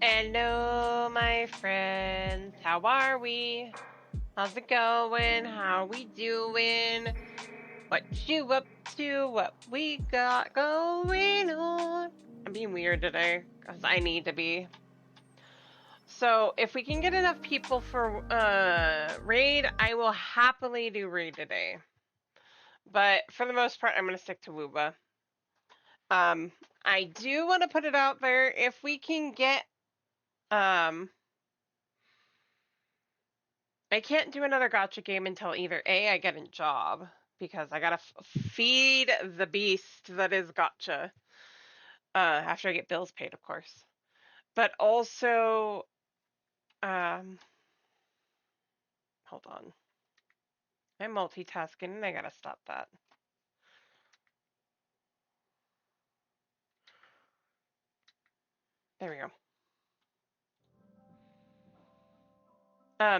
Hello, my friends. How are we? How's it going? How we doing? What you up to? What we got going on? I'm being weird today, because I need to be. So, if we can get enough people for raid, I will happily do raid today. But for the most part, I'm going to stick to Wooba. Um, I do want to put it out there, if we can get um I can't do another gotcha game until either A, I get a job, because I gotta feed the beast that is gotcha, after I get bills paid, of course. But also, um, hold on. I'm multitasking and I gotta stop that. There we go.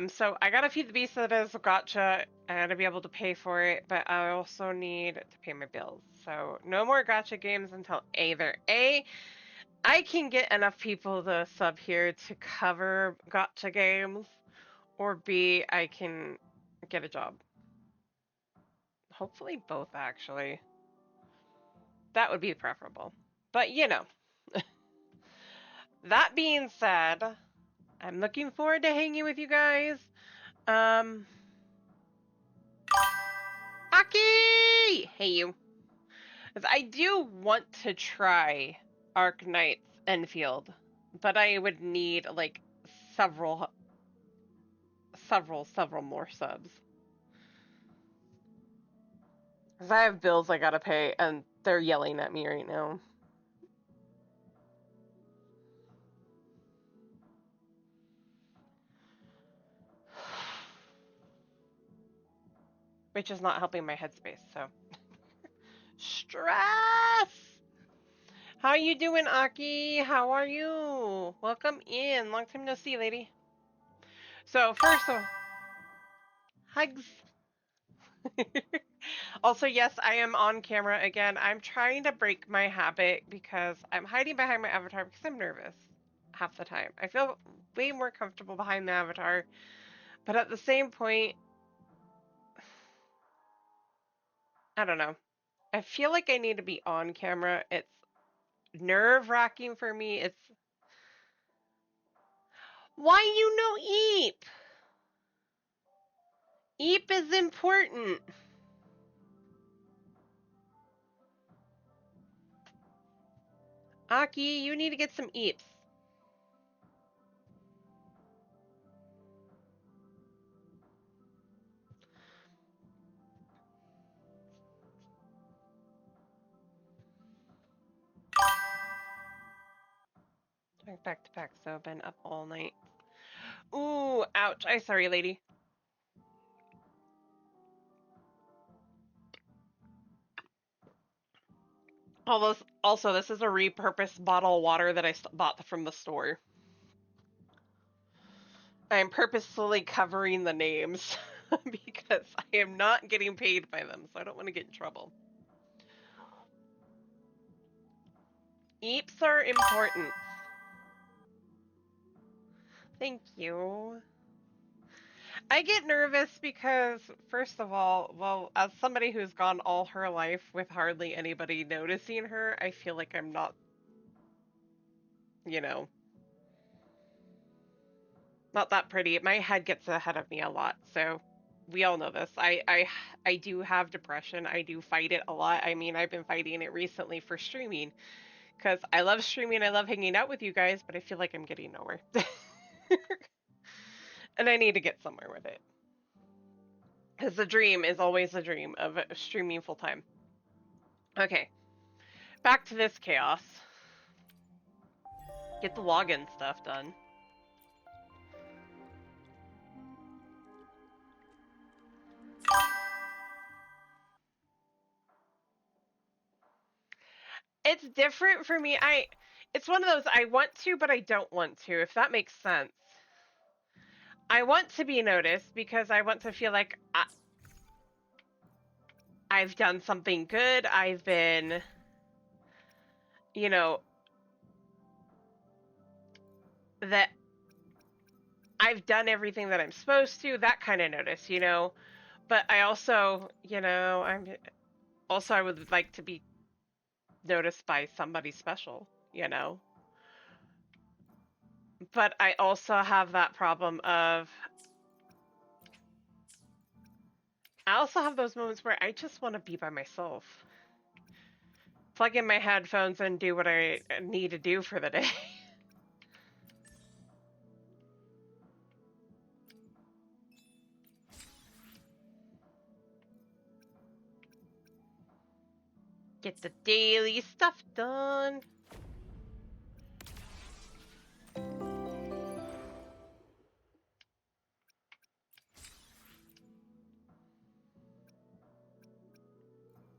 So I gotta feed the beast that is gotcha. I gotta be able to pay for it, but I also need to pay my bills. So no more gotcha games until either A, I can get enough people to sub here to cover gotcha games, or B, I can get a job. Hopefully both, actually. That would be preferable. But, you know. That being said, I'm looking forward to hanging with you guys. Aki! Hey, you. I do want to try Arc Knight's Enfield, but I would need, like, several, several more subs. Because I have bills I gotta pay, and they're yelling at me right now. Which is not helping my headspace, so. Stress! How you doing, Aki? How are you? Welcome in. Long time no see, lady. So, first of all, hugs. Also, yes, I am on camera again. I'm trying to break my habit because I'm hiding behind my avatar because I'm nervous half the time. I feel way more comfortable behind the avatar, but at the same point, I don't know. I feel like I need to be on camera. It's nerve-wracking for me. It's why you know Eep? Eep is important. Aki, you need to get some Eeps. Back to back, so I've been up all night. Ooh, ouch. I'm sorry, lady. Also, this is a repurposed bottle of water that I bought from the store. I'm purposefully covering the names because I am not getting paid by them, so I don't want to get in trouble. Eeps are important. Thank you. I get nervous because, first of all, well, as somebody who's gone all her life with hardly anybody noticing her, I feel like I'm not, you know, not that pretty. My head gets ahead of me a lot, so we all know this. I do have depression. I do fight it a lot. I mean, I've been fighting it recently for streaming because I love streaming. I love hanging out with you guys, but I feel like I'm getting nowhere. And I need to get somewhere with it. Because the dream is always a dream of streaming full time. Okay, back to this chaos. Get the login stuff done. It's different for me. It's one of those I want to, but I don't want to, if that makes sense. I want to be noticed because I want to feel like I've done something good. I've been, you know, that I've done everything that I'm supposed to, that kind of notice, you know. But I also, you know, I would like to be noticed by somebody special, you know. But I also have that problem of, I also have those moments where I just want to be by myself. Plug in my headphones and do what I need to do for the day. Get the daily stuff done.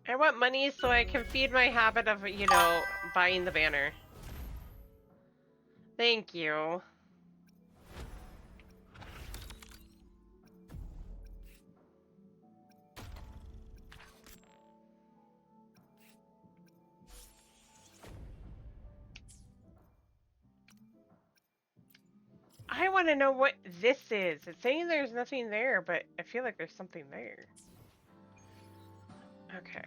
I want money so I can feed my habit of, you know, buying the banner. Thank you. I want to know what this is. It's saying there's nothing there, but I feel like there's something there. Okay.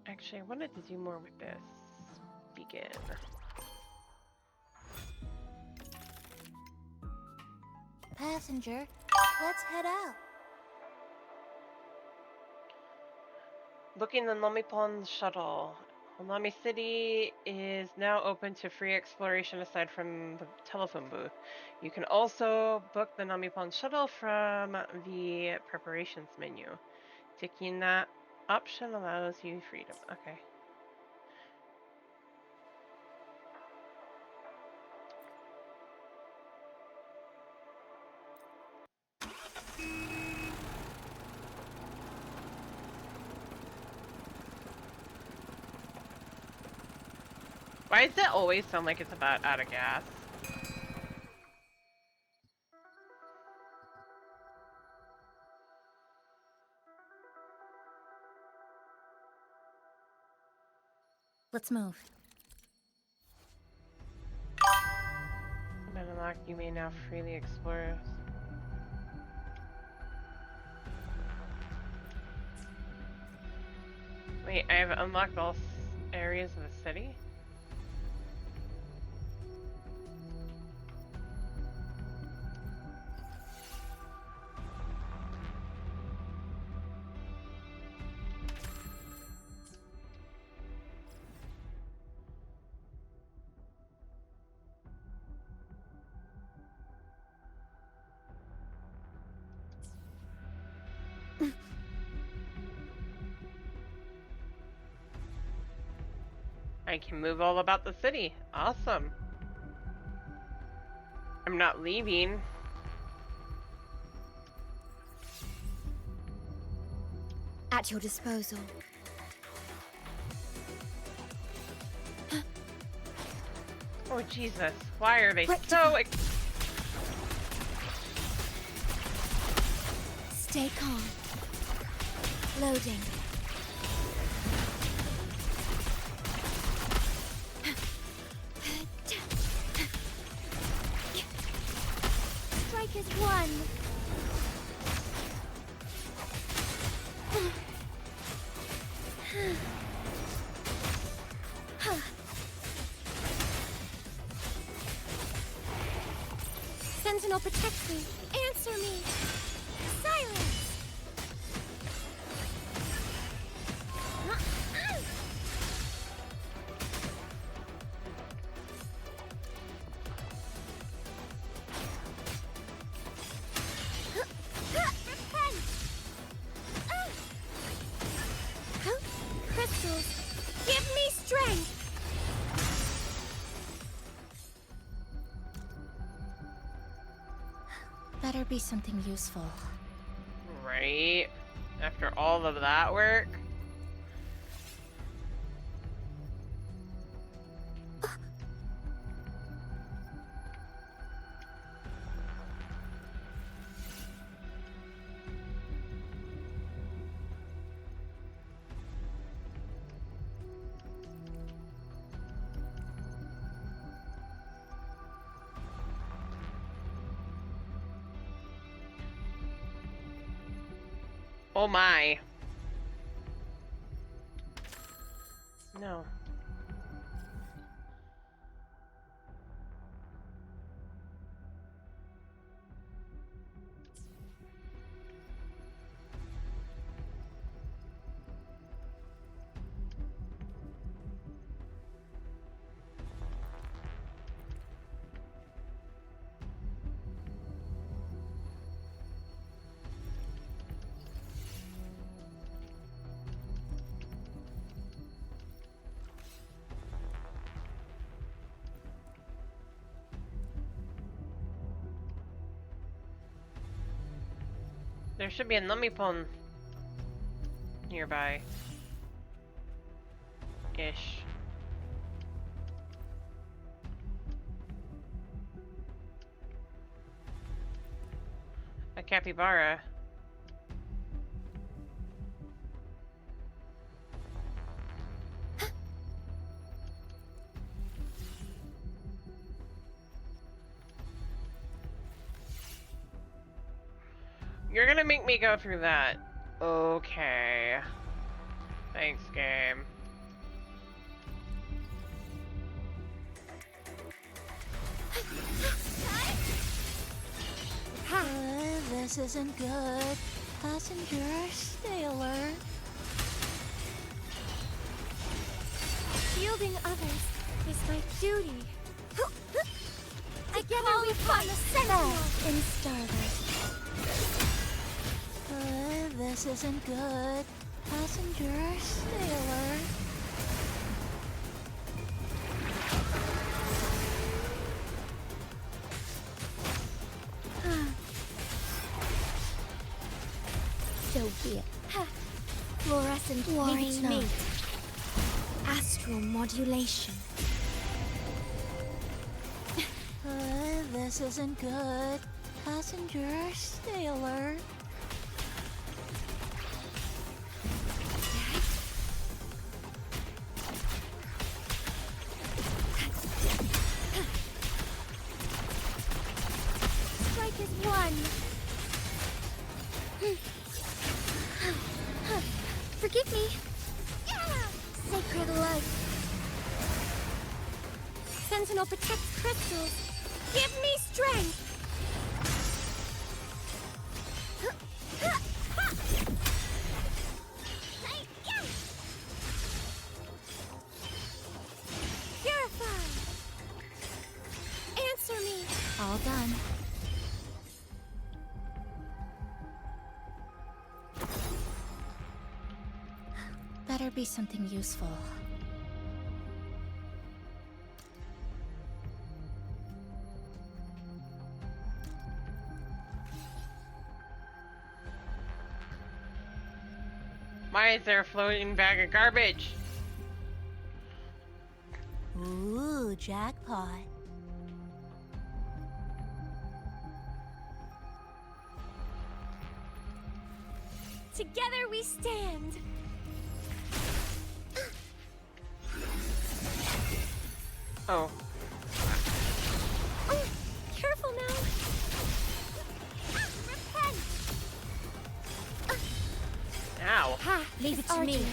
Actually, I wanted to do more with this. Begin. Passenger, let's head out. Booking the Lumipon shuttle. Nami City is now open to free exploration aside from the telephone booth. You can also book the Namipon shuttle from the preparations menu. Ticking that option allows you freedom. Okay. Why does it always sound like it's about out of gas? Let's move. When unlocked, you may now freely explore. Wait, I have unlocked all areas of the city? I can move all about the city. Awesome. I'm not leaving. At your disposal. Oh, Jesus. Why are they Right. so... Stay calm. Loading. Strike is one. Sentinel, protect me. Answer me. Silence. Repent. Crystals, give me strength. Better be something useful. Right. After all of that work. Oh my. No. There should be a Numbipon nearby. Ish. A capybara. You're gonna make me go through that. Okay. Thanks, game. This isn't good. Passenger, stay alert. Shielding others is my duty. Together we fight the Sentinel in Starlight. This isn't good. Passenger, stay alert. So be it. Fluorescent light mate. Astral modulation. This isn't good. Passenger, stay alert. Strike is one. Forgive me. Sacred light. Sentinel protects crystals. Give me strength. Purify. Answer me. All done. Better be something useful. Why is there a floating bag of garbage? Ooh, jackpot. Together we stand. Oh. Oh, careful now. Repent. Ow. Ha, leave it to me.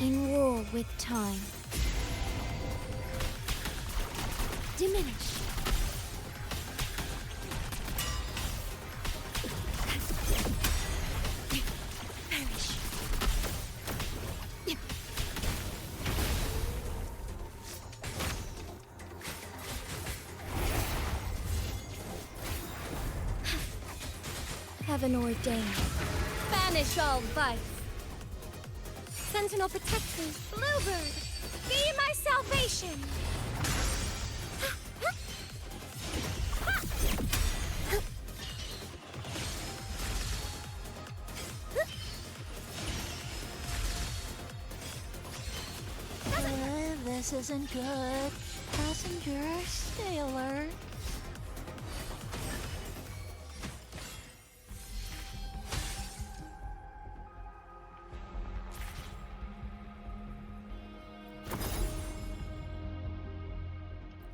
In war with time. Diminish. Perish. Heaven ordained. Banish all vice. Sentinel protect me. Bluebird, be my salvation. This isn't good. Passenger, stay alert.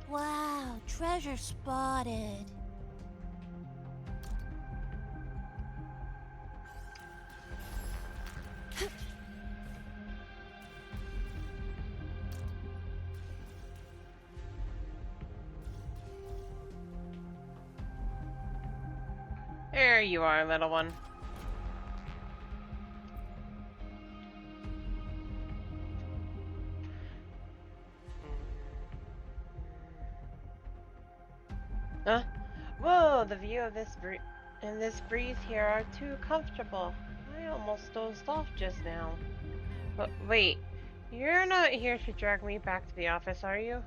Wow, treasure spotted. There you are, little one. Huh? Whoa, the view of this breeze here are too comfortable. I almost dozed off just now. But wait, you're not here to drag me back to the office, are you?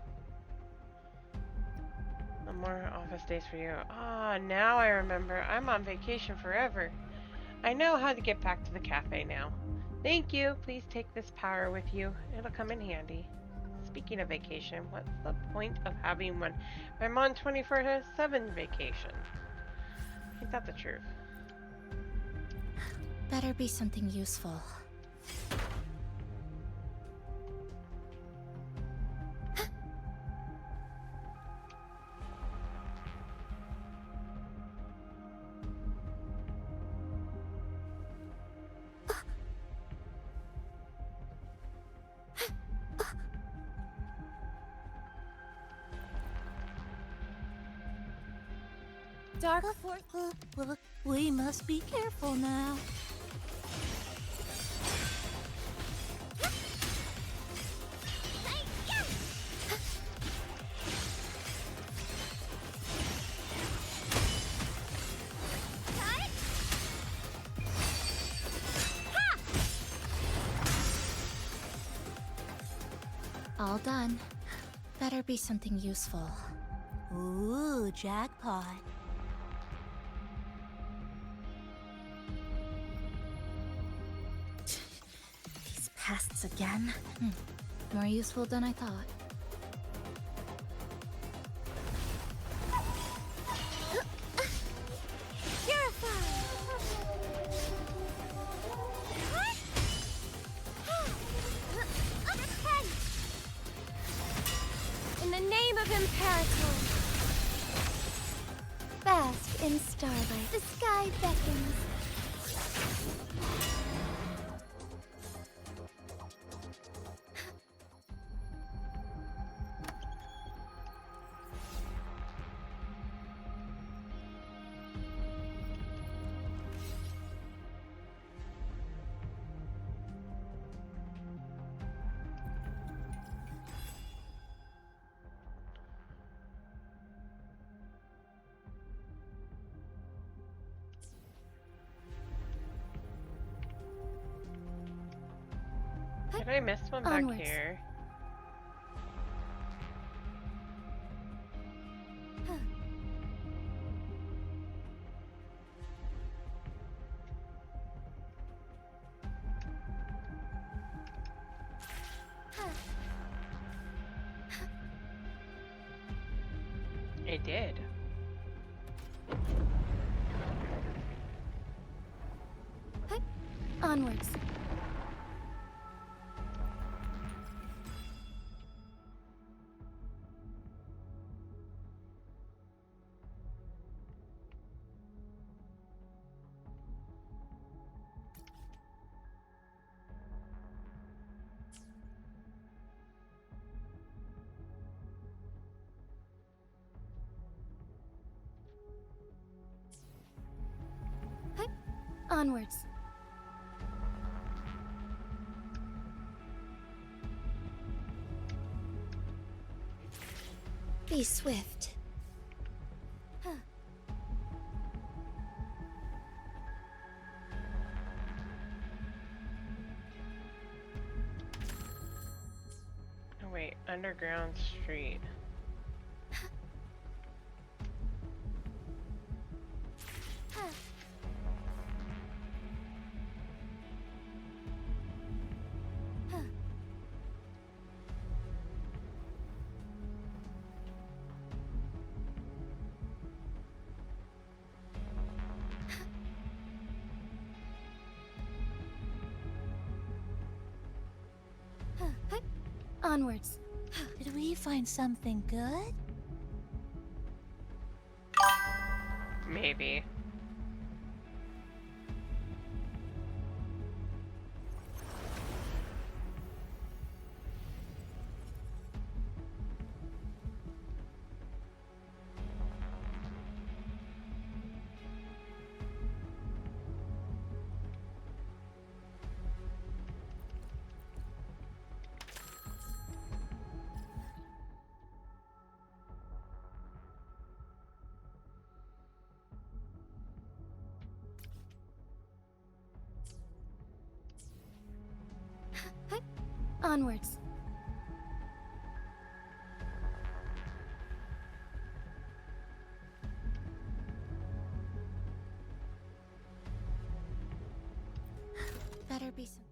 No more office days for you. Ah, now I remember. I'm on vacation forever. I know how to get back to the cafe now. Thank you. Please take this power with you. It'll come in handy. Speaking of vacation, what's the point of having one? I'm on 24/7 vacation. Ain't that the truth? Better be something useful. Dark Force. We must be careful now. All done. Better be something useful. Ooh, jackpot. These pests again. More useful than I thought. In the name of Imperator! Bask in starlight. The sky beckons. Did I miss one back Onwards. here? It did. Onwards. Onwards. Be swift. Oh wait, underground street. Onwards. Did we find something good? Maybe. Onwards. Better be some.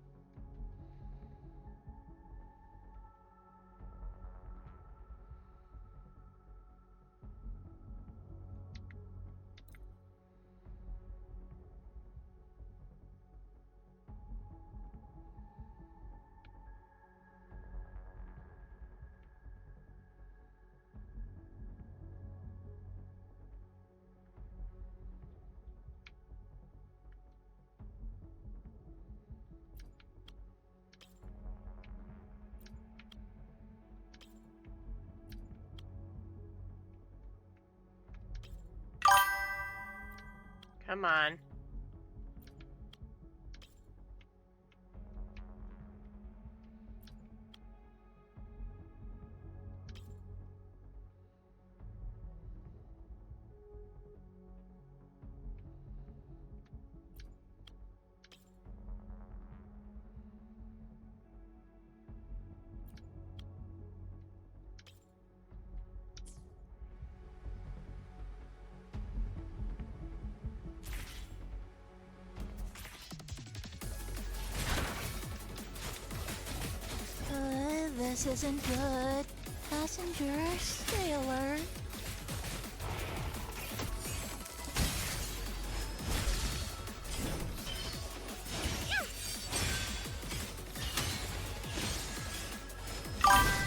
Come on. This isn't good. Passengers, stay alert.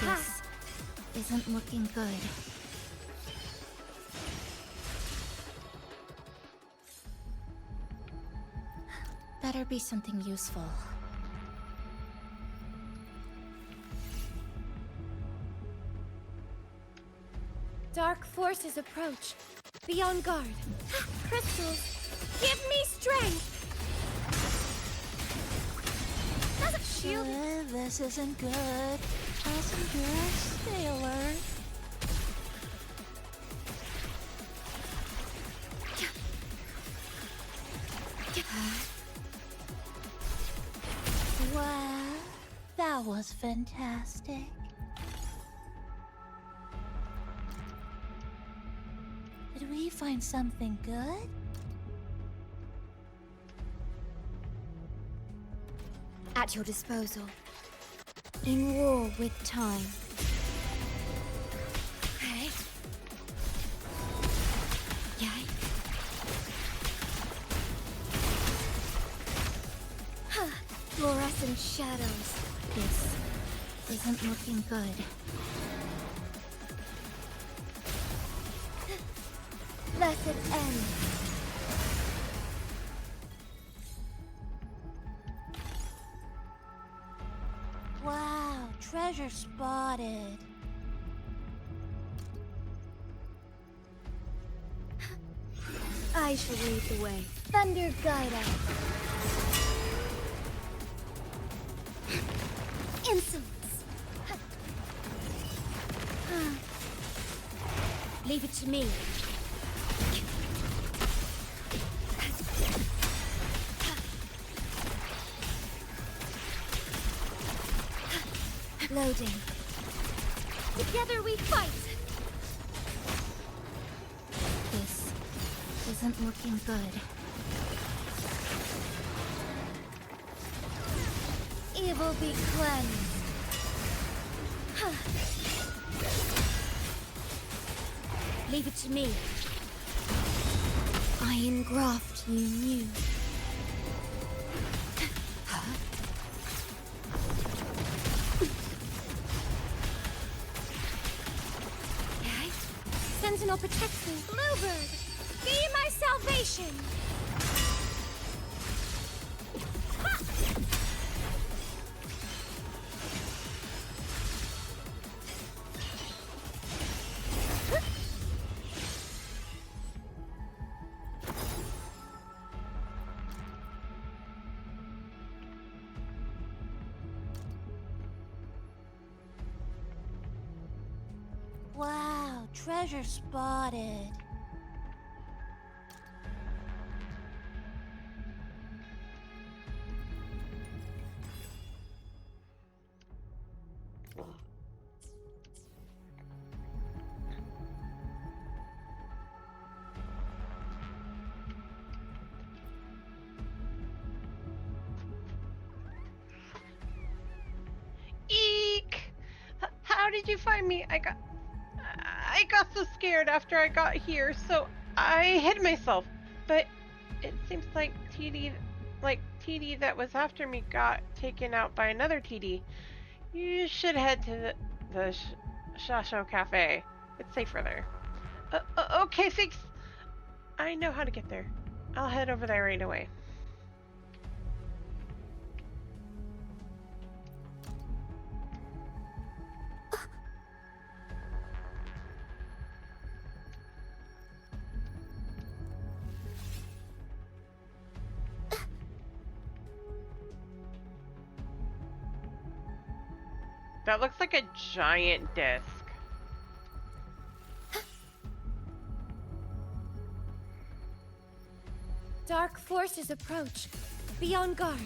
This isn't looking good. Better be something useful. Dark forces approach. Be on guard. Crystals, give me strength! Doesn't shield. This isn't good. Passengers, stay alert. Wow, that was fantastic. Did we find something good? At your disposal. In war with time. Okay. Yay. Fluorescent shadows. This isn't looking good. Let it end. Wow, treasure spotted. I shall lead the way. Thunder guide us. Insolence. Leave it to me. Loading. Together we fight! This isn't looking good. Evil be cleansed. Leave it to me. I engraft you new. Sentinel protects me. Bluebird, be my salvation! Wow, treasure spotted. Eek! How did you find me? I got so scared after I got here, so I hid myself. But it seems like TD that was after me got taken out by another TD. You should head to the Shasho Cafe. It's safer there. Okay, thanks. I know how to get there. I'll head over there right away. That looks like a giant disc. Dark forces approach. Be on guard.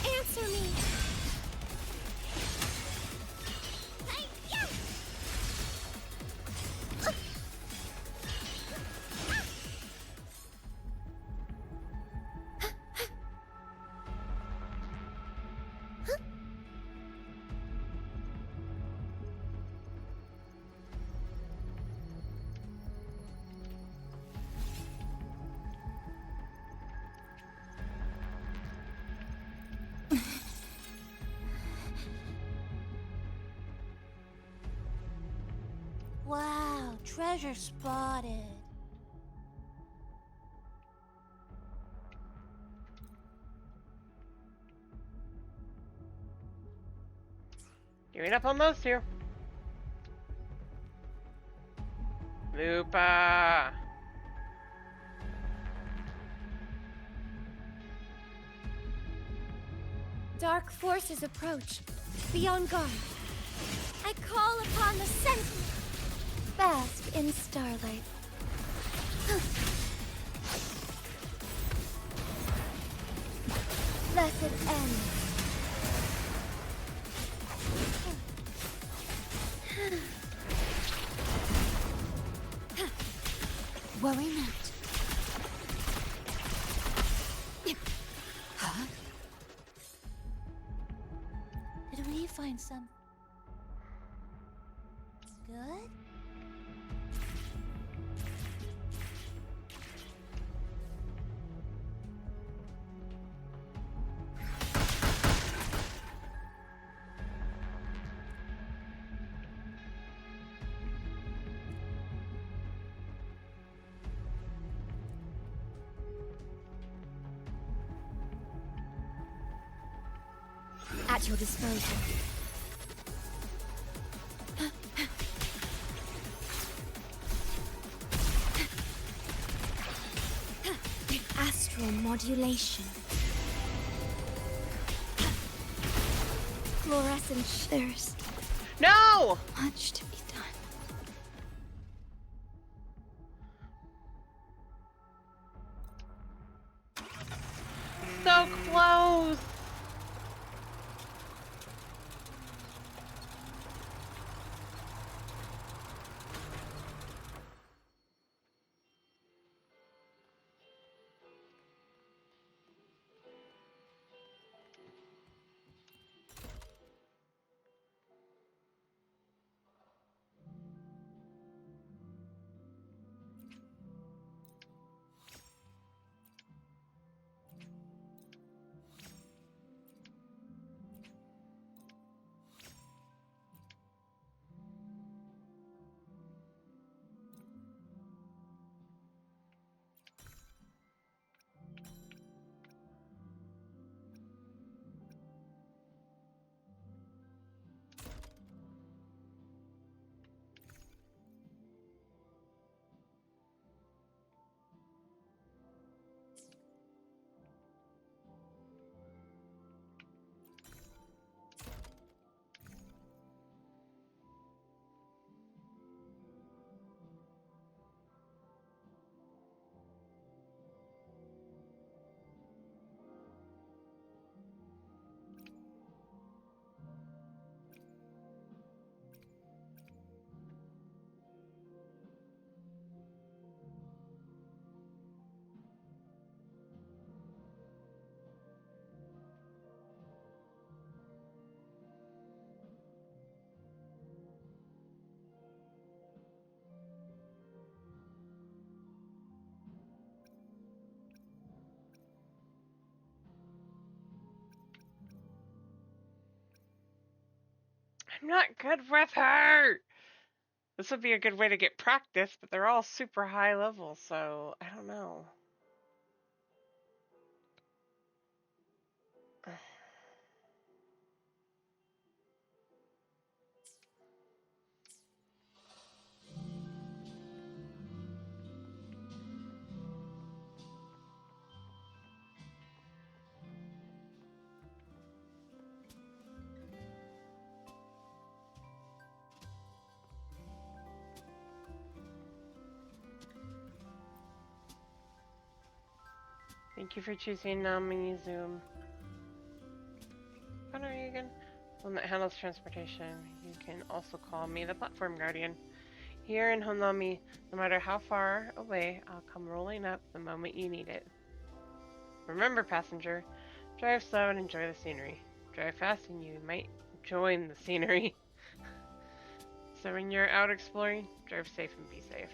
Answer me! Wow, treasure spotted. Give it up on those two. Lupa. Dark forces approach. Be on guard. I call upon the sentinel. Bask in starlight. Blessed end. Worry not. Huh? Did we find some good? At your disposal. Astral modulation. Fluorescent. There's No! much to be done. So close. I'm not good with her! This would be a good way to get practice, but they're all super high level, so I don't know. Thank you for choosing Mini Zoom. What are you again? One that handles transportation. You can also call me the Platform Guardian. Here in Honami, no matter how far away, I'll come rolling up the moment you need it. Remember, passenger, drive slow and enjoy the scenery. Drive fast and you might join the scenery. So when you're out exploring, drive safe and be safe.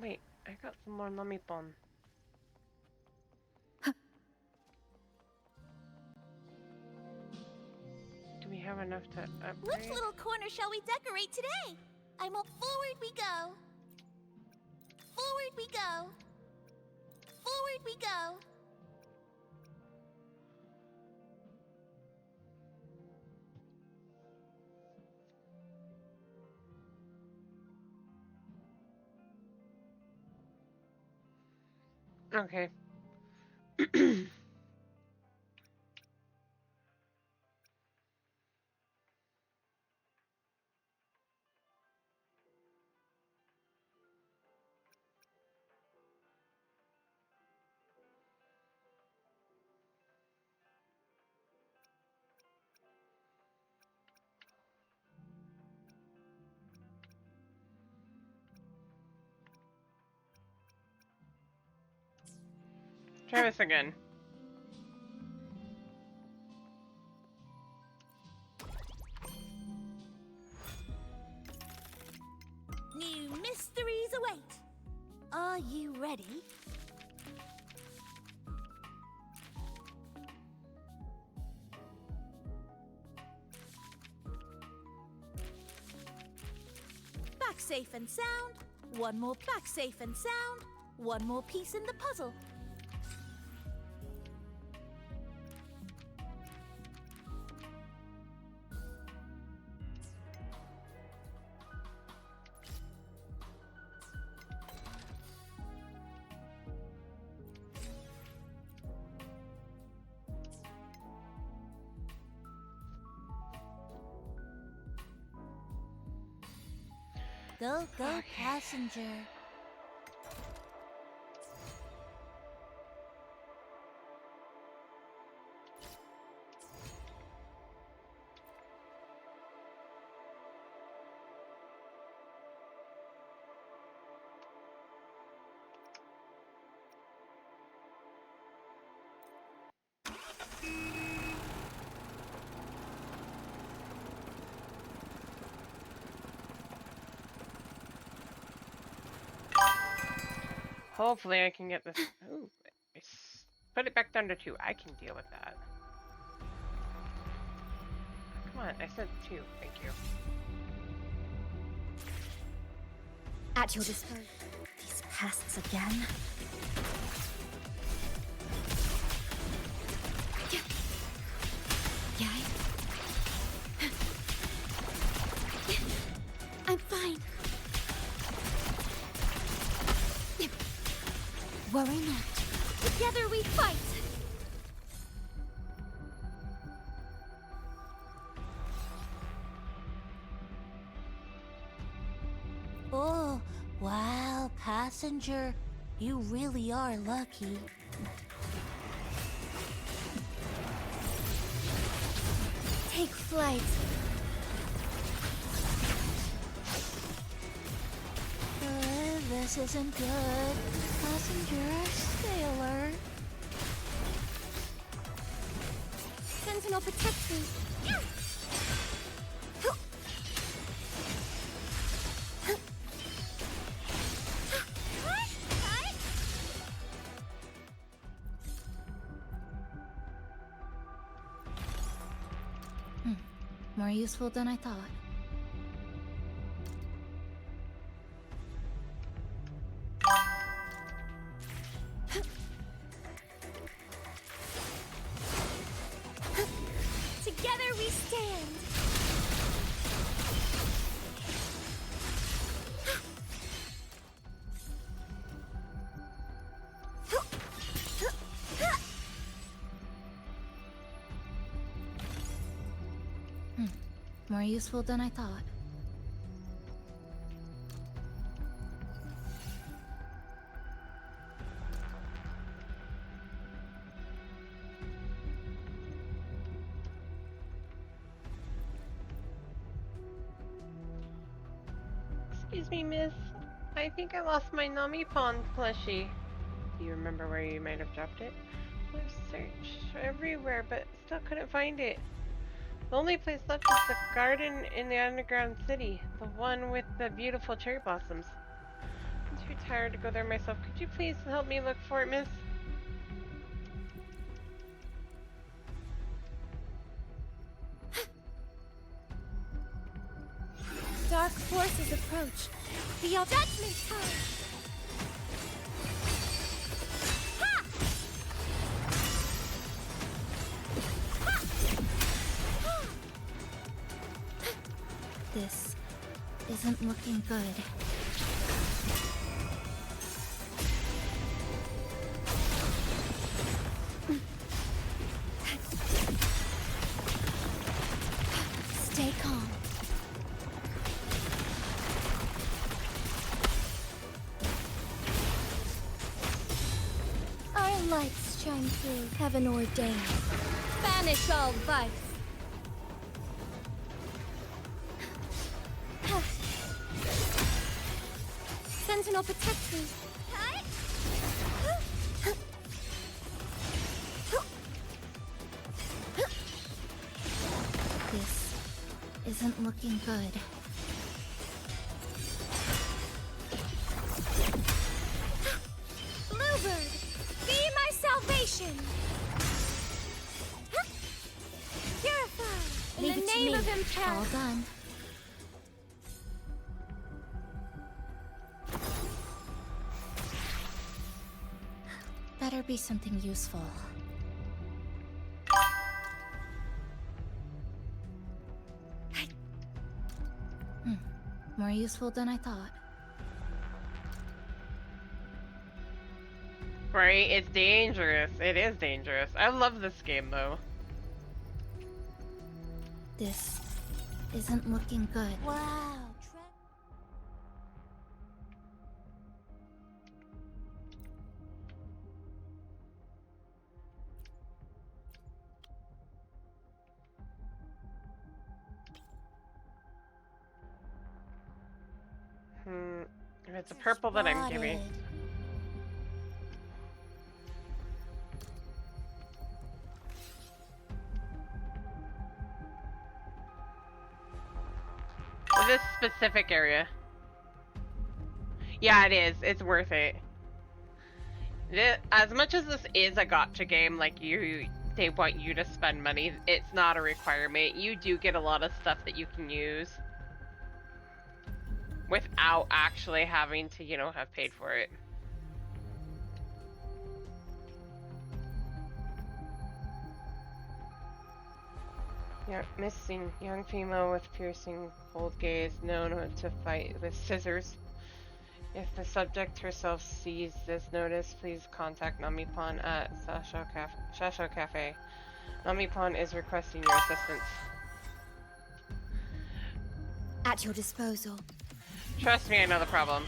Wait, I got some more Namipon. Do we have enough to upgrade? Which little corner shall we decorate today? I'm up. Forward we go. Forward we go. Forward we go. Okay. Try this again. New mysteries await. Are you ready? Back safe and sound. One more back safe and sound. One more piece in the puzzle. Go, go, passenger. Hopefully I can get this. Ooh, put it back down to 2. I can deal with that. Come on, I said 2. Thank you. At your disposal. These pests again. Yeah. I'm fine. Worry not. Together we fight. Oh, wow, passenger. You really are lucky. Take flight. This isn't good. Passenger, stay alert. Sentinel protects me. More useful than I thought. Together we stand. More useful than I thought. Excuse me, miss. I think I lost my Nami Pond plushie. Do you remember where you might have dropped it? I've searched everywhere, but still couldn't find it. The only place left is the garden in the underground city, the one with the beautiful cherry blossoms. I'm too tired to go there myself. Could you please help me look for it, miss? Dark forces approach. Beyond judgment time. Ha! Ha! This isn't looking good. Stay calm. Our lights shine through, heaven ordained. Banish all vice. Sentinel, protect me. This isn't looking good. Bluebird, be my salvation. Purify in Leave the it to name me. of Impera. All done. Better be something useful. More useful than I thought. Right, it's dangerous. It is dangerous. I love this game though. This isn't looking good. Wow. If it's a purple that I'm giving. This specific area. Yeah, it is. It's worth it. As much as this is a gacha game, like they want you to spend money, it's not a requirement. You do get a lot of stuff that you can use without actually having to, you know, have paid for it. Yeah, missing young female with piercing cold gaze known to fight with scissors. If the subject herself sees this notice, please contact Nami-Pon at Shasho Cafe. Nami-Pon is requesting your assistance. At your disposal. Trust me, I know the problem.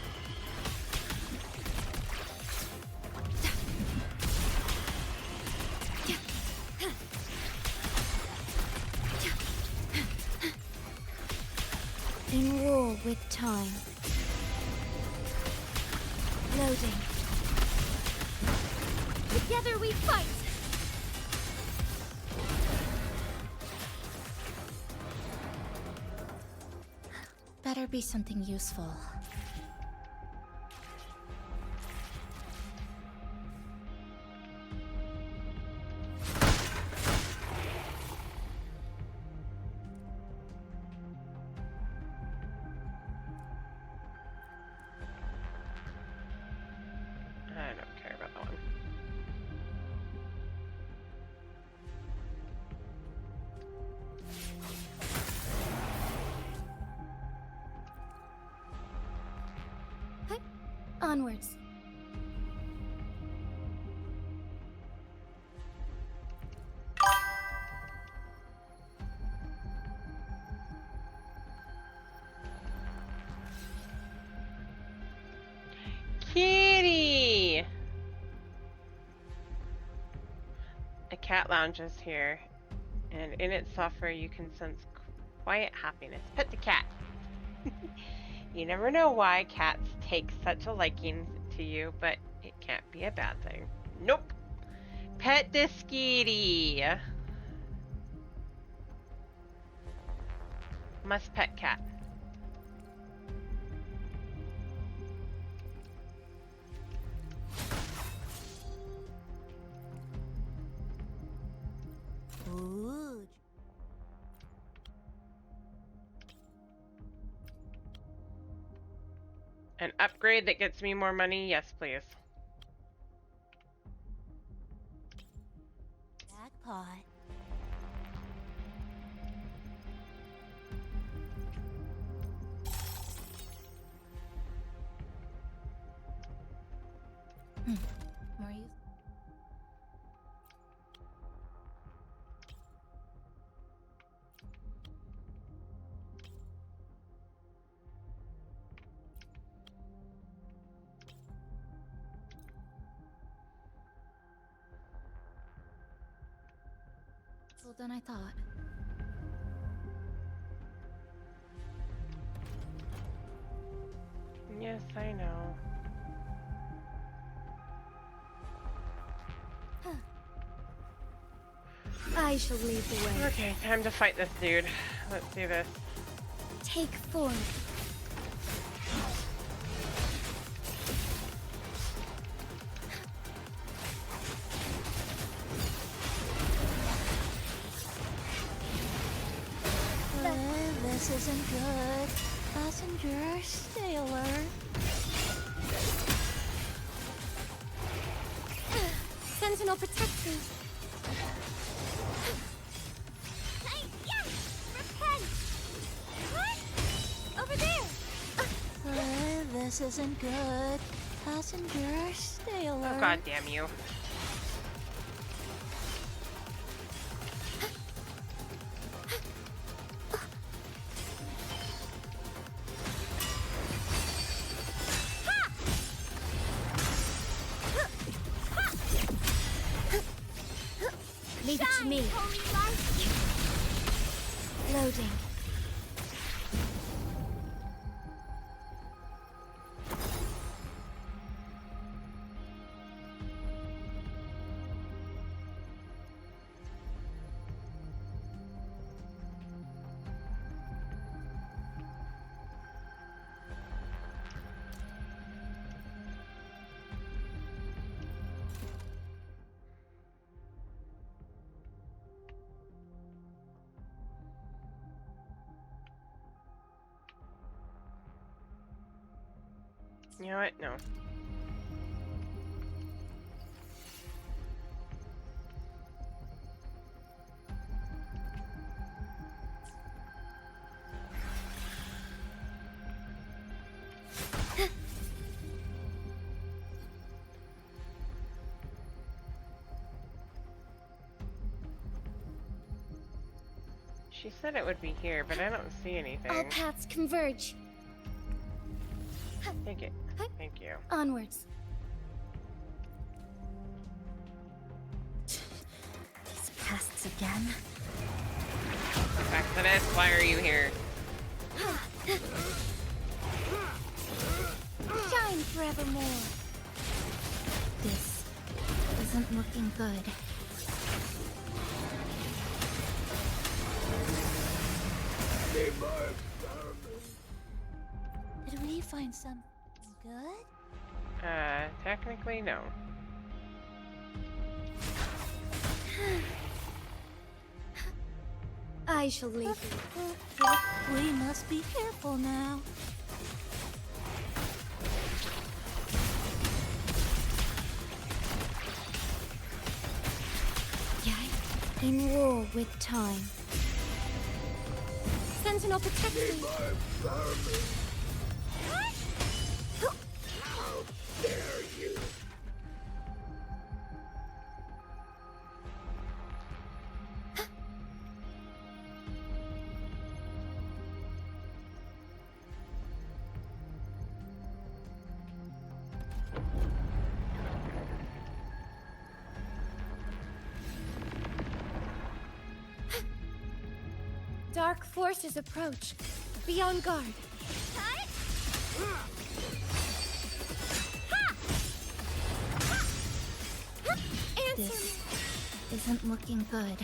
In war with time. Loading. Together we fight! Better be something useful. Onwards. Kitty! A cat lounge is here, and in its software you can sense quiet happiness. Pet the cat! You never know why cats take such a liking to you, but it can't be a bad thing. Nope! Pet the Skitty! Must pet cat. Ooh. An upgrade that gets me more money? Yes, please. Jackpot. More use. Than I thought. Yes, I know. I shall lead the way. Okay, time to fight this dude. Let's do this. Take form. This isn't good. Passenger, stay alert. Sentinel, protect me. Hey, yeah! Repent! What? Over there! This isn't good. Passenger, stay alert. Oh, god damn you. Leave it to me. Loading. You know what? No. She said it would be here, but I don't see anything. All paths converge. Thank you. Thank you. Onwards. These pests again. Back to this. Why are you here? Shine forevermore. This isn't looking good. Did we find something good? Technically, no. I shall leave you. We must be careful now. In war with time. Sentinel, protect me. Dark forces approach. Be on guard. Answer me. This isn't looking good.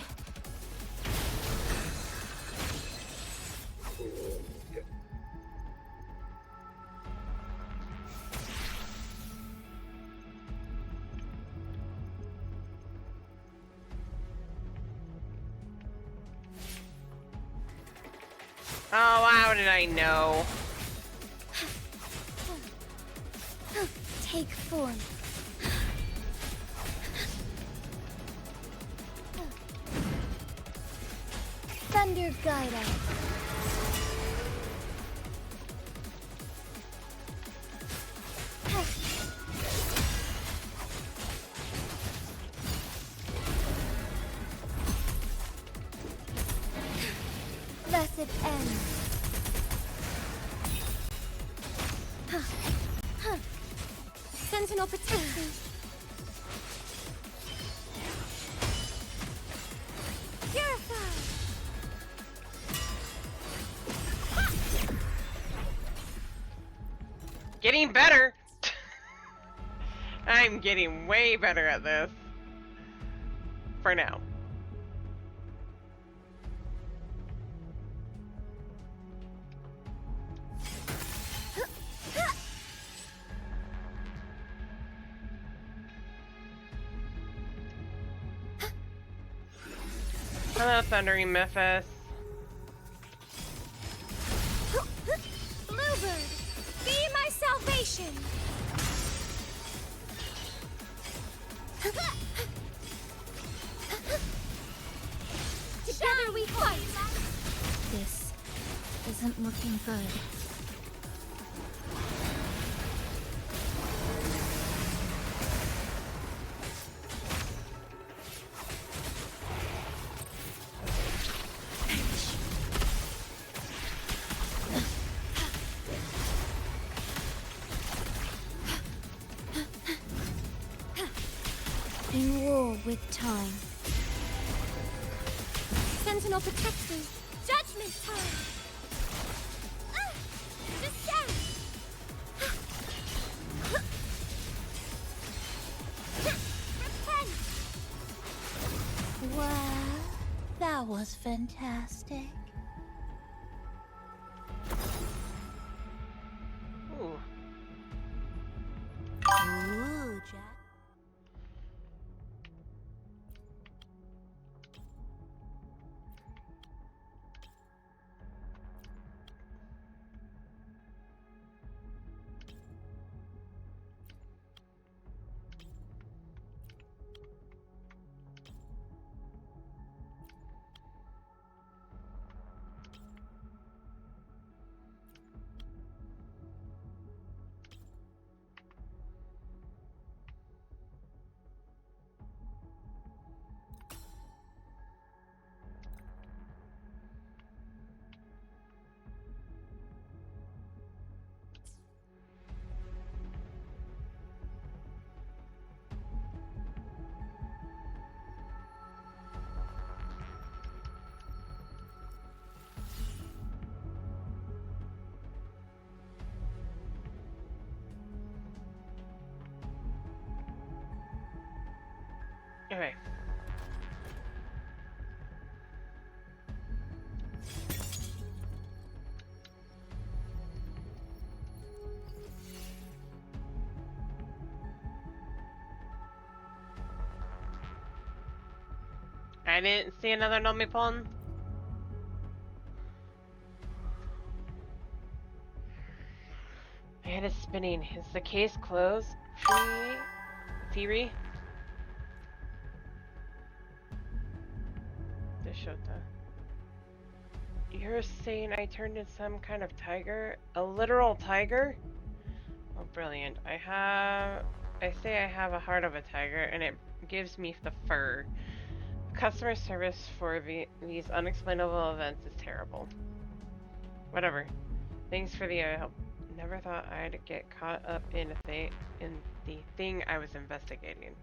Oh, how did I know? Take form. Thunder guide us. Blessed end. Sentinel protection. Purify. Getting better! I'm getting way better at this. For now. Hello, Thundering Memphis. Bluebird, be my salvation. Together we fight. This isn't looking good. In war with time. Sentinel protection. Judgment time. Descend. Repent. Well, that was fantastic. Ooh. Ooh, Jack. Okay. I didn't see another Nomipon. My head is spinning. Is the case closed? Theory? Deshota. You're saying I turned into some kind of tiger? A literal tiger? Oh, brilliant. I say I have a heart of a tiger, and it gives me the fur. Customer service for these unexplainable events is terrible. Whatever. Thanks for the help. Never thought I'd get caught up in the thing I was investigating.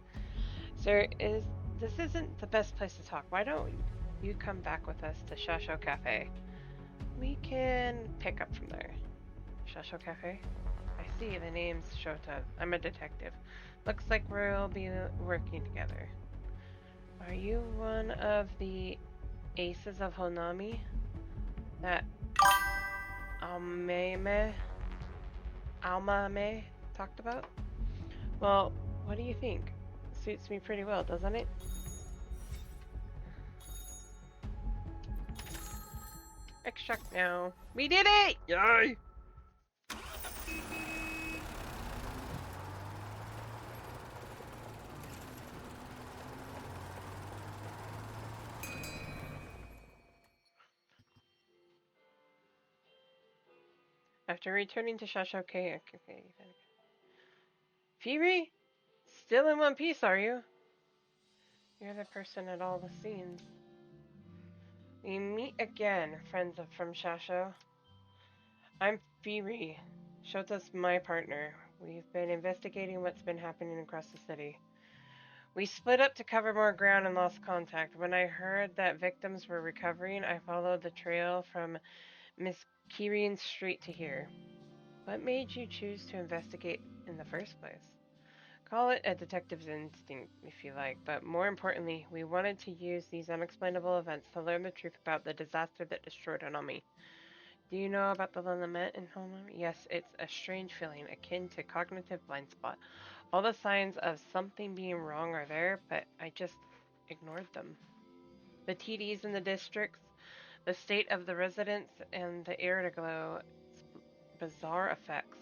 Sir, this isn't the best place to talk. Why don't you come back with us to Shasho Cafe? We can pick up from there. Shasho Cafe? I see the name's Shota. I'm a detective. Looks like we'll be working together. Are you one of the aces of Honami that Alma talked about? Well, what do you think? Suits me pretty well, doesn't it? Extract now. We did it! Yay! After returning to Shashoke, Phoebe? Still in one piece, are you? You're the person at all the scenes. We meet again, friends from Shasho. I'm Phoebe. Shota's my partner. We've been investigating what's been happening across the city. We split up to cover more ground and lost contact. When I heard that victims were recovering, I followed the trail from Miss Kirin's street to here. What made you choose to investigate in the first place? Call it a detective's instinct, if you like, but more importantly, we wanted to use these unexplainable events to learn the truth about the disaster that destroyed Hanami. Do you know about the lament in Hanami? Yes, it's a strange feeling, akin to cognitive blind spot. All the signs of something being wrong are there, but I just ignored them. The TDs in the districts, the state of the residents, and the air-to-glow bizarre effects.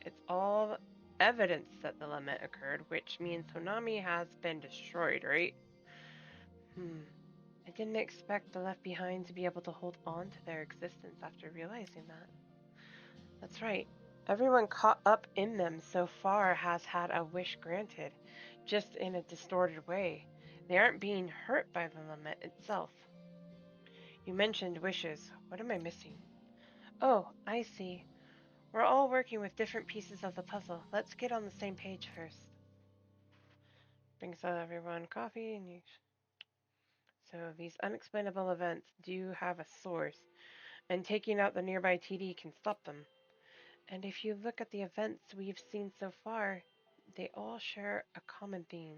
It's all evidence that the lament occurred, which means Honami has been destroyed, right? I didn't expect the Left Behind to be able to hold on to their existence after realizing that. That's right. Everyone caught up in them so far has had a wish granted, just in a distorted way. They aren't being hurt by the lament itself. You mentioned wishes. What am I missing? Oh, I see. We're all working with different pieces of the puzzle. Let's get on the same page first. Brings everyone coffee and you. So these unexplainable events do have a source, and taking out the nearby TD can stop them. And if you look at the events we've seen so far, they all share a common theme.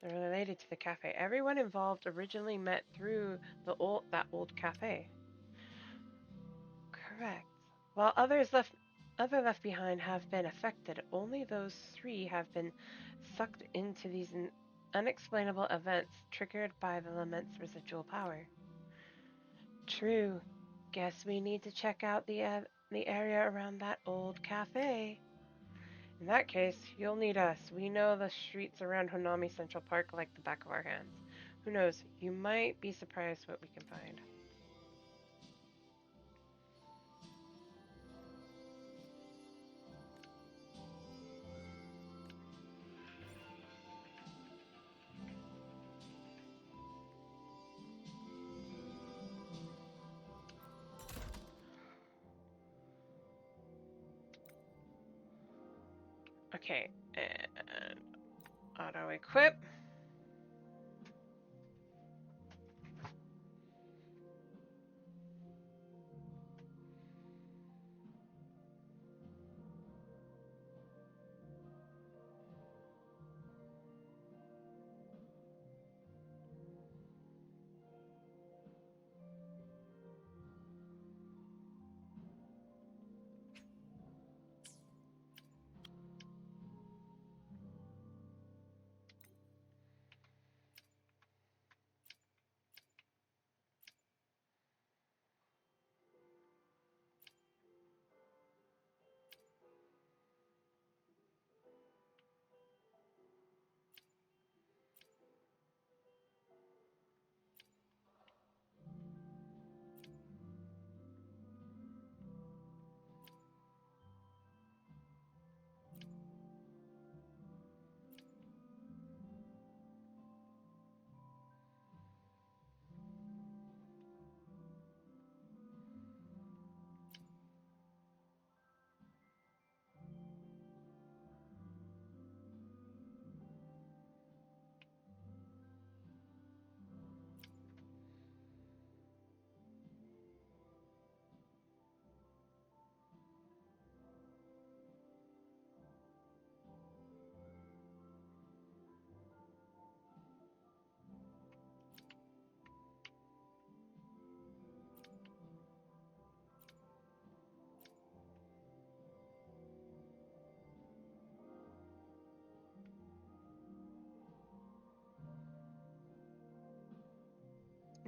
They're related to the cafe. Everyone involved originally met through that old cafe. Correct. While other left behind have been affected, only those three have been sucked into these unexplainable events triggered by the lament's residual power. True. Guess we need to check out the area around that old cafe. In that case, you'll need us. We know the streets around Honami Central Park like the back of our hands. Who knows, you might be surprised what we can find. Okay, and auto equip.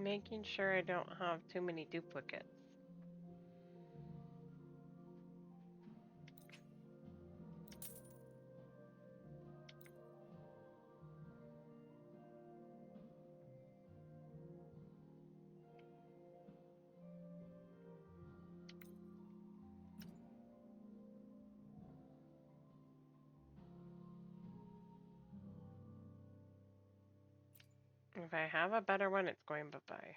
making sure I don't have too many duplicates. If I have a better one, it's going bye-bye.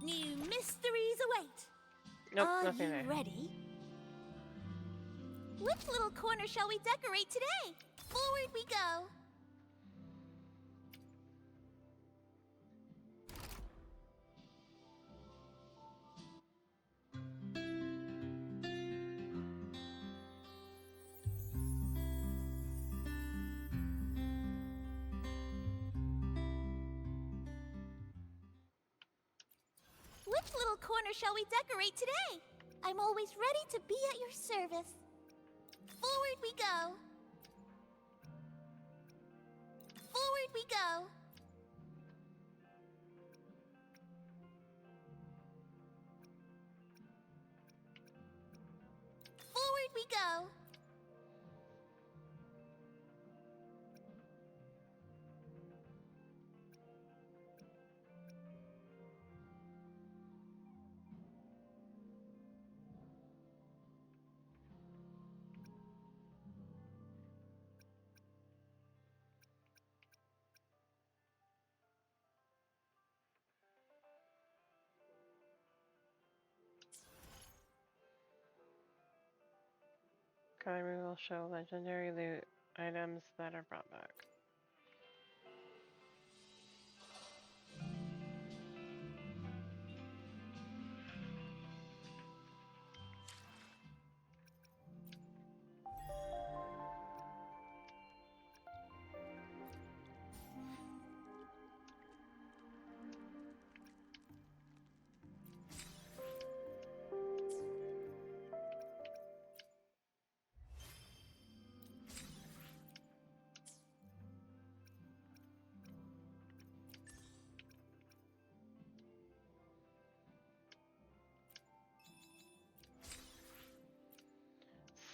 New mysteries await. Nope, Are nothing you there. ready? Which little corner shall we decorate today? Forward we go. Which little corner shall we decorate today? I'm always ready to be at your service. Forward we go. Forward we go. Forward we go. Gallery will show legendary loot items that are brought back.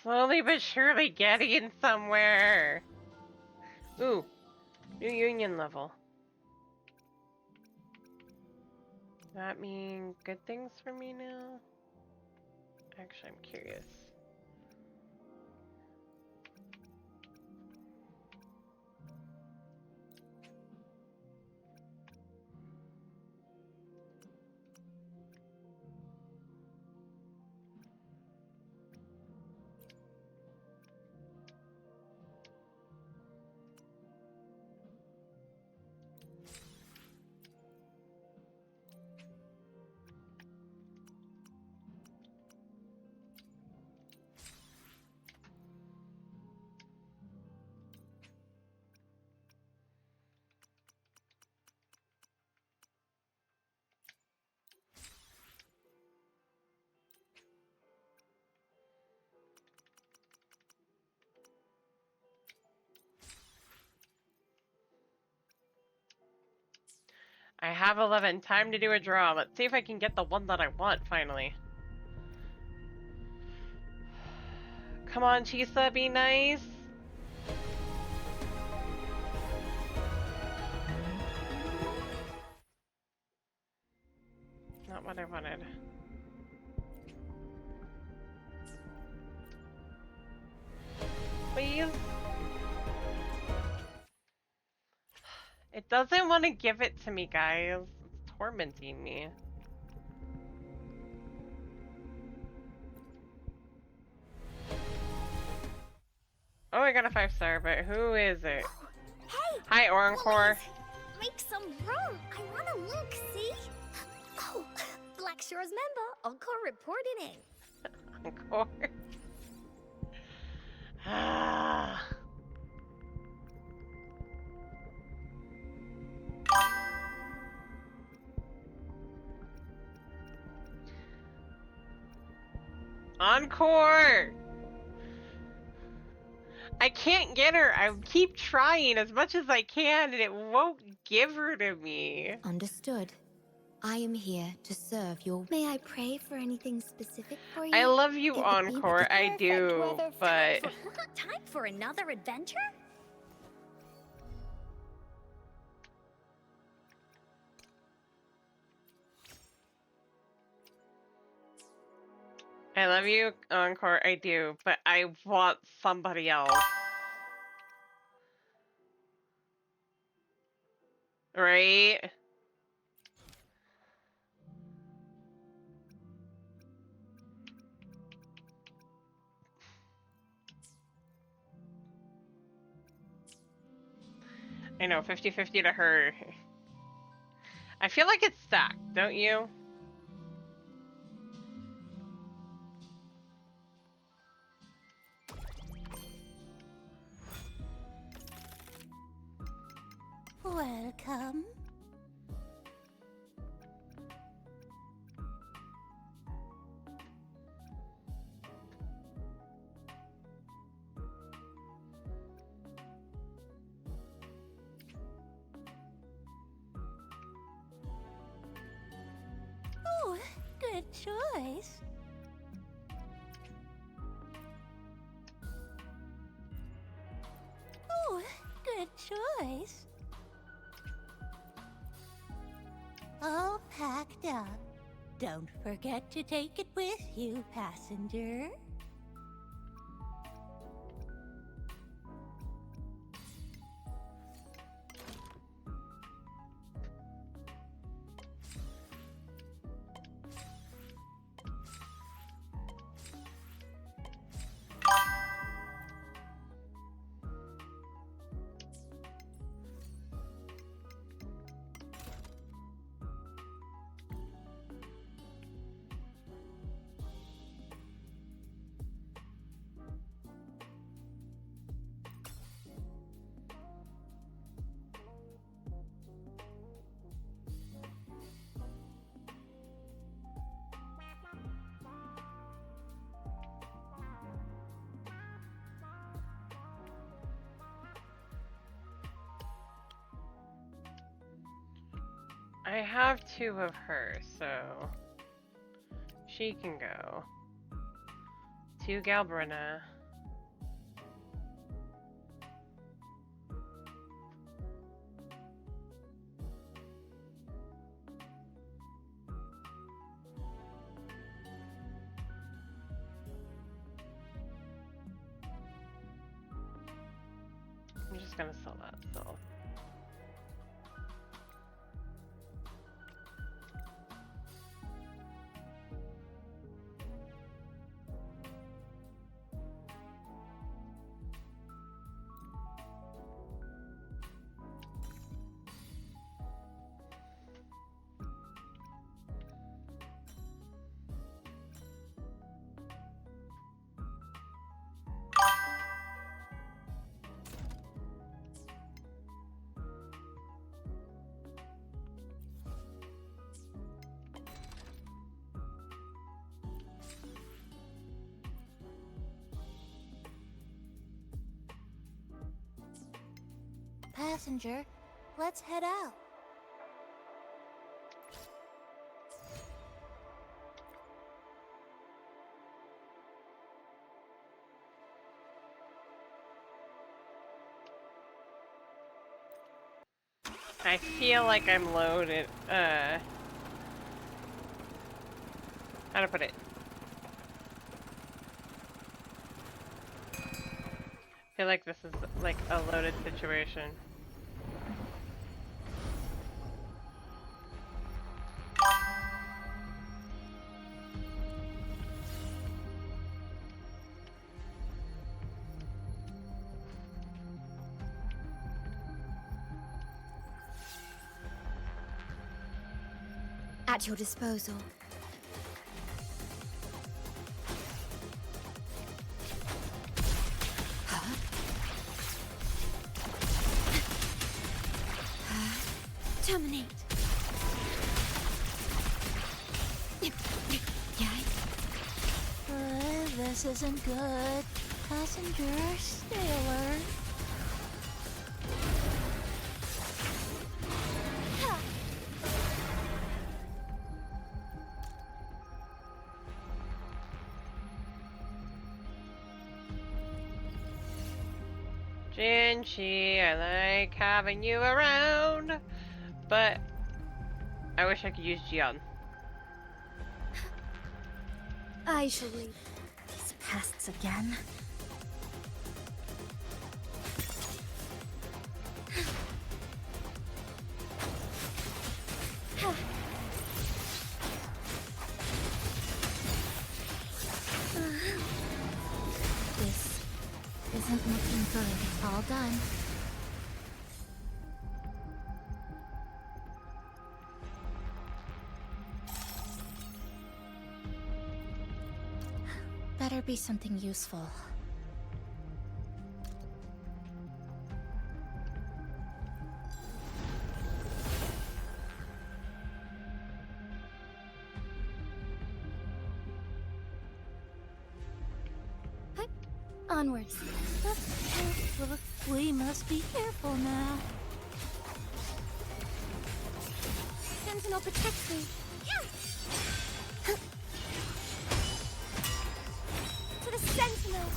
Slowly but surely getting somewhere. Ooh, new union level. That mean good things for me now? Actually, I'm curious. I have 11. Time to do a draw. Let's see if I can get the one that I want, finally. Come on, Chisa, be nice. Not what I wanted. Please? It doesn't want to give it to me, guys. It's tormenting me. Oh, I got a 5-star, but who is it? Hey! Hi, Encore. Please, make some room. I wanna look, see? Oh, Black Shore's member, Encore reporting in. Encore. Ah. Encore! I can't get her. I keep trying as much as I can and it won't give her to me. Understood. I am here to serve your... May I pray for anything specific for you? I love you, It would be Encore. I perfect do, weather. but... Time for another adventure? I love you, Encore. I do, but I want somebody else. Right? I know, 50-50 to her. I feel like it's stuck, don't you? Welcome. Oh, good choice. Oh, good choice. All packed up. Don't forget to take it with you, passenger. I have 2 of her, so she can go. 2 Galbrina. I'm just gonna sell that, so. Passenger, let's head out. I feel like I'm loaded. How to put it? I feel like this is like a loaded situation. At your disposal. Terminate. This isn't good. Passenger, stay alert. Jinchi, I like having you around, but I wish I could use Jian. I shall leave. These pests again. This isn't looking good. All done. Better be something useful. Onwards. We must be careful now. Sentinel protects me. To the Sentinel!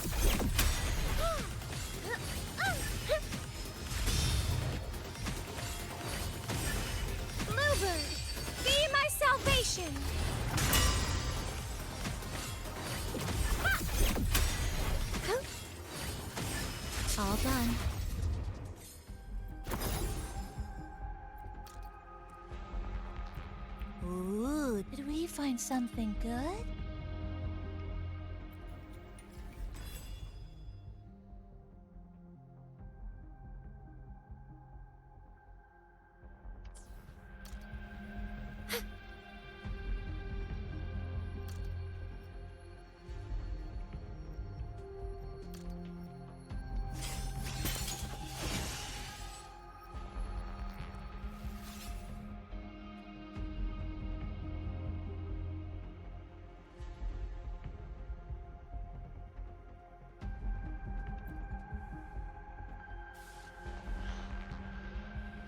Bluebird! Be my salvation! All done. Ooh, did we find something good?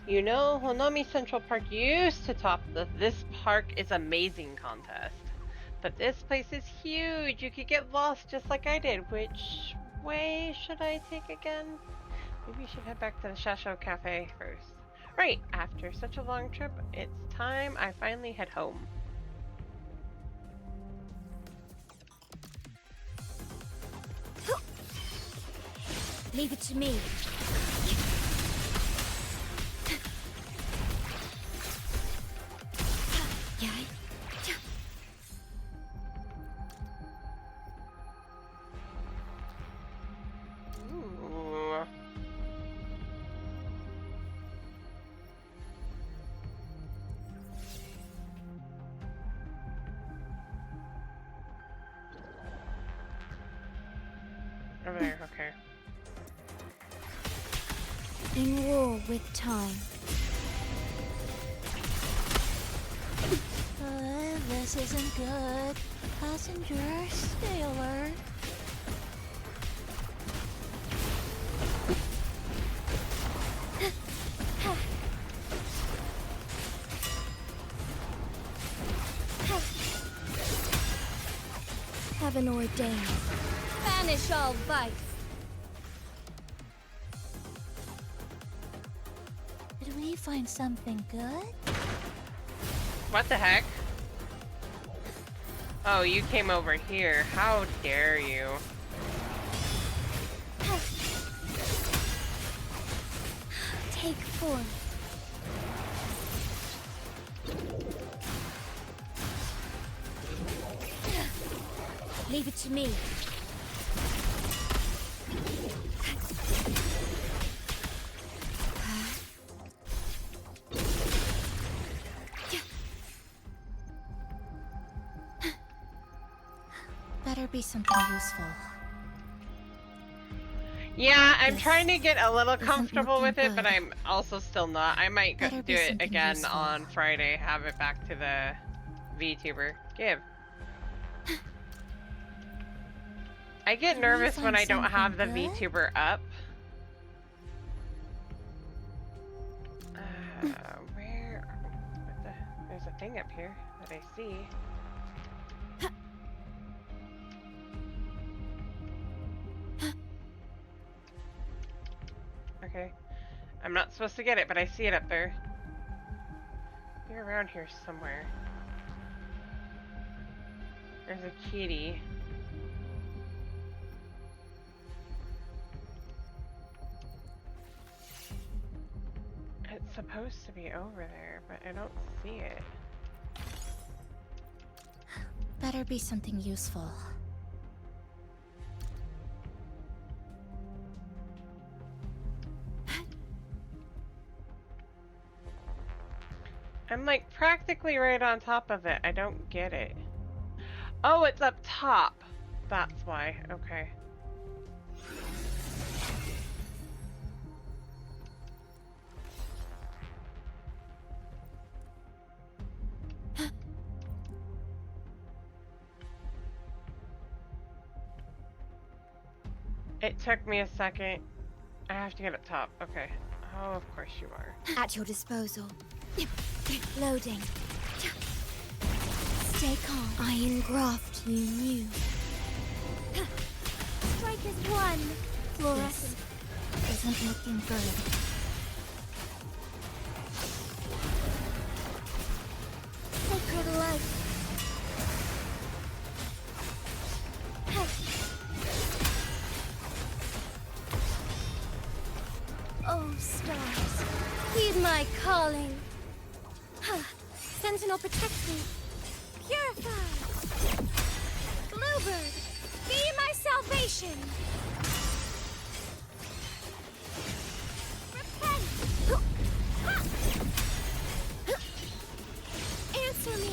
You know, Honami Central Park used to top the "This Park is Amazing" contest. But this place is huge. You could get lost just like I did. Which way should I take again? Maybe we should head back to the Shasho Cafe first. Right, after such a long trip, it's time I finally head home. Leave it to me. Ooh. Over there, okay. In war with time. This isn't good. Passenger, stay alert. Heaven ordained. Banish all vice. Did we find something good? What the heck? Oh, you came over here. How dare you? Take form. Leave it to me. Better be something useful. Yeah, I'm This trying to get a little isn't comfortable with looking it, but good. I'm also still not. I might Better do be it something again useful. on Friday, have it back to the VTuber. Give. I get Can you nervous when find I don't have the something good? VTuber up. Where? What the? There's a thing up here that I see. Okay. I'm not supposed to get it, but I see it up there. You're around here somewhere. There's a kitty. It's supposed to be over there, but I don't see it. Better be something useful. I'm like practically right on top of it. I don't get it. Oh, it's up top. That's why. Okay. It took me a second. I have to get up top. Okay. Oh, of course you are. At your disposal. Loading. Stay calm. I engraft you new. Strike is one. Fluorescent. This isn't looking good. Sacred light. Oh, stars, heed my calling. Sentinel, protect me. Purify. Bluebird, be my salvation. Repent. Answer me.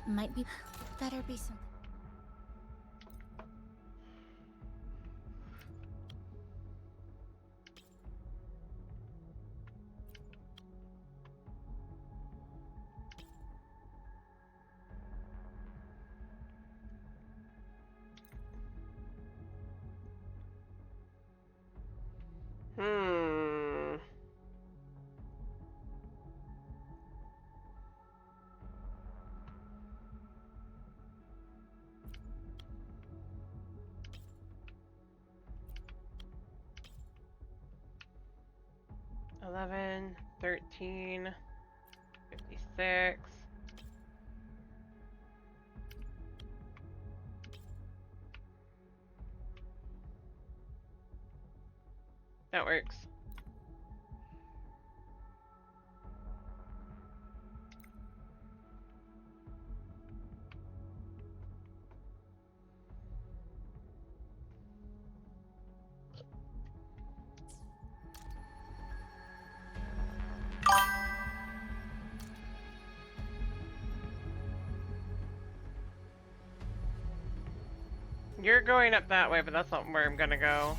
Might be. Better be something. Hmm. $11, $13, $56. That works. You're going up that way, but that's not where I'm gonna go.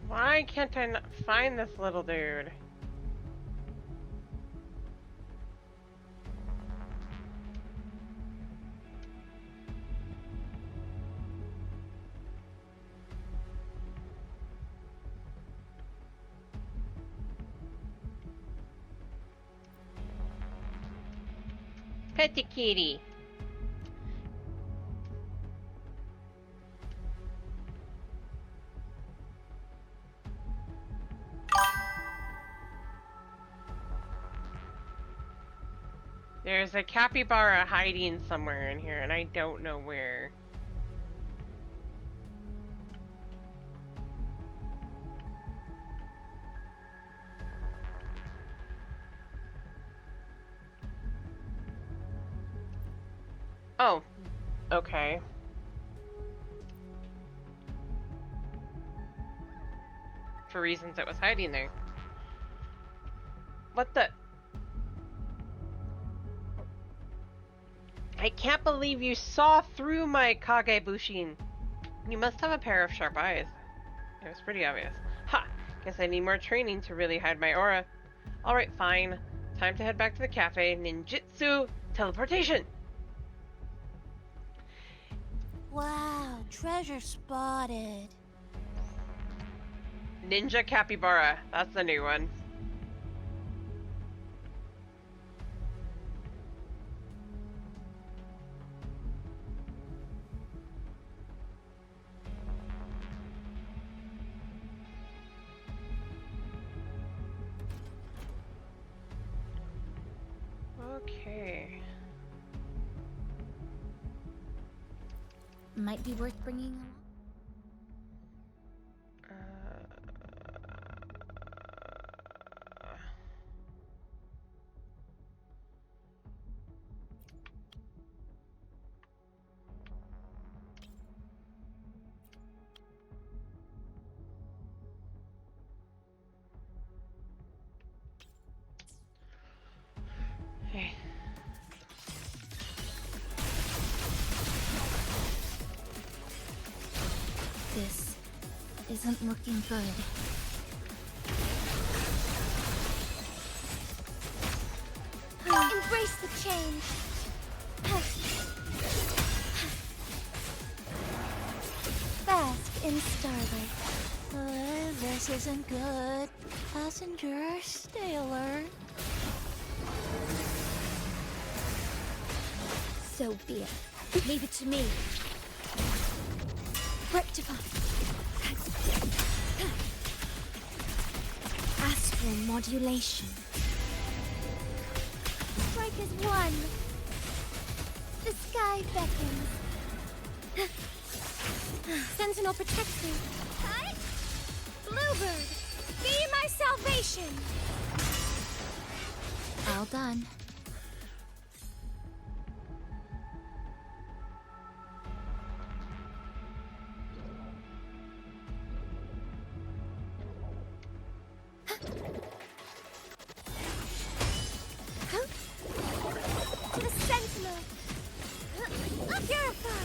Why can't I not find this little dude? Pet the kitty. There's a capybara hiding somewhere in here, and I don't know where. Oh, okay. For reasons it was hiding there. What the? I can't believe you saw through my Kagebushin. You must have a pair of sharp eyes. It was pretty obvious. Ha! Guess I need more training to really hide my aura. Alright, fine. Time to head back to the cafe. Ninjutsu teleportation! Wow, treasure spotted. Ninja capybara. That's the new one. Okay. Might be worth bringing along. Hey. This isn't looking good. Embrace the change. Bask in starlight. This isn't good. Passenger, stay alert. So be it. Leave it to me. Rectify. Astral modulation. Strike as one. The sky beckons. Sentinel protects me. Hi. Bluebird, be my salvation. All done. To the Sentinel! Purify!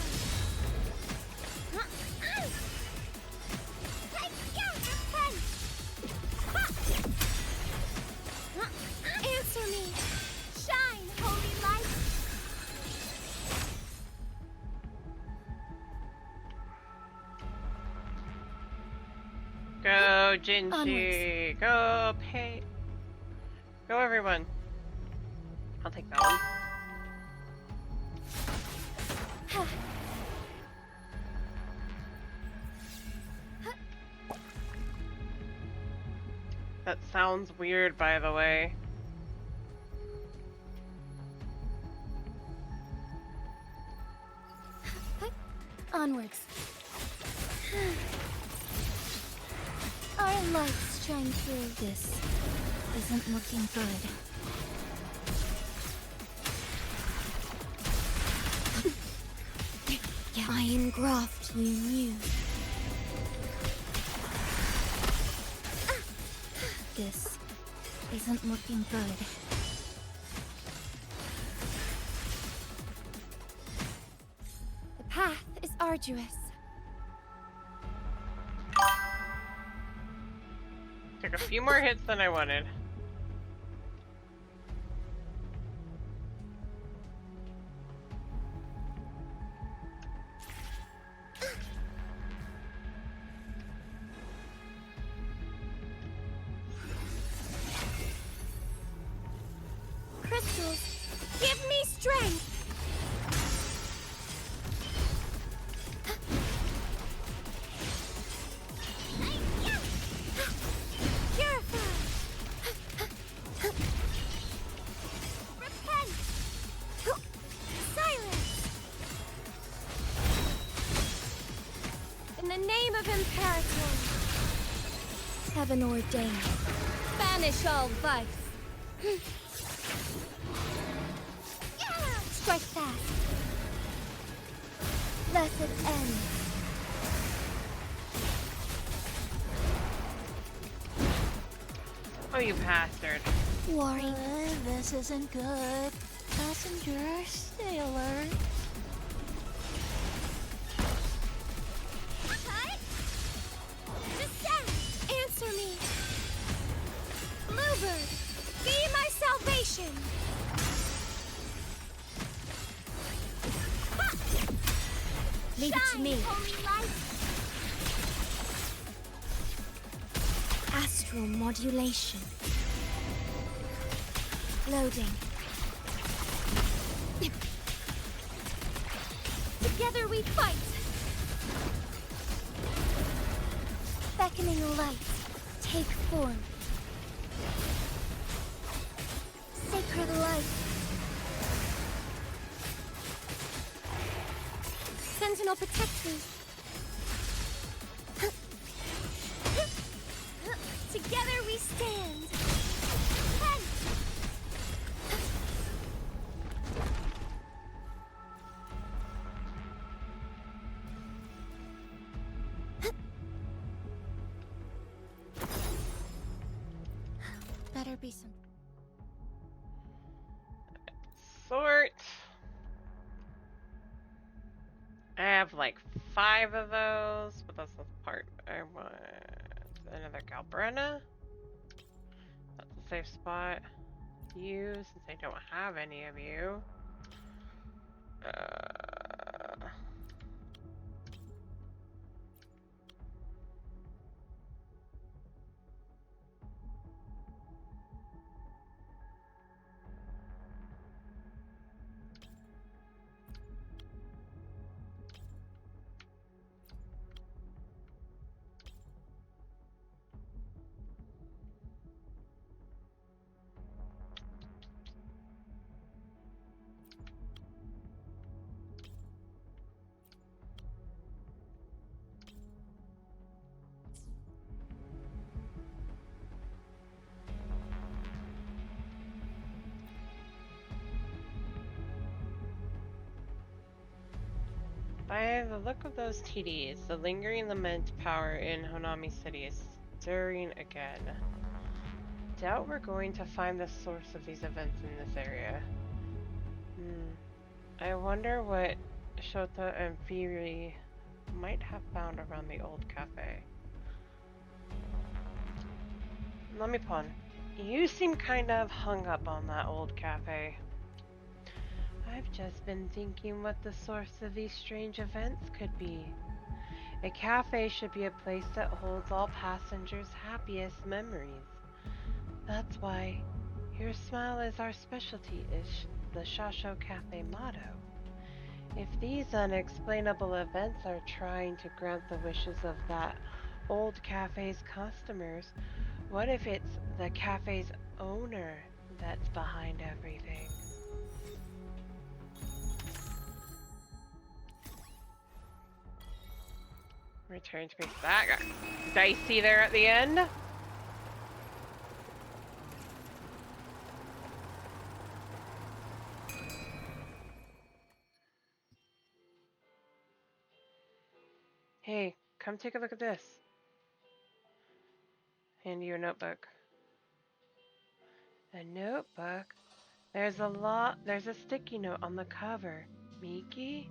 Answer me! Shine, holy light! Go, Jinshi! Go, pay! Go, everyone! I'll take that one. That sounds weird, by the way. Onwards. Our lights shine through. This isn't looking good. Iron graft you knew. This isn't looking good. The path is arduous. Took a few more hits than I wanted. Crystals, give me strength! In the name of Imperator, heaven ordained, banish all vice. Strike fast. Blessed end. Oh, you bastard. Worry. This isn't good. Passengers, stay alert. Descend! Answer me! Bluebird, be my salvation! Leave it to me. Holy light. Astral modulation. Loading. Together we fight! Beckoning light, take form. Sacred light. Sentinel, protect me. Together we stand. Ten. Better be some. Sort. I have like 5 of those, but that's not the part I want. Another Galbrena. That's a safe spot. You, since I don't have any of you. By the look of those TDs, the lingering lament power in Honami City is stirring again. Doubt we're going to find the source of these events in this area. I wonder what Shota and Fury might have found around the old cafe. Let me pawn. You seem kind of hung up on that old cafe. I've just been thinking what the source of these strange events could be. A cafe should be a place that holds all passengers' happiest memories. That's why your smile is our specialty is the Shasho Cafe motto. If these unexplainable events are trying to grant the wishes of that old cafe's customers, what if it's the cafe's owner that's behind everything? Return space back. Dicey there at the end. Hey, come take a look at this. Hand you a notebook. A notebook? There's a sticky note on the cover. Miki?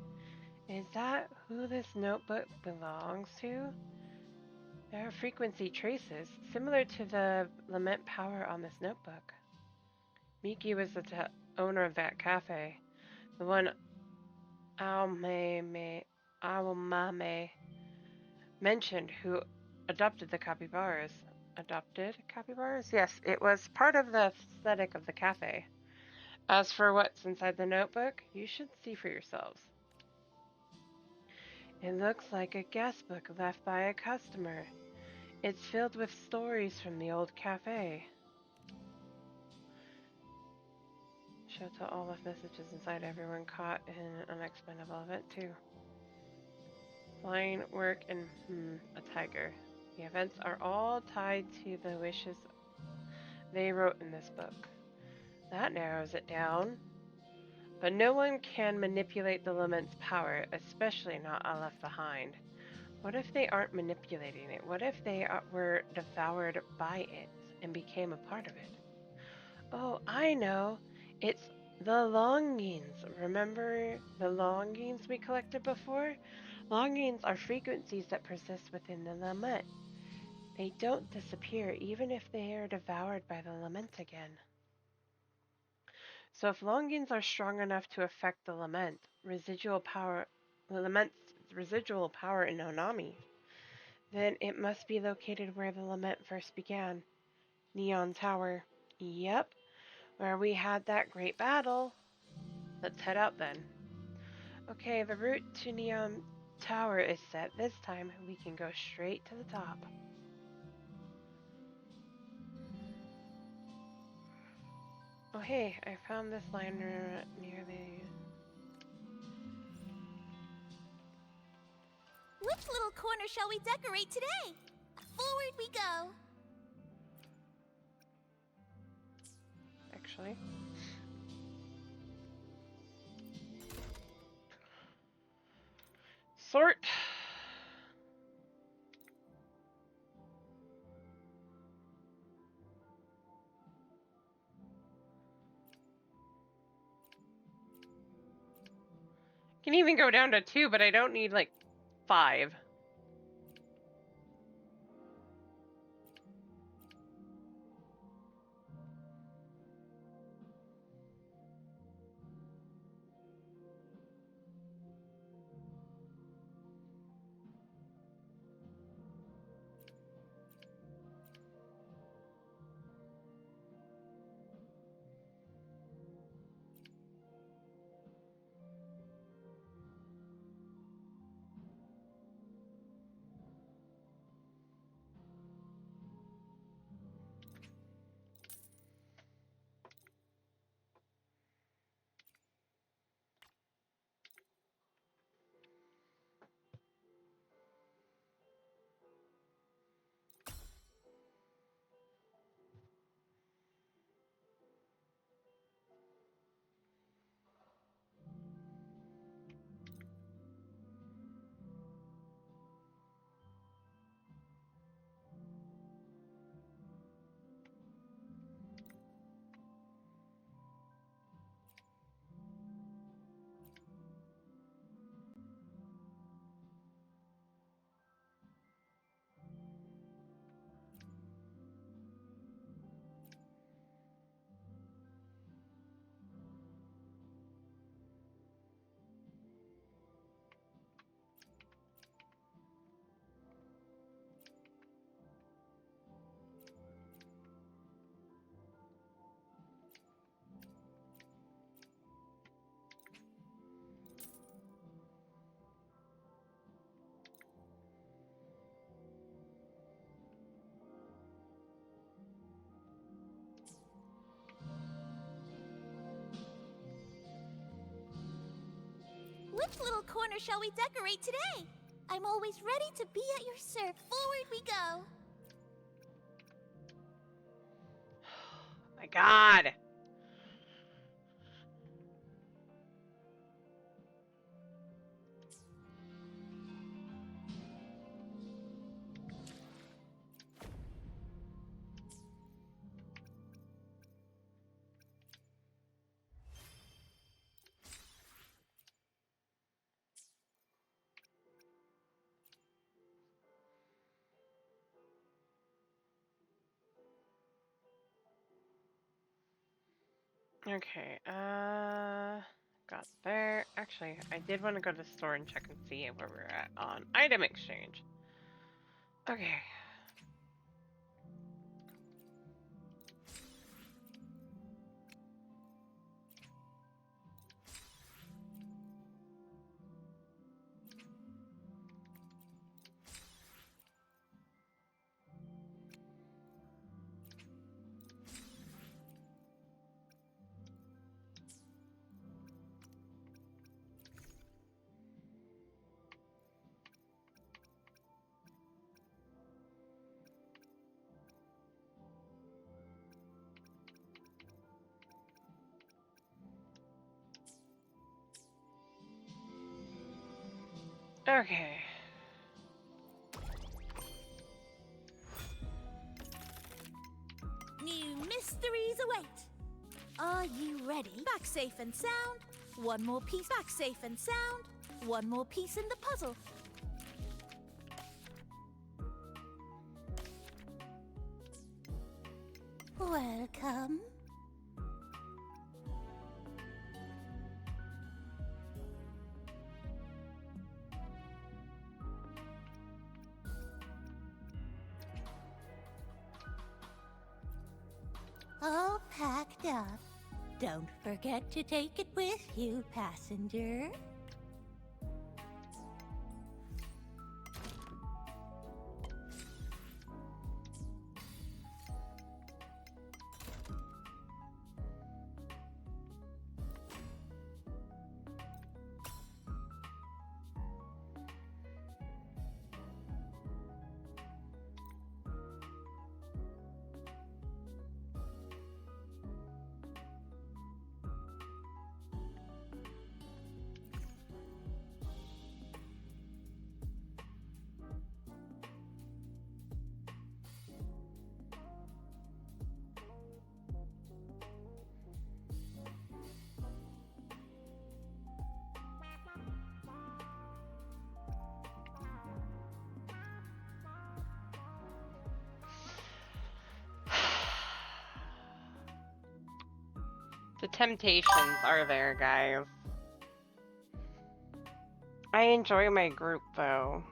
Is that who this notebook belongs to? There are frequency traces, similar to the lament power on this notebook. Miki was the owner of that cafe. The one Aomame mentioned who adopted the capybaras. Adopted capybaras? Yes, it was part of the aesthetic of the cafe. As for what's inside the notebook, you should see for yourselves. It looks like a guest book left by a customer. It's filled with stories from the old cafe. Shota all of messages inside everyone caught in an unexplainable event too. Line work and a tiger. The events are all tied to the wishes they wrote in this book. That narrows it down. But no one can manipulate the lament's power, especially not a left behind. What if they aren't manipulating it? What if they were devoured by it and became a part of it? Oh, I know. It's the longings. Remember the longings we collected before? Longings are frequencies that persist within the lament. They don't disappear even if they are devoured by the lament again. So if longings are strong enough to affect the lament's residual power in Onami, then it must be located where the lament first began. Neon Tower. Yep, where we had that great battle. Let's head out then. Okay, the route to Neon Tower is set. This time we can go straight to the top. Oh hey, I found this liner near the... Which little corner shall we decorate today? Forward we go. Actually. Sort. Can even go down to 2, but I don't need like 5. Which little corner shall we decorate today? I'm always ready to be at your serve. Forward we go. My God. Okay, got there. Actually, I did want to go to the store and check and see where we're at on item exchange. Okay. Okay. New mysteries await. Are you ready? Back safe and sound. One more piece back safe and sound. One more piece in the puzzle. Welcome. All packed up. Don't forget to take it with you, passenger. The temptations are there, guys. I enjoy my group, though.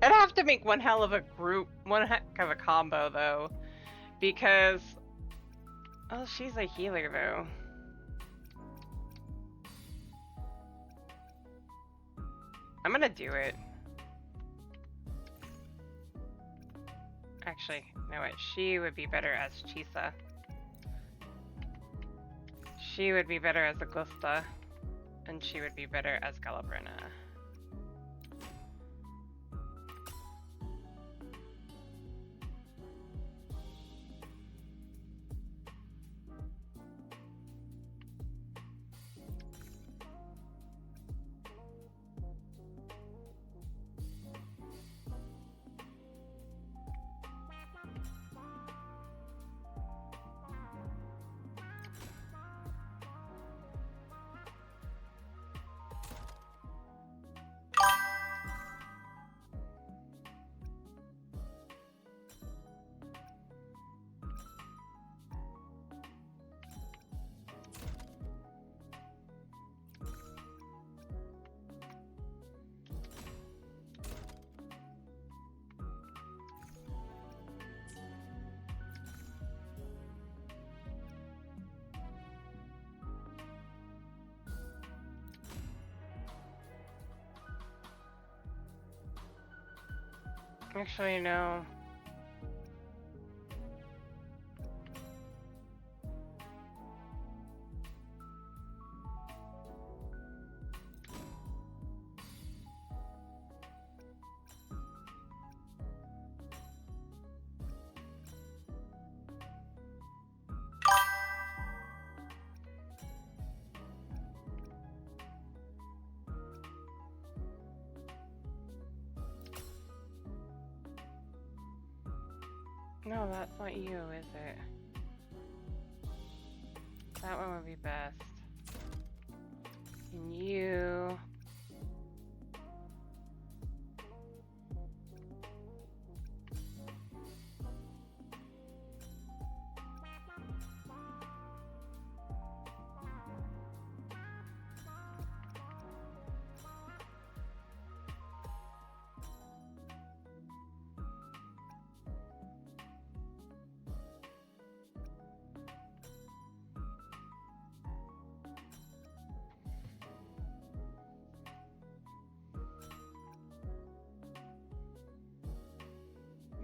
I'd have to make one hell of a group, one heck of a combo, though. Because... oh, she's a healer, though. I'm gonna do it. Actually, you know what? She would be better as Chisa. She would be better as Augusta. And she would be better as Galabrina. Actually, no. No, that's not you, is it? That one would be best. And you...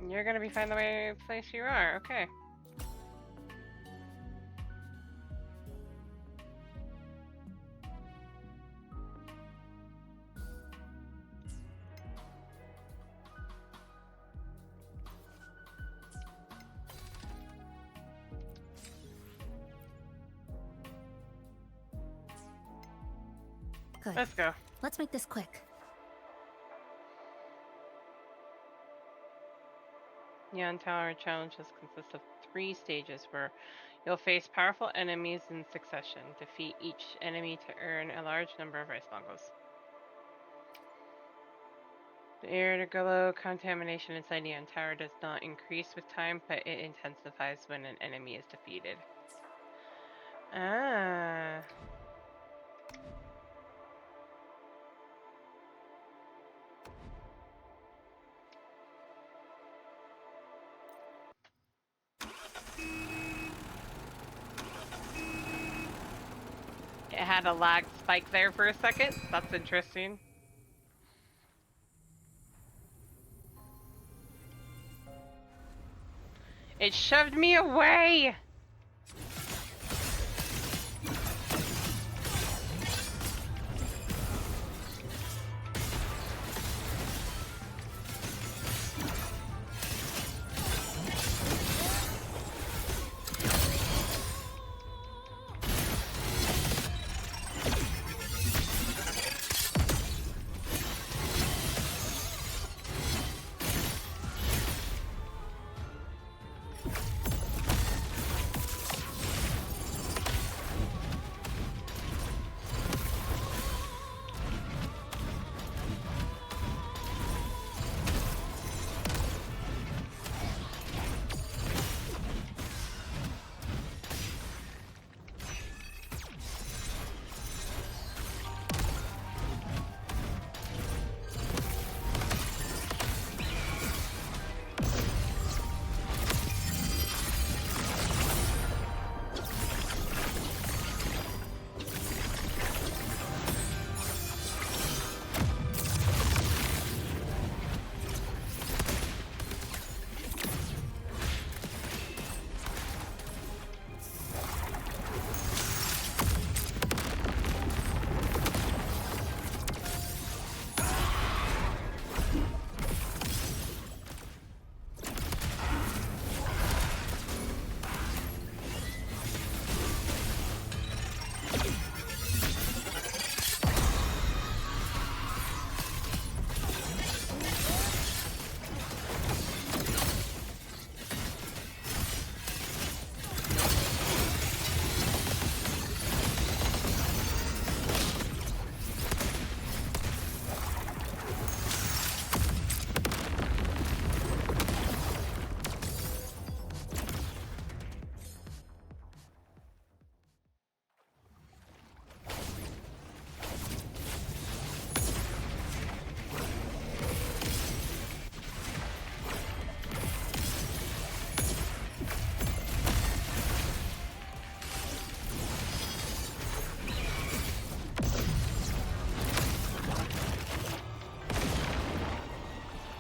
You're gonna be fine the way place you are, okay. Good. Let's go. Let's make this quick. Neon Tower challenges consist of 3 stages where you'll face powerful enemies in succession. Defeat each enemy to earn a large number of ice bongos. The air to glow contamination inside Neon Tower does not increase with time, but it intensifies when an enemy is defeated. Ah. It had a lag spike there for a second. That's interesting. It shoved me away!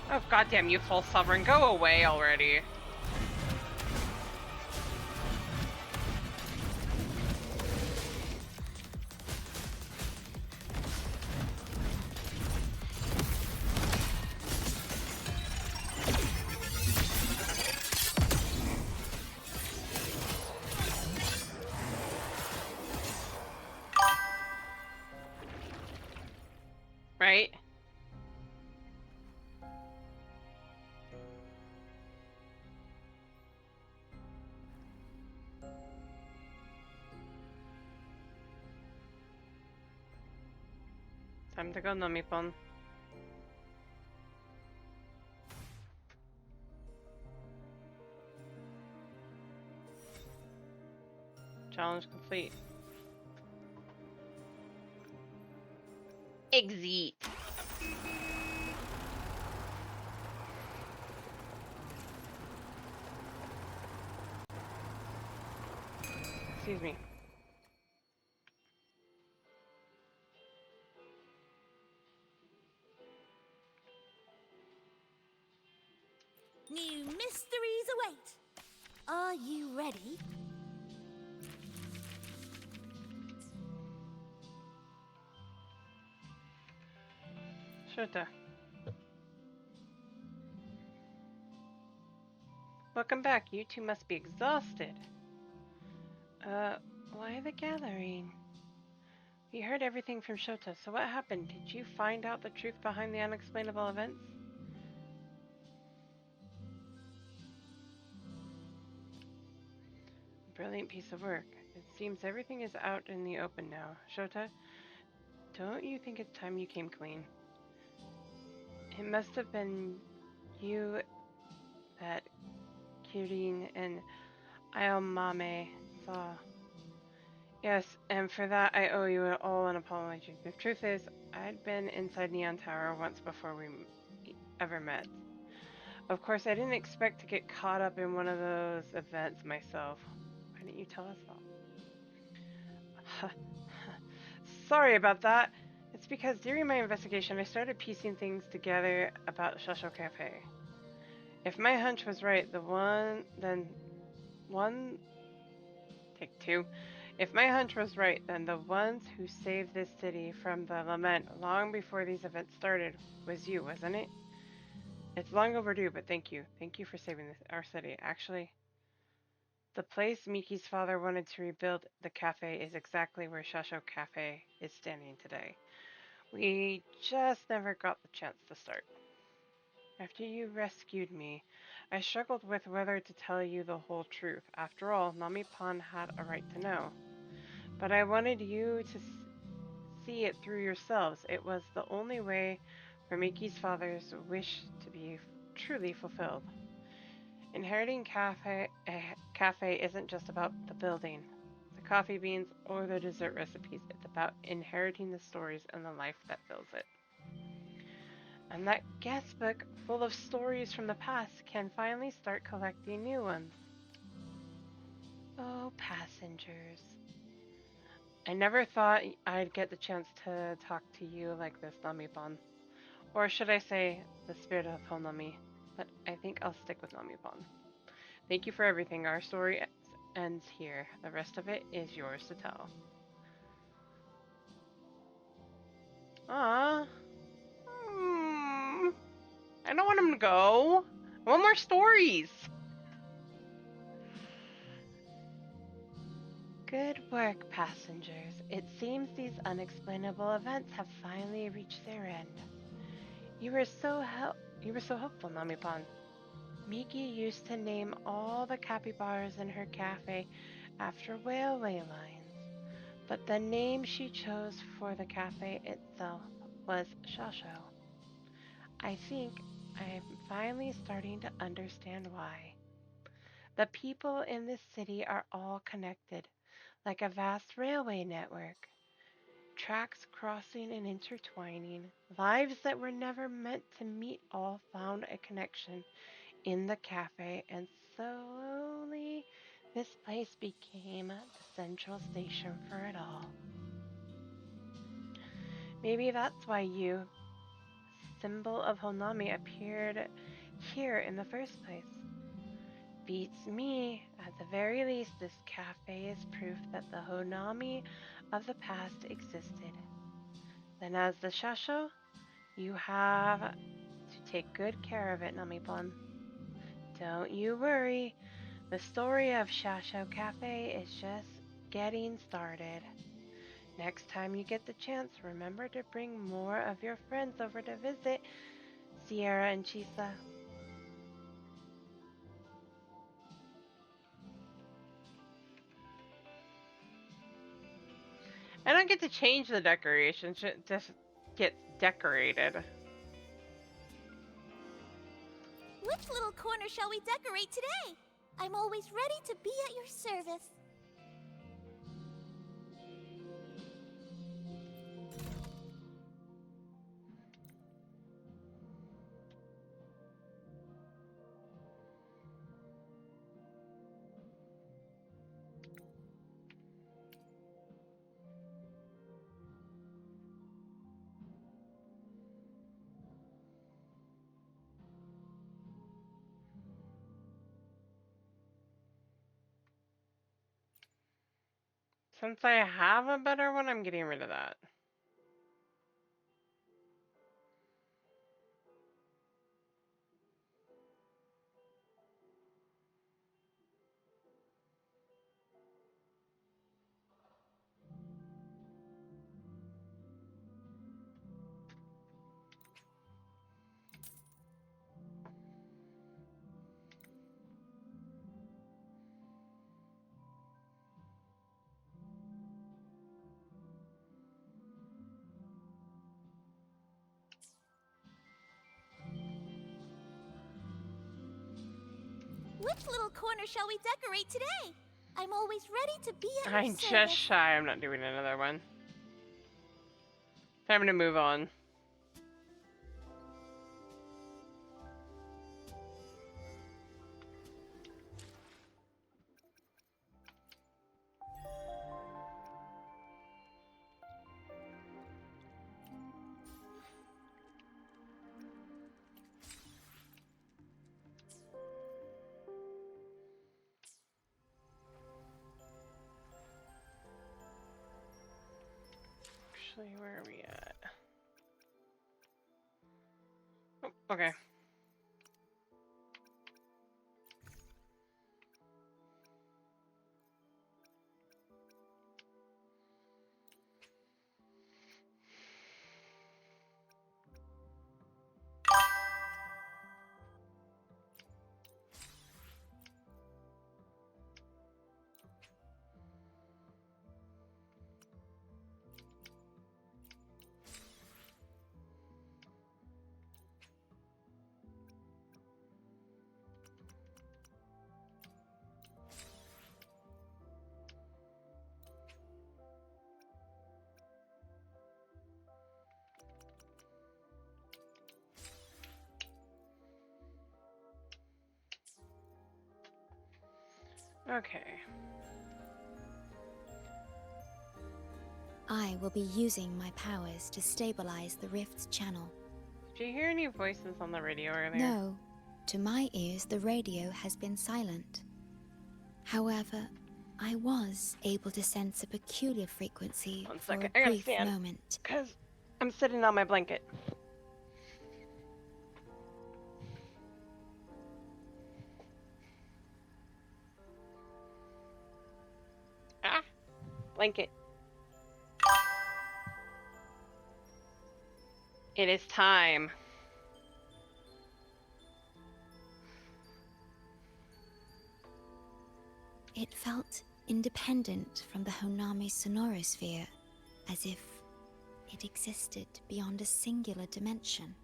Oh goddamn you, full sovereign, go away already. Right? Time to go, Nomipon. Challenge complete. Exit. Excuse me. New await. Are you ready? Shota. Welcome back. You two must be exhausted. Why the gathering? We heard everything from Shota, so what happened? Did you find out the truth behind the unexplainable events? Brilliant piece of work. It seems everything is out in the open now. Shota, don't you think it's time you came clean? It must have been you that Kirin and Aomame saw. Yes, and for that I owe you all an apology. The truth is, I'd been inside Neon Tower once before we ever met. Of course, I didn't expect to get caught up in one of those events myself. Why didn't you tell us that? Sorry about that. It's because during my investigation, I started piecing things together about Shasho Cafe. If my hunch was right, take two. If my hunch was right, then the ones who saved this city from the lament long before these events started was you, wasn't it? It's long overdue, but thank you. Thank you for saving our city. Actually, the place Miki's father wanted to rebuild the cafe is exactly where Shasho Cafe is standing today. We just never got the chance to start. After you rescued me, I struggled with whether to tell you the whole truth. After all, Nami-pan had a right to know. But I wanted you to see it through yourselves. It was the only way for Miki's father's wish to be truly fulfilled. Inheriting cafe isn't just about the building, the coffee beans, or the dessert recipes. It's about inheriting the stories and the life that fills it. And that guest book full of stories from the past can finally start collecting new ones. Oh, passengers. I never thought I'd get the chance to talk to you like this, Nami-pan. Or should I say, the spirit of Honami. But I think I'll stick with Nami-pan. Thank you for everything. Our story ends here. The rest of it is yours to tell. Ah, I don't want him to go. I want more stories. Good work, passengers. It seems these unexplainable events have finally reached their end. You were so helpful, Nami-pan. Miki used to name all the capybaras in her cafe after railway lines, but the name she chose for the cafe itself was Shasho. I think I'm finally starting to understand why. The people in this city are all connected, like a vast railway network. Tracks crossing and intertwining, lives that were never meant to meet all found a connection in the cafe, and slowly this place became the central station for it all. Maybe that's why you, symbol of Honami, appeared here in the first place. Beats me. At the very least, this cafe is proof that the Honami of the past existed. Then as the Shasho, you have to take good care of it, Nami-pan. Don't you worry. The story of Shasho Cafe is just getting started. Next time you get the chance, remember to bring more of your friends over to visit Sierra and Chisa. I don't get to change the decorations, it just gets decorated. Which little corner shall we decorate today? I'm always ready to be at your service. Since I have a better one, I'm getting rid of that. Which little corner shall we decorate today? I'm always ready to be at your I'm service. just shy. I'm not doing another one. Time to move on. Actually, where are we at? Oh, okay. Okay. I will be using my powers to stabilize the rift's channel. Did you hear any voices on the radio earlier? No, to my ears the radio has been silent. However, I was able to sense a peculiar frequency One for second, a I gotta brief stand. moment. Because I'm sitting on my blanket. Ah! Blanket. It is time. It felt independent from the Honami sonorosphere, as if it existed beyond a singular dimension.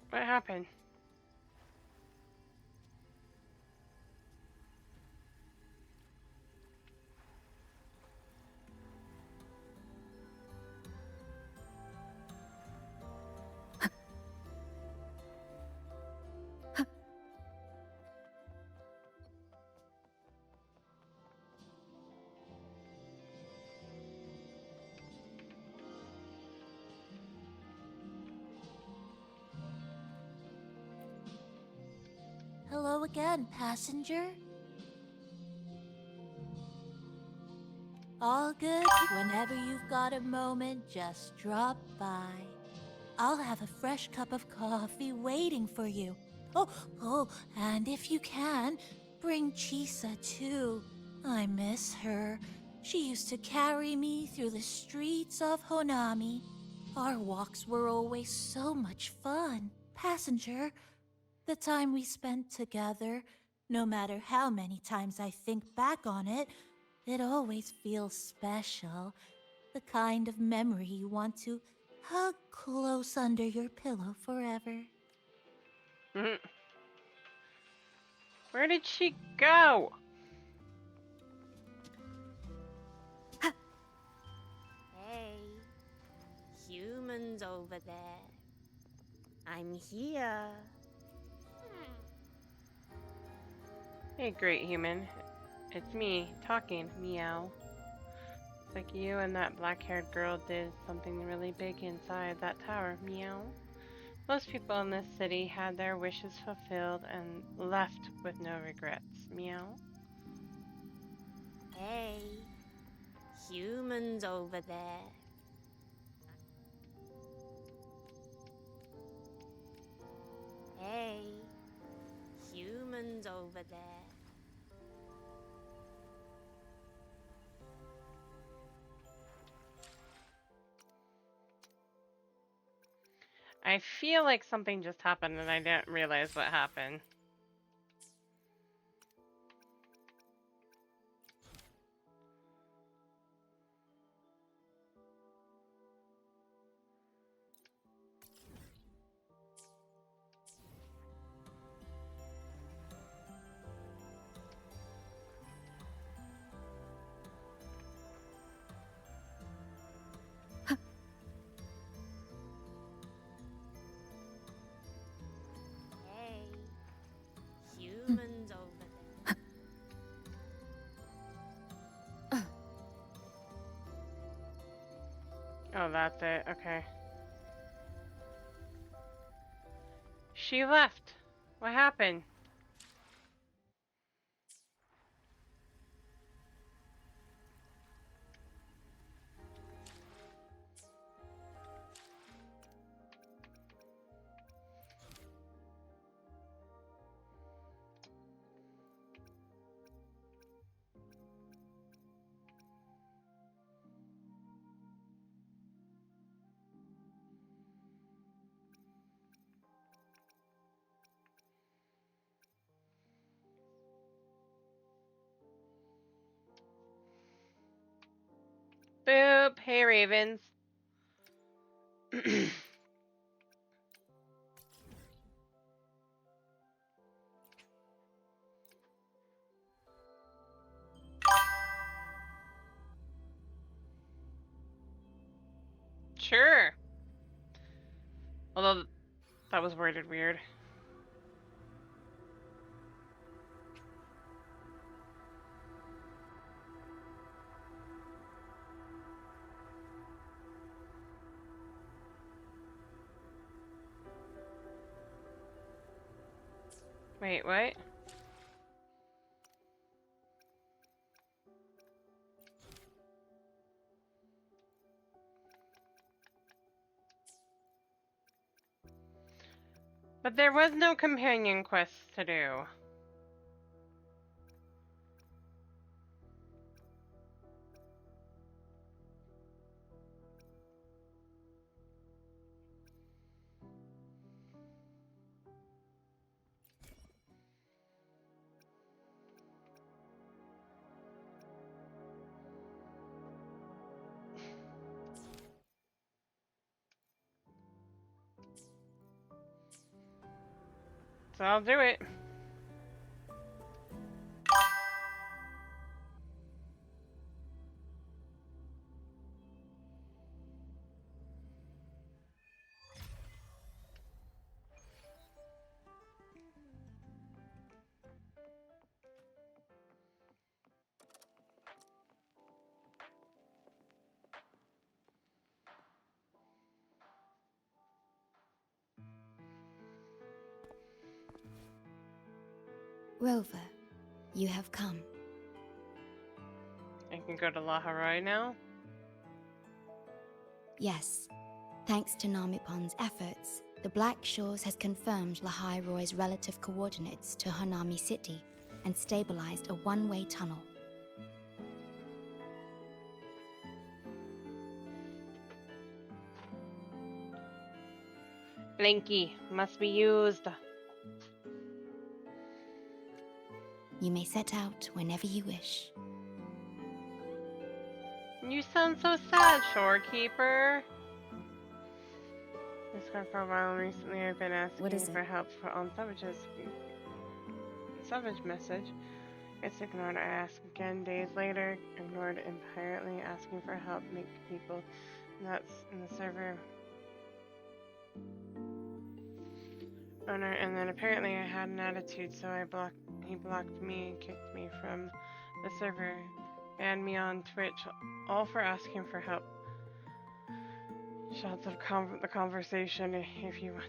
What happened? Hello again, passenger. All good. Whenever you've got a moment, just drop by. I'll have a fresh cup of coffee waiting for you. Oh, and if you can, bring Chisa too. I miss her. She used to carry me through the streets of Honami. Our walks were always so much fun. Passenger, the time we spent together, no matter how many times I think back on it, it always feels special. The kind of memory you want to hug close under your pillow forever. Mhm. Where did she go? Hey, humans over there. I'm here. Hey, great human. It's me, talking. Meow. Looks like you and that black-haired girl did something really big inside that tower. Meow. Most people in this city had their wishes fulfilled and left with no regrets. Meow. Hey, humans over there. Hey, humans over there. I feel like something just happened and I didn't realize what happened. Hey, humans over there. Oh, that's it. Okay. She left. What happened? Boop. Hey, Ravens. Sure. Although that was worded weird. Wait, what? But there was no companion quest to do. So I'll do it. Rover, you have come. I can go to Laharoy now. Yes. Thanks to Namipon's efforts, the Black Shores has confirmed Lahai Roy's relative coordinates to Hanami City and stabilized a one-way tunnel. Blinky must be used. You may set out whenever you wish. You sound so sad, Shorekeeper. It's gone for a while. Recently, I've been asking What is it? for help on Savage message. It's ignored. I ask again days later. Ignored entirely. Asking for help make people nuts in the server owner. And then apparently I had an attitude, so he blocked me and kicked me from the server. And me on Twitch, all for asking for help. Shots of the conversation if you want.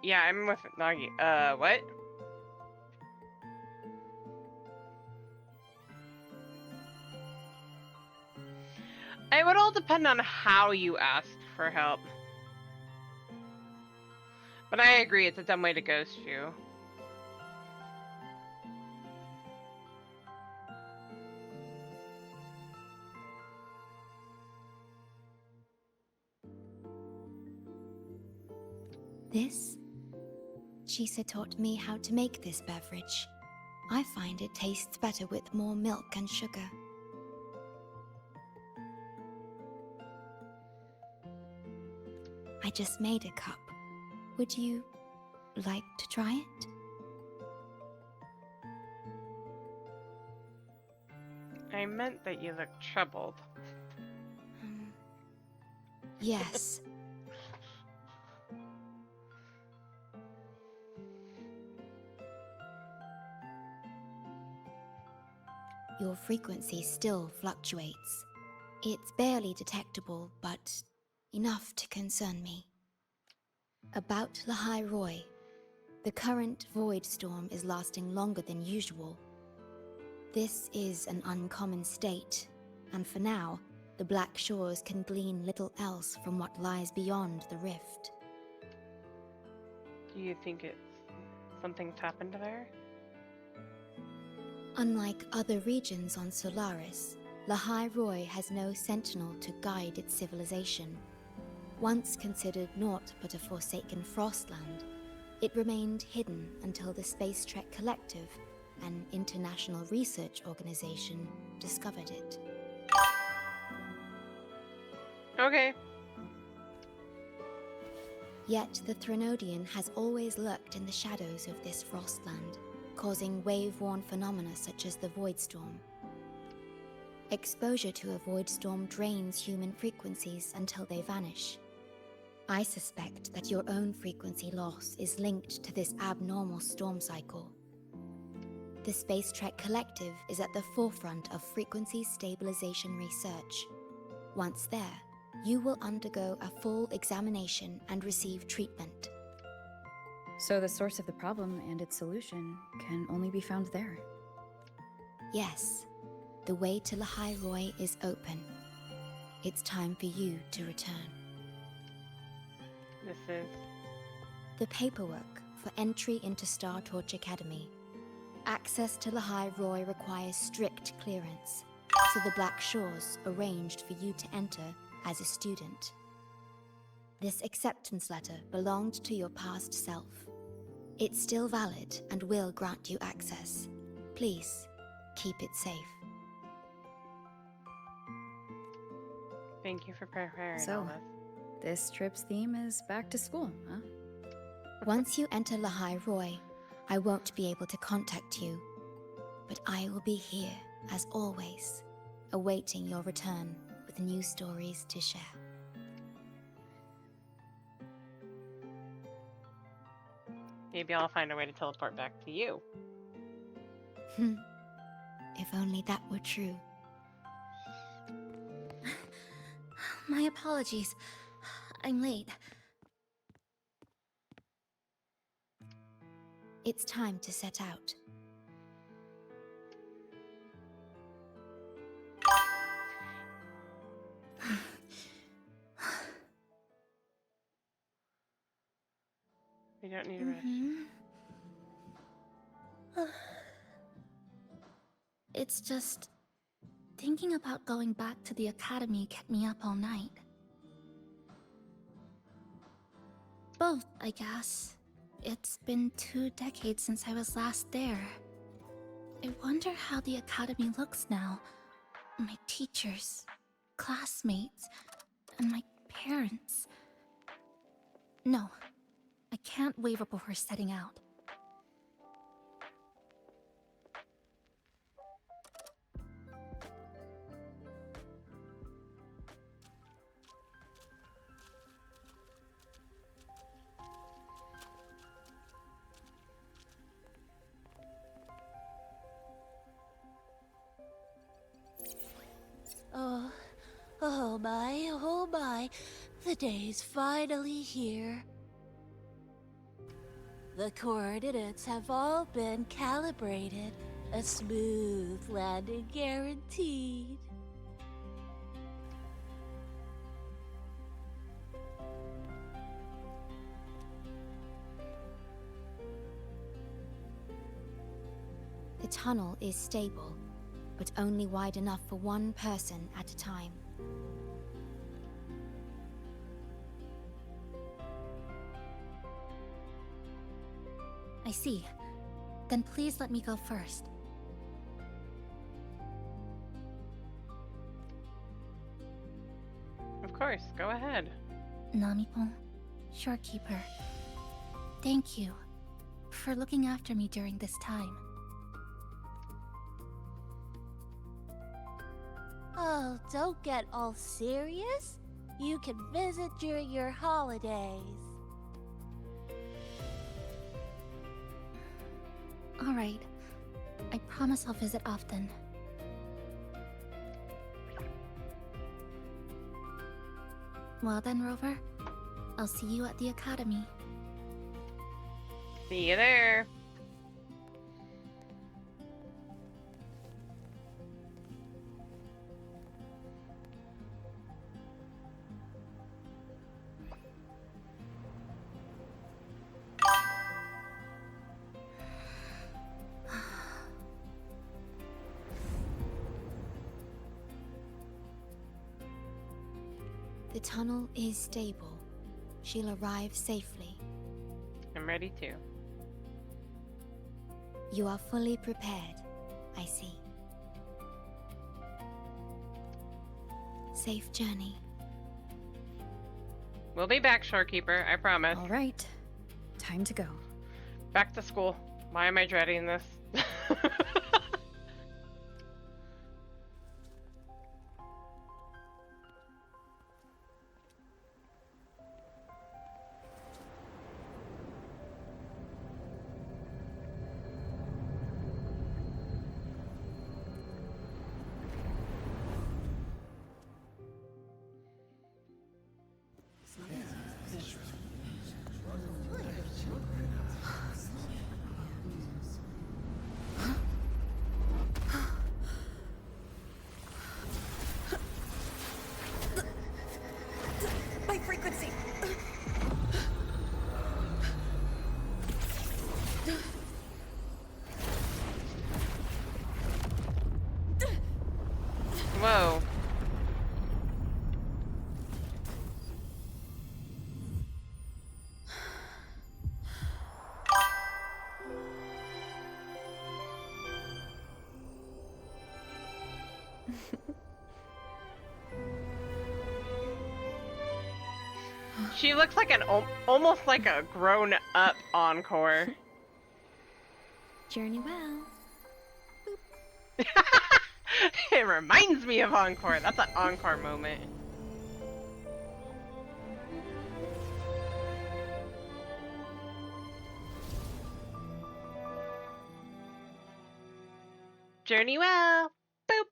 Yeah, I'm with Nagi. What? It would all depend on how you asked for help. But I agree, it's a dumb way to ghost you. This? Chisa taught me how to make this beverage. I find it tastes better with more milk and sugar. I just made a cup. Would you like to try it? I meant that you look troubled. Yes. Your frequency still fluctuates. It's barely detectable, but enough to concern me. About Lahai Roy, the current void storm is lasting longer than usual. This is an uncommon state, and for now, the Black Shores can glean little else from what lies beyond the rift. Do you think something's happened there? Unlike other regions on Solaris, Lahai Roy has no sentinel to guide its civilization. Once considered naught but a forsaken frostland, it remained hidden until the Space Trek Collective, an international research organization, discovered it. Okay. Yet the Threnodian has always lurked in the shadows of this frostland, causing wave-worn phenomena such as the void storm. Exposure to a void storm drains human frequencies until they vanish. I suspect that your own frequency loss is linked to this abnormal storm cycle. The Space Trek Collective is at the forefront of frequency stabilization research. Once there, you will undergo a full examination and receive treatment. So the source of the problem and its solution can only be found there. Yes, the way to Lahai Roy is open. It's time for you to return. This is... The paperwork for entry into Star Torch Academy. Access to Lahai Roy requires strict clearance, so the Black Shores arranged for you to enter as a student. This acceptance letter belonged to your past self. It's still valid and will grant you access. Please, keep it safe. Thank you for preparing So, all this. this trip's theme is back to school, huh? Once you enter Lahai Roy, I won't be able to contact you, but I will be here, as always, awaiting your return with new stories to share. Maybe I'll find a way to teleport back to you. If only that were true. My apologies. I'm late. It's time to set out. We don't need a rush. It's just... thinking about going back to the academy kept me up all night. Both, I guess. It's been 2 decades since I was last there. I wonder how the academy looks now. My teachers, classmates, and my parents. No, I can't waver before setting out. Oh, oh my, the day's finally here. The coordinates have all been calibrated. A smooth landing guaranteed. The tunnel is stable, but only wide enough for one person at a time. I see. Then please let me go first. Of course, go ahead. Namipon, Shorekeeper, thank you for looking after me during this time. Oh, don't get all serious. You can visit during your holidays. Alright. I promise I'll visit often. Well then, Rover. I'll see you at the academy. See you there. The tunnel is stable. She'll arrive safely. I'm ready too. You are fully prepared, I see. Safe journey. We'll be back, Shorekeeper, I promise. All right, time to go. Back to school. Why am I dreading this? My frequency! Whoa. She looks like an almost like a grown-up Encore. Journey well. It reminds me of Encore. That's an Encore moment. Journey well. Boop.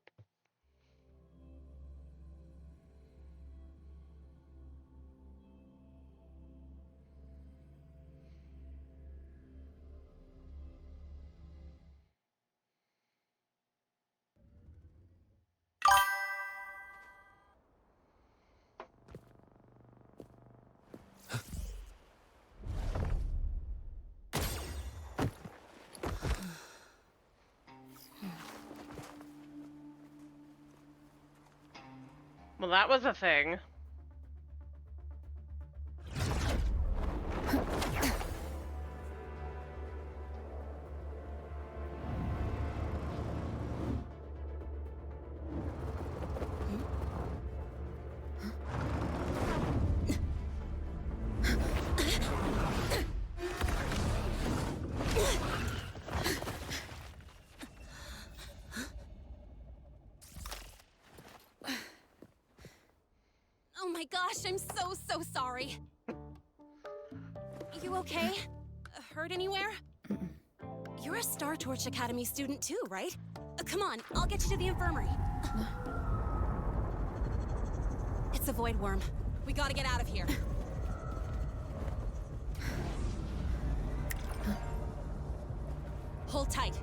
Well, that was a thing. Oh my gosh, I'm so sorry. You okay? Hurt anywhere? You're a Star Torch Academy student too, right? Come on, I'll get you to the infirmary. It's a void worm. We gotta get out of here. Hold tight.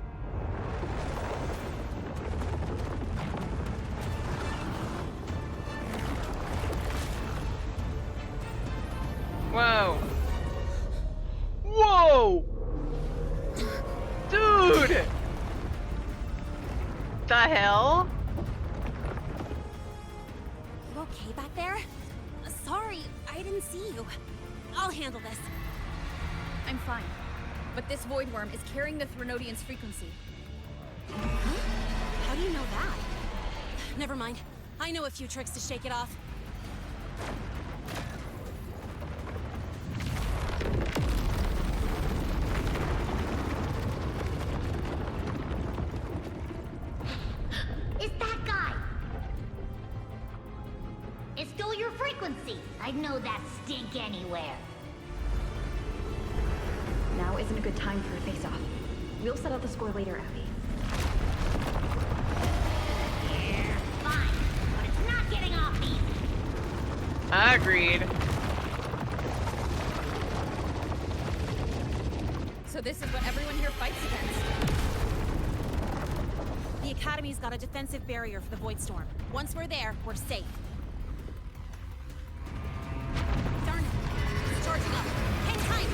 Whoa. Whoa! Dude! The hell? You okay back there? Sorry, I didn't see you. I'll handle this. I'm fine. But this void worm is carrying the Threnodian's frequency. How do you know that? Never mind. I know a few tricks to shake it off. It's that guy! It stole your frequency! I'd know that stink anywhere. Now isn't a good time for a face-off. We'll settle the score later, Abby. Yeah, fine. But it's not getting off easy. Agreed. So this is what everyone here fights against. The Academy's got a defensive barrier for the Void Storm. Once we're there, we're safe. Darn it. It's charging up. Hang tight!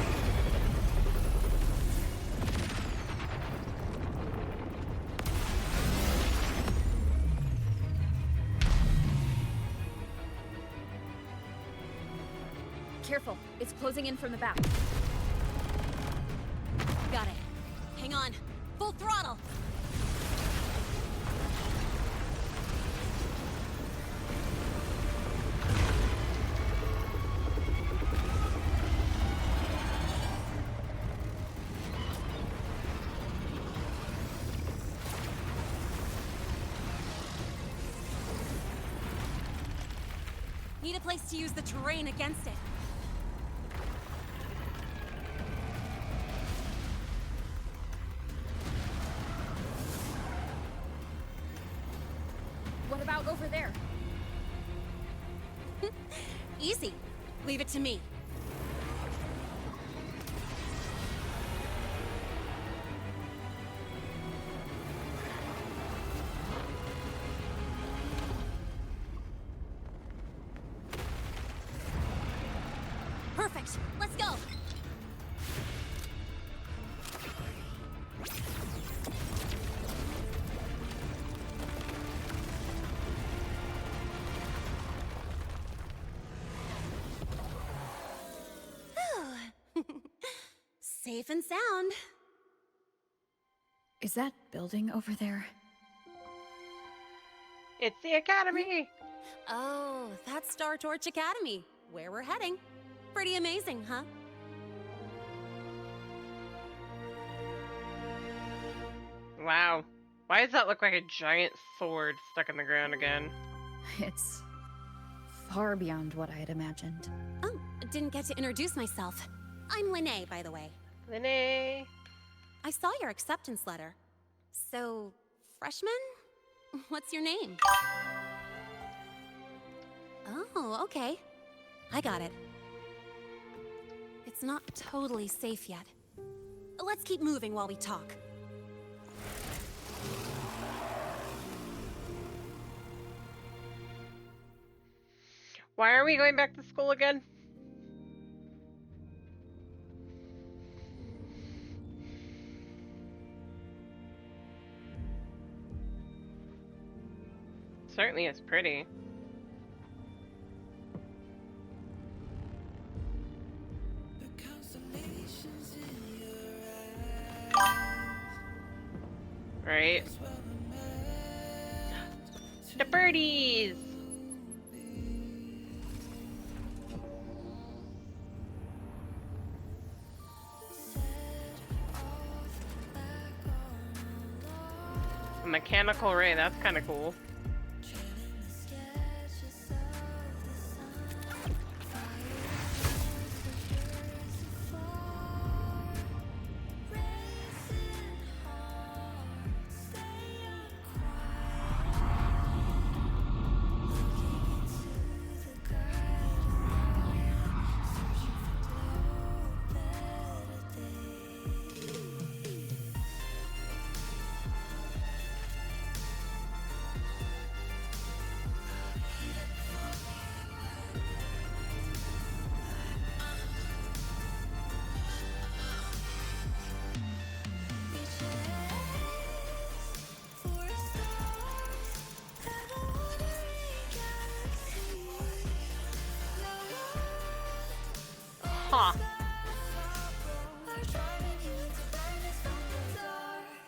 Careful, it's closing in from the back. Got it. Hang on. Full throttle! Need a place to use the terrain against it. What about over there? Easy. Leave it to me. Perfect. Let's go. Safe and sound. Is that building over there? It's the Academy! Oh, that's Star Torch Academy, where we're heading. Pretty amazing, huh? Wow. Why does that look like a giant sword stuck in the ground again? It's far beyond what I had imagined. Oh, didn't get to introduce myself. I'm Lene, by the way. Lene! I saw your acceptance letter. So, freshman? What's your name? Oh, okay. I got it. It's not totally safe yet. Let's keep moving while we talk. Why are we going back to school again? Certainly is pretty. Right? The birdies! A mechanical ray, that's kind of cool.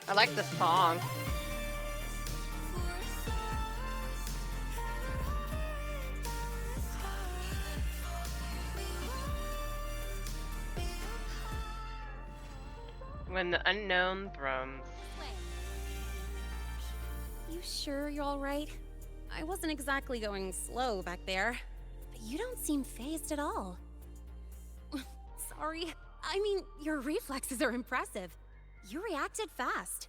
I like the song. When the unknown thrums. You sure you're all right? I wasn't exactly going slow back there. But you don't seem phased at all. Sorry. I mean, your reflexes are impressive. You reacted fast.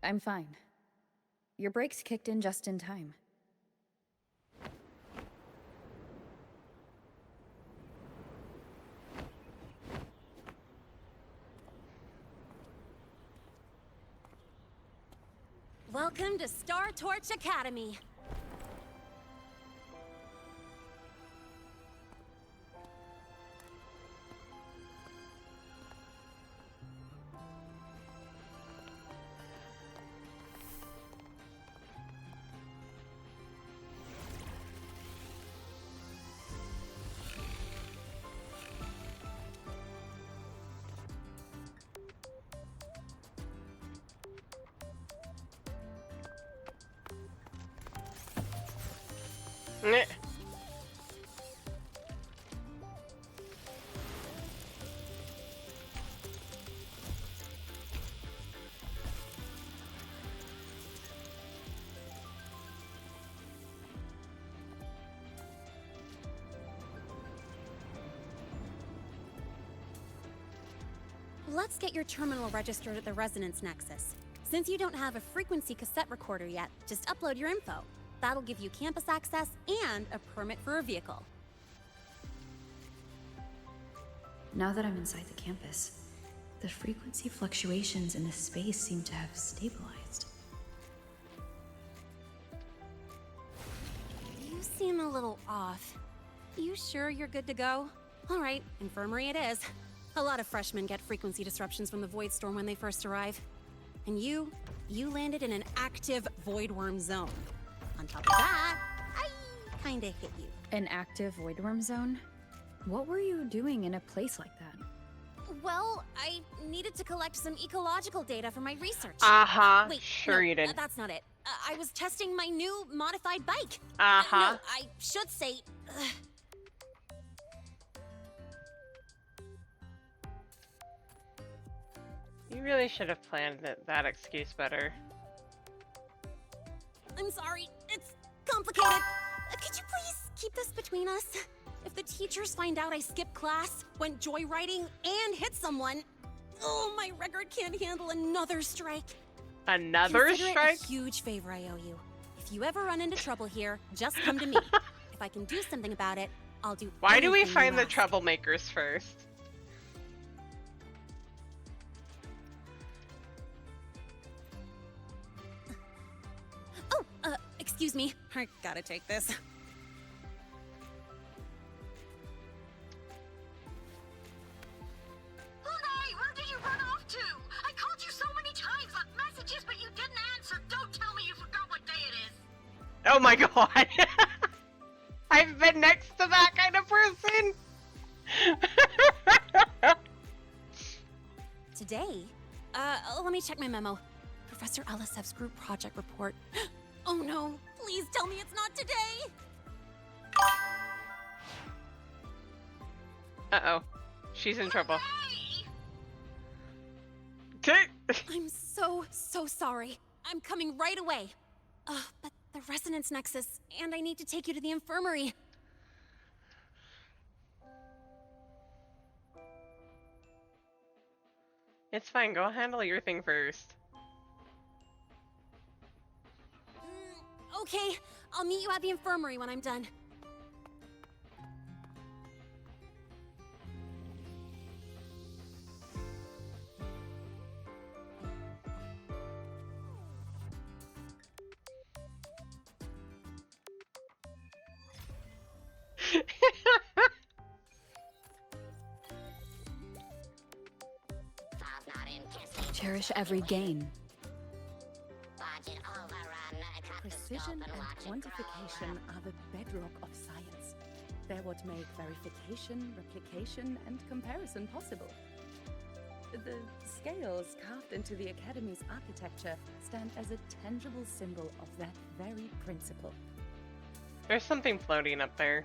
I'm fine. Your brakes kicked in just in time. Welcome to Star Torch Academy. Meh. Let's get your terminal registered at the Resonance Nexus. Since you don't have a frequency cassette recorder yet, just upload your info. That'll give you campus access and a permit for a vehicle. Now that I'm inside the campus, the frequency fluctuations in the space seem to have stabilized. You seem a little off. You sure you're good to go? All right, infirmary it is. A lot of freshmen get frequency disruptions from the Void Storm when they first arrive. And you landed in an active Void Worm zone. On top of that, I kinda hit you. An active voidworm zone? What were you doing in a place like that? Well, I needed to collect some ecological data for my research. Wait, Sure no, you did. That's not it. I was testing my new modified bike. No, I should say... You really should have planned that excuse better. I'm sorry, it's complicated. Could you please keep this between us? If the teachers find out I skipped class, went joyriding, and hit someone, oh, my record can't handle another strike. Another Consider strike? it a huge favor I owe you. If you ever run into trouble here, just come to me. If I can do something about it, I'll do Why do we anything find you the ask. troublemakers first? Oh, excuse me. I gotta take this. Lunai, where did you run off to? I called you so many times, left messages, but you didn't answer. Don't tell me you forgot what day it is. Oh my god! I've been next to that kind of person! Today? Let me check my memo. Professor Alasev's group project report. Oh no, please tell me it's not today! Uh-oh. She's in trouble. Hey! Okay. I'm so sorry. I'm coming right away. But the Resonance Nexus, and I need to take you to the infirmary. It's fine, go handle your thing first. Okay, I'll meet you at the infirmary when I'm done. Cherish every gain. Budget overrun. Precision and quantification are the bedrock of science. They're what make verification, replication, and comparison possible. The scales carved into the Academy's architecture stand as a tangible symbol of that very principle. There's something floating up there.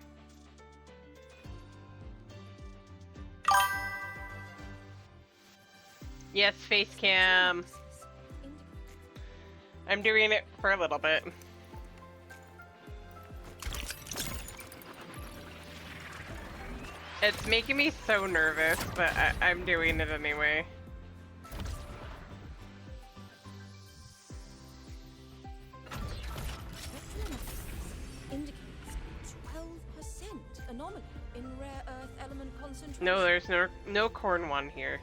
Yes, face cam. I'm doing it for a little bit. It's making me so nervous, but I'm doing it anyway. Indicates 12% anomaly in rare earth element concentration. No, there's no Corn One here.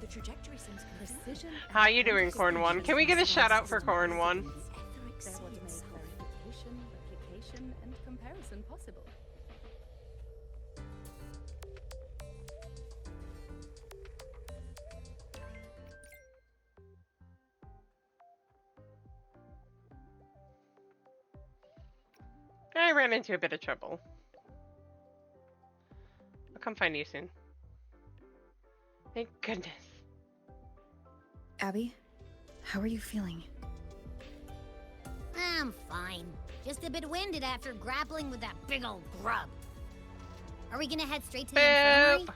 The trajectory seems precision. How you doing, Corn One? Can we get a shout out for Corn One? That would make verification, replication, and comparison possible. I ran into a bit of trouble. I'll come find you soon. Thank goodness. Abby, how are you feeling? I'm fine. Just a bit winded after grappling with that big old grub. Are we gonna head straight to the infirmary?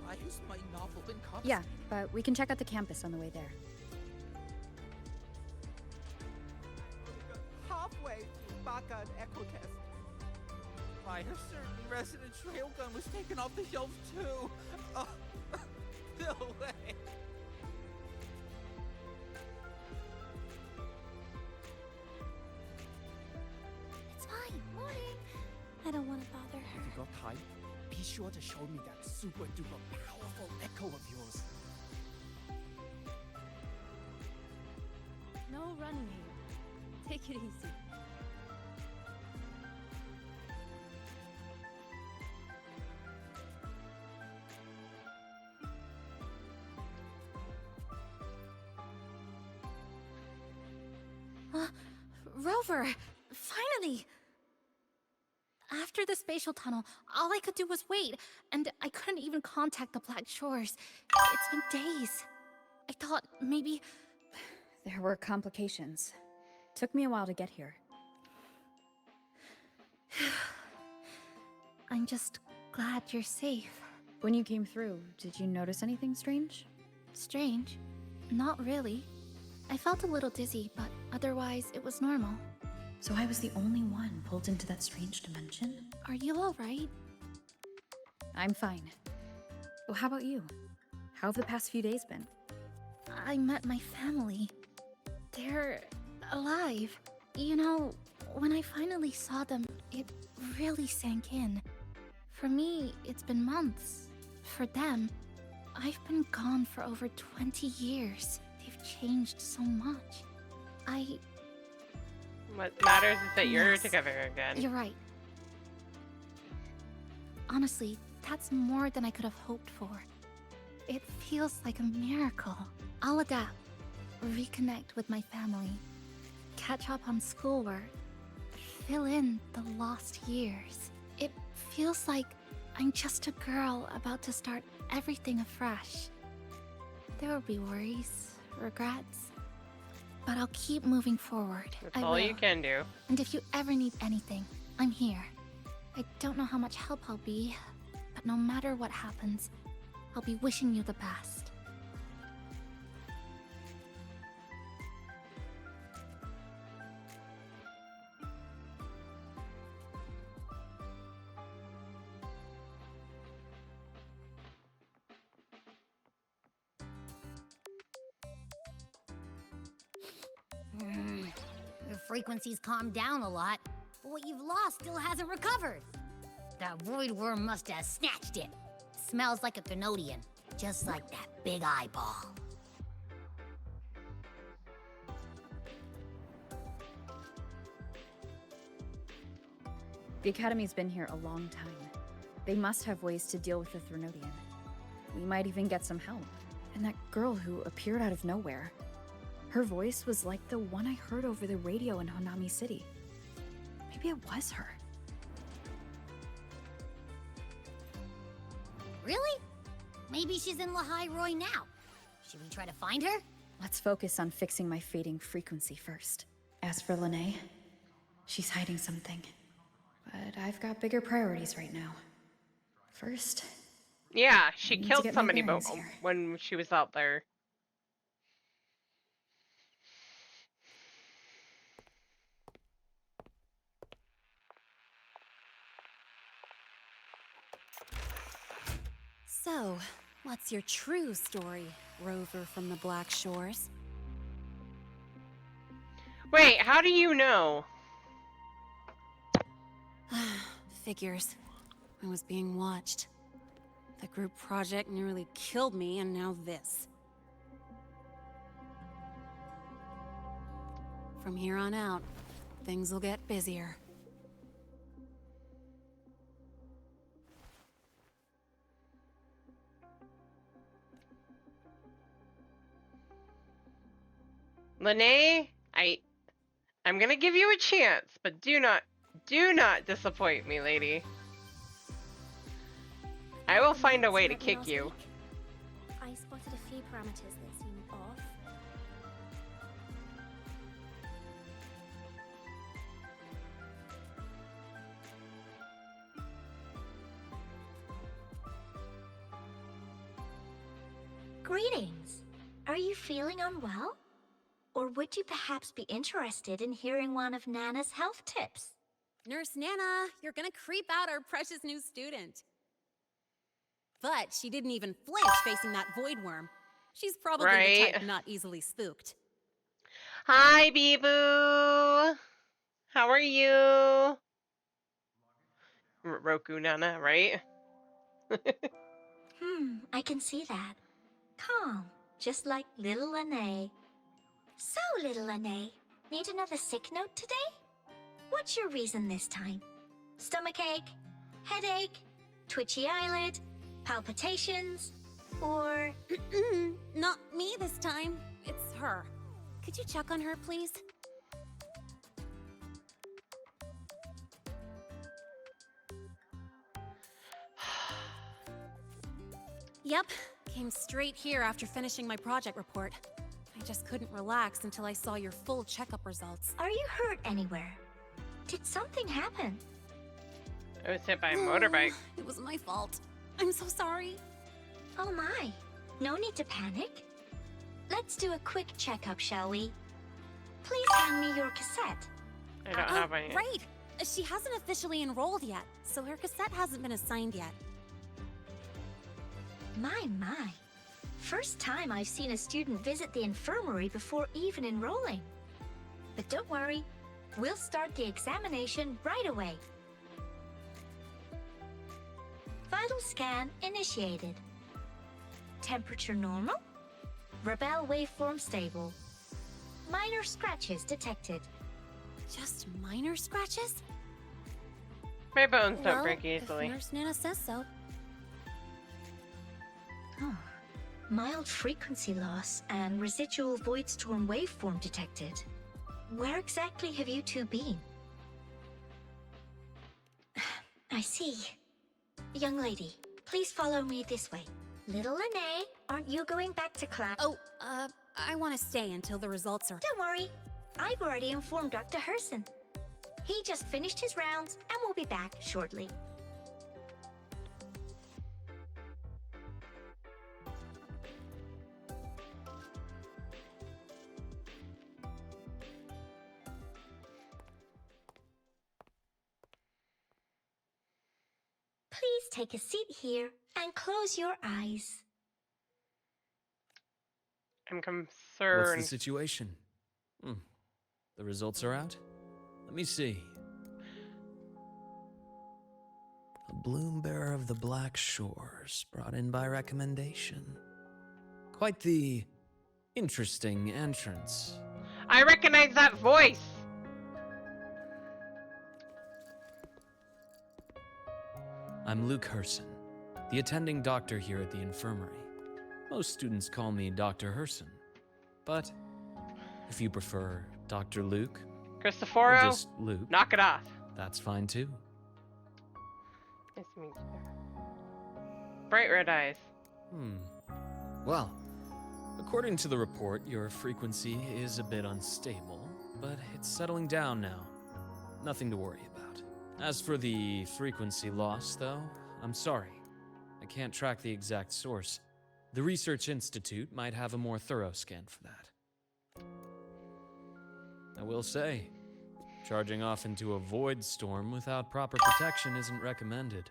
Why has my novel been confiscated? Yeah, but we can check out the campus on the way there. Halfway through Baka and Echo Test, a certain resident trailgun was taken off the shelves too. Oh, no way. It's fine. Morning. I don't want to bother her. If you got time, be sure to show me that super duper powerful echo of yours. No running. Take it easy. Rover! Finally! After the spatial tunnel, all I could do was wait, and I couldn't even contact the Black Shores. It's been days. I thought maybe... There were complications. Took me a while to get here. I'm just glad you're safe. When you came through, did you notice anything strange? Strange? Not really. I felt a little dizzy, but otherwise it was normal. So I was the only one pulled into that strange dimension? Are you alright? I'm fine. Well, how about you? How have the past few days been? I met my family. They're alive. You know, when I finally saw them, it really sank in. For me, it's been months. For them, I've been gone for over 20 years. They've changed so much. What matters is that you're Yes, together again. You're right. Honestly, that's more than I could have hoped for. It feels like a miracle. I'll adapt, reconnect with my family, catch up on schoolwork, fill in the lost years. It feels like I'm just a girl about to start everything afresh. There will be worries, regrets, but I'll keep moving forward. That's all you can do. And if you ever need anything, I'm here. I don't know how much help I'll be, but no matter what happens, I'll be wishing you the best. Your frequency's calmed down a lot, but what you've lost still hasn't recovered. That void worm must have snatched it. Smells like a Thenodian, just like that big eyeball. The Academy's been here a long time. They must have ways to deal with the Thenodian. We might even get some help. And that girl who appeared out of nowhere. Her voice was like the one I heard over the radio in Honami City. Maybe it was her. Really? Maybe she's in Lahai Roy now. Should we try to find her? Let's focus on fixing my fading frequency first. As for Lene, she's hiding something. But I've got bigger priorities right now. First, Yeah, I she need to killed get my somebody bearings here. when she was out there. So, what's your true story, Rover from the Black Shores? Wait, how do you know? Figures. I was being watched. The group project nearly killed me, and now this. From here on out, things will get busier. Lene, I'm gonna give you a chance, but do not disappoint me, lady. I will find a way to kick you. I spotted a few parameters that seem off. Greetings. Are you feeling unwell? Or would you perhaps be interested in hearing one of Nana's health tips? Nurse Nana, you're gonna creep out our precious new student. But she didn't even flinch facing that void worm. She's probably the type not easily spooked. Hi, Bee-Boo. How are you? Roku Nana, right? I can see that. Calm, just like little Lene. So, little Lene, need another sick note today? What's your reason this time? Stomachache? Headache? Twitchy eyelid? Palpitations? Or... Not me this time. It's her. Could you check on her, please? Yep, came straight here after finishing my project report. I just couldn't relax until I saw your full checkup results. Are you hurt anywhere? Did something happen? I was hit by a motorbike. It was my fault. I'm so sorry. Oh my, no need to panic. Let's do a quick checkup, shall we? Please hand me your cassette. I don't have any. Right. She hasn't officially enrolled yet, so her cassette hasn't been assigned yet. My. First time I've seen a student visit the infirmary before even enrolling. But don't worry, we'll start the examination right away. Vital scan initiated. Temperature normal. Rebel waveform stable. Minor scratches detected. Just minor scratches? My bones don't break easily. If Nurse Nana says so. Oh. Mild frequency loss and residual void storm waveform detected. Where exactly have you two been? I see. Young lady, please follow me this way. Little Lene, aren't you going back to class? Oh, I want to stay until the results are... Don't worry. I've already informed Dr. Herson. He just finished his rounds and will be back shortly. Please take a seat here and close your eyes. I'm concerned. What's the situation? The results are out? Let me see. A bloom bearer of the Black Shores, brought in by recommendation. Quite the interesting entrance. I recognize that voice! I'm Luke Herson, the attending doctor here at the infirmary. Most students call me Dr. Herson, but if you prefer Dr. Luke, Cristoforo, or just Luke, knock it off. That's fine too. Nice to meet you. Bright red eyes. Well, according to the report, your frequency is a bit unstable, but it's settling down now. Nothing to worry about. As for the frequency loss, though, I'm sorry. I can't track the exact source. The Research Institute might have a more thorough scan for that. I will say, charging off into a void storm without proper protection isn't recommended.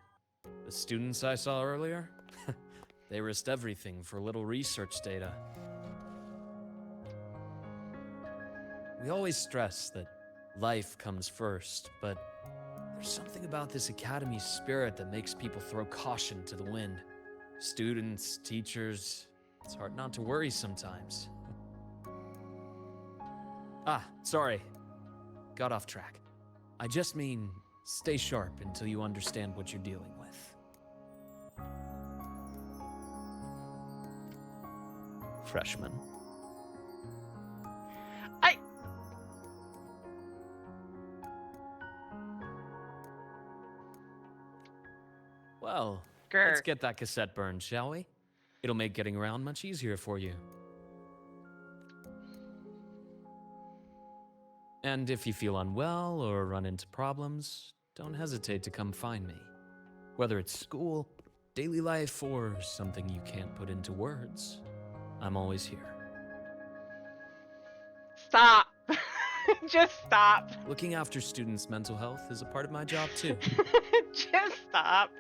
The students I saw earlier, they risked everything for a little research data. We always stress that life comes first, but there's something about this Academy's spirit that makes people throw caution to the wind. Students, teachers, it's hard not to worry sometimes. Sorry. Got off track. I just mean, stay sharp until you understand what you're dealing with. Freshman. Well, let's get that cassette burned, shall we? It'll make getting around much easier for you. And if you feel unwell or run into problems, don't hesitate to come find me. Whether it's school, daily life, or something you can't put into words, I'm always here. Stop. Just stop. Looking after students' mental health is a part of my job too. Just stop.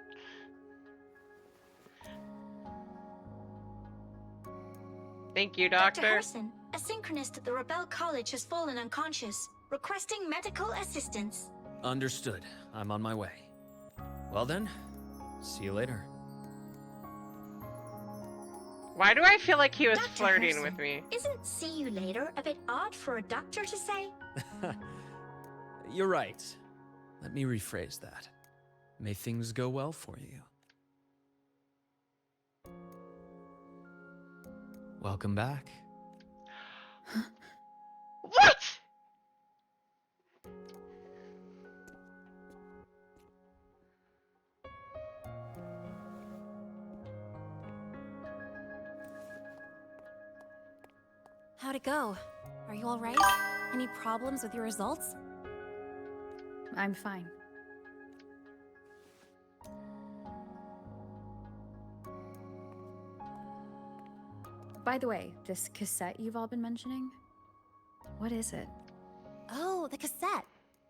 Thank you, Doctor. Dr. Herson, a synchronist at the Rebel College has fallen unconscious, requesting medical assistance. Understood. I'm on my way. Well then, see you later. Why do I feel like he was Dr. flirting Herson, with me? Isn't see you later a bit odd for a doctor to say? You're right. Let me rephrase that. May things go well for you. Welcome back. What? How'd it go? Are you all right? Any problems with your results? I'm fine. By the way, this cassette you've all been mentioning, what is it? Oh, the cassette.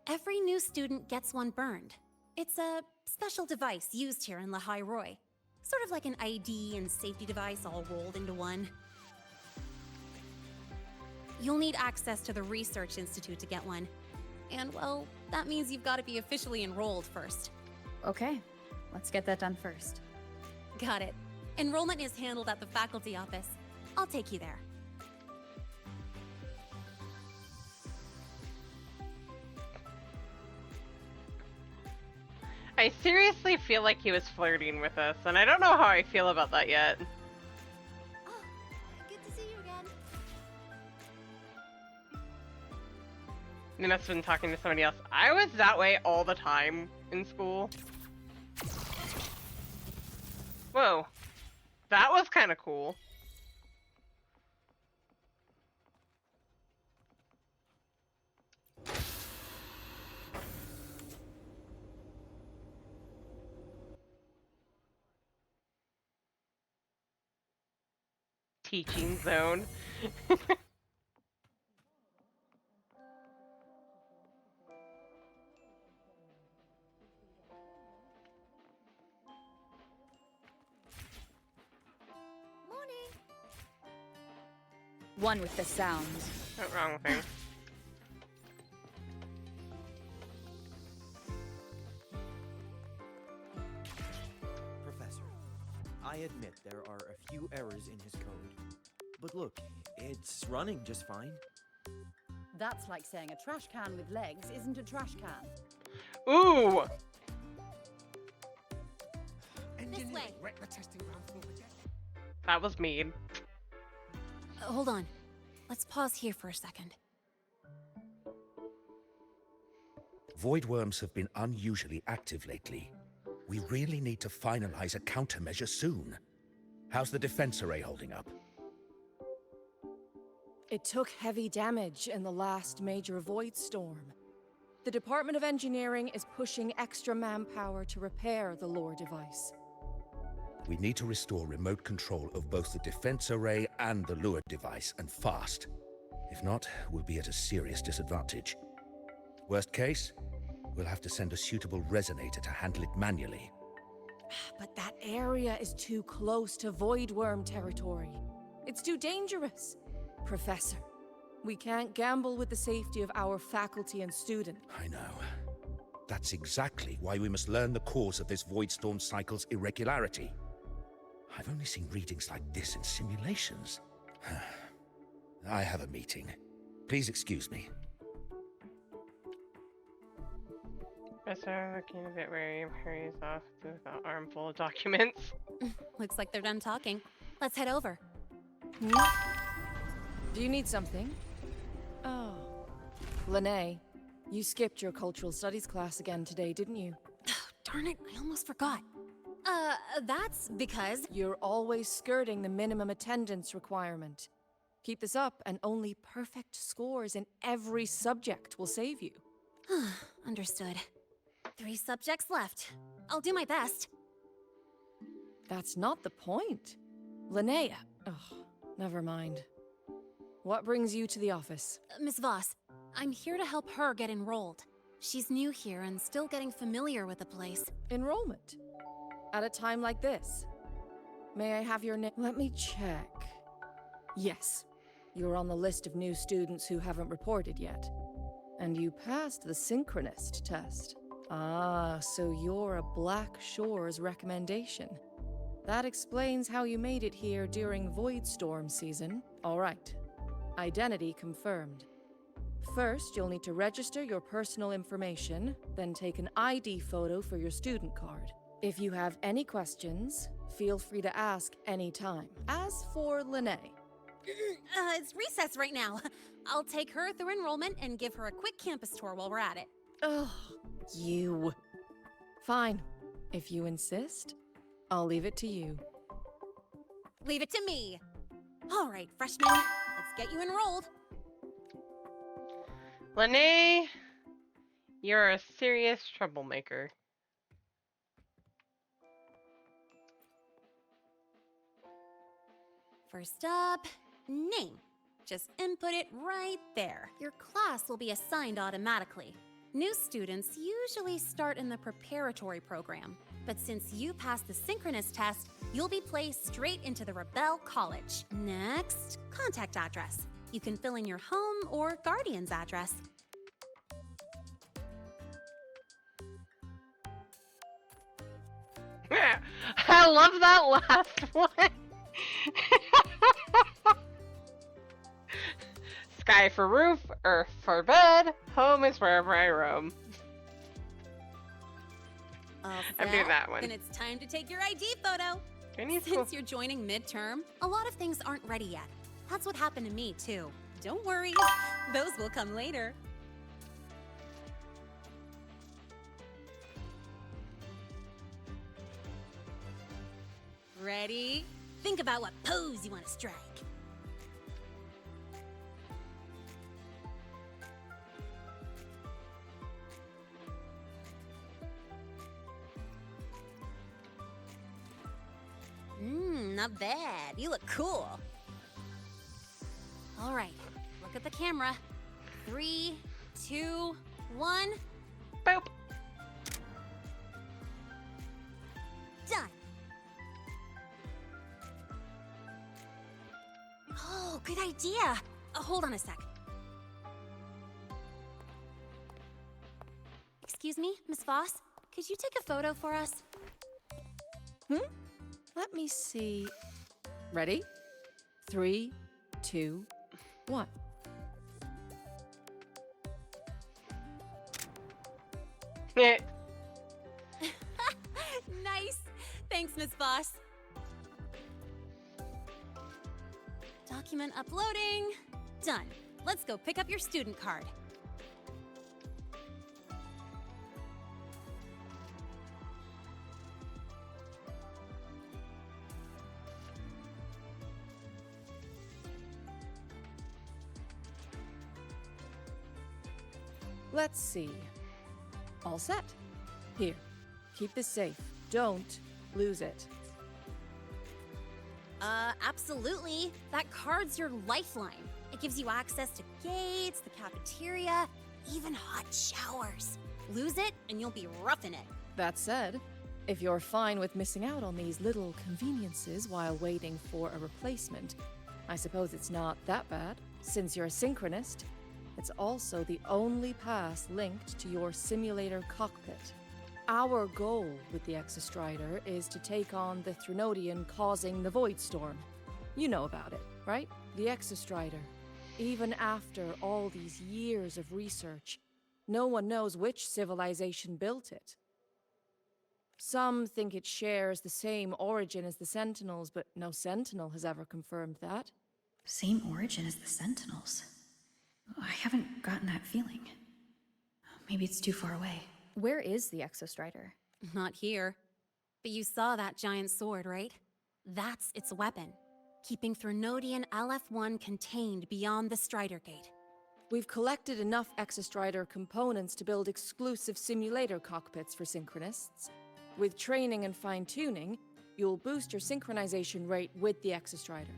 Every new student gets one burned. It's a special device used here in Lehigh Roy. Sort of like an ID and safety device all rolled into one. You'll need access to the Research Institute to get one. And, well, that means you've got to be officially enrolled first. Okay, let's get that done first. Got it. Enrollment is handled at the faculty office. I'll take you there. I seriously feel like he was flirting with us, and I don't know how I feel about that yet. Good to see you again. He must have been talking to somebody else. I was that way all the time in school. Whoa. That was kind of cool. Teaching zone. One with the sounds. What's wrong with him? Professor, I admit there are a few errors in his code. But look, it's running just fine. That's like saying a trash can with legs isn't a trash can. Ooh! This way. That was mean. Hold on. Let's pause here for a second. Void worms have been unusually active lately. We really need to finalize a countermeasure soon. How's the defense array holding up? It took heavy damage in the last major void storm. The Department of Engineering is pushing extra manpower to repair the lore device. We need to restore remote control of both the defense array and the lure device, and fast. If not, we'll be at a serious disadvantage. Worst case, we'll have to send a suitable resonator to handle it manually. But that area is too close to void worm territory. It's too dangerous. Professor, we can't gamble with the safety of our faculty and students. I know. That's exactly why we must learn the cause of this void storm cycle's irregularity. I've only seen readings like this in simulations. I have a meeting. Please excuse me. Professor looking a bit wary hurries off with an armful of documents. Looks like they're done talking. Let's head over. Do you need something? Oh. Lene, you skipped your cultural studies class again today, didn't you? Darn it, I almost forgot. That's because... You're always skirting the minimum attendance requirement. Keep this up, and only perfect scores in every subject will save you. Understood. 3 subjects left. I'll do my best. That's not the point. Linnea. Oh, never mind. What brings you to the office? Miss Voss, I'm here to help her get enrolled. She's new here and still getting familiar with the place. Enrollment? At a time like this? May I have your name? Let me check. Yes, you're on the list of new students who haven't reported yet. And you passed the synchronist test. Ah, so you're a Black Shores recommendation. That explains how you made it here during Void Storm season. All right. Identity confirmed. First, you'll need to register your personal information, then take an ID photo for your student card. If you have any questions, feel free to ask anytime. As for Lene... It's recess right now. I'll take her through enrollment and give her a quick campus tour while we're at it. Ugh, you. Fine. If you insist, I'll leave it to you. Leave it to me. All right, freshmen, let's get you enrolled. Lene, you're a serious troublemaker. First up, name. Just input it right there. Your class will be assigned automatically. New students usually start in the preparatory program, but since you passed the synchronous test, you'll be placed straight into the Rebel College. Next, contact address. You can fill in your home or guardian's address. I love that last one. Sky for roof, earth for bed, home is wherever I roam. I'm doing that one. Then it's time to take your ID photo. Since you're joining midterm, a lot of things aren't ready yet. That's what happened to me too. Don't worry, those will come later. Ready? Think about what pose you want to strike. Not bad. You look cool. All right, look at the camera. 3, 2, 1. Boop. Done. Oh, good idea. Hold on a sec. Excuse me, Miss Voss? Could you take a photo for us? Let me see. Ready? 3, 2, 1. Nice. Thanks, Miss Voss. Document uploading. Done. Let's go pick up your student card. Let's see. All set. Here, keep this safe. Don't lose it. Absolutely. That card's your lifeline. It gives you access to gates, the cafeteria, even hot showers. Lose it, and you'll be roughing it. That said, if you're fine with missing out on these little conveniences while waiting for a replacement, I suppose it's not that bad. Since you're a synchronist, it's also the only pass linked to your simulator cockpit. Our goal with the Exostrider is to take on the Threnodian causing the Void Storm. You know about it, right? The Exostrider. Even after all these years of research, no one knows which civilization built it. Some think it shares the same origin as the Sentinels, but no Sentinel has ever confirmed that. Same origin as the Sentinels? I haven't gotten that feeling. Maybe it's too far away. Where is the Exostrider? Not here. But you saw that giant sword, right? That's its weapon. Keeping Threnodian LF1 contained beyond the Strider Gate. We've collected enough Exostrider components to build exclusive simulator cockpits for synchronists. With training and fine-tuning, you'll boost your synchronization rate with the Exostrider.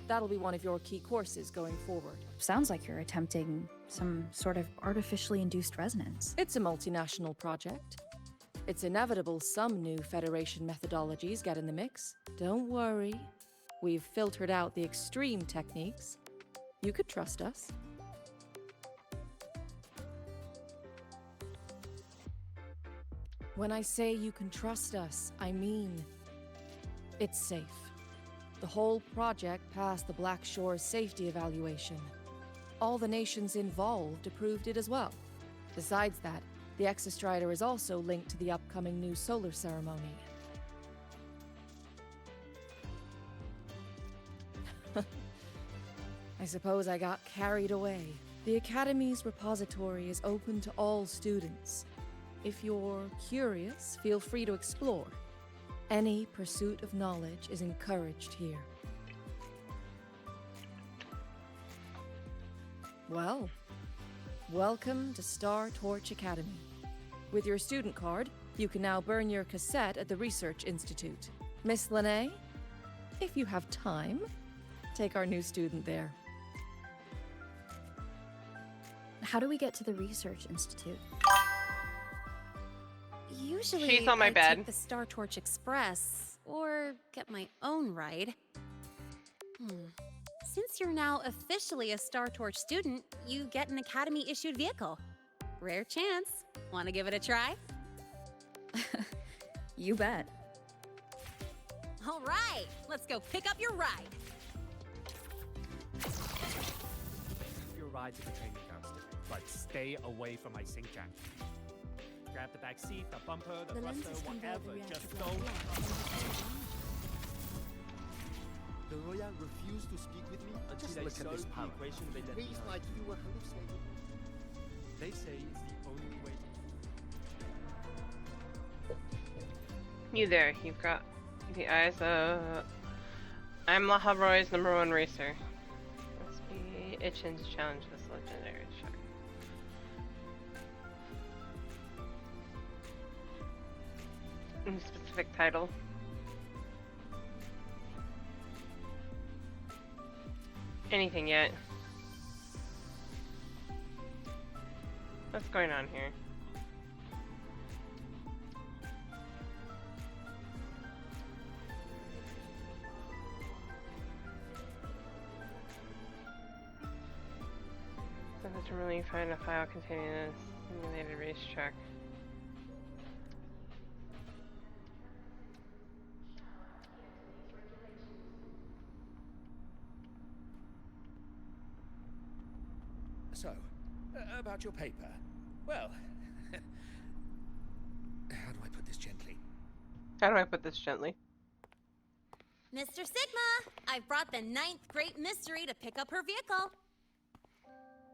That'll be one of your key courses going forward. Sounds like you're attempting some sort of artificially induced resonance. It's a multinational project. It's inevitable some new Federation methodologies get in the mix. Don't worry. We've filtered out the extreme techniques. You could trust us. When I say you can trust us, I mean it's safe. The whole project passed the Black Shore's safety evaluation. All the nations involved approved it as well. Besides that, the Exostrider is also linked to the upcoming new solar ceremony. I suppose I got carried away. The Academy's repository is open to all students. If you're curious, feel free to explore. Any pursuit of knowledge is encouraged here. Well, welcome to Star Torch Academy. With your student card, you can now burn your cassette at the Research Institute. Miss Lene, if you have time, take our new student there. How do we get to the Research Institute? Usually, She's on my I bed. take the Star Torch Express, or get my own ride. Since you're now officially a Star Torch student, you get an Academy-issued vehicle. Rare chance. Want to give it a try? You bet. All right, let's go pick up your ride. Your ride to the training grounds, but stay away from my sync jack. Grab the back seat, the bumper, the thruster, whatever. Just don't. The Royal refused to speak with me until Just they look at solved this the power. equation they left Reads behind. like you were hallucinating. They say it's the only way. You there, you've got the eyes of... I'm Lahabroy's #1 racer. Let's be itching to challenge this legendary shark. Any specific title? Anything yet? What's going on here? To really find a file containing a simulated racetrack. So, about your paper. Well, how do I put this gently? How do I put this gently? Mr. Sigma, I've brought the 9th Great Mystery to pick up her vehicle.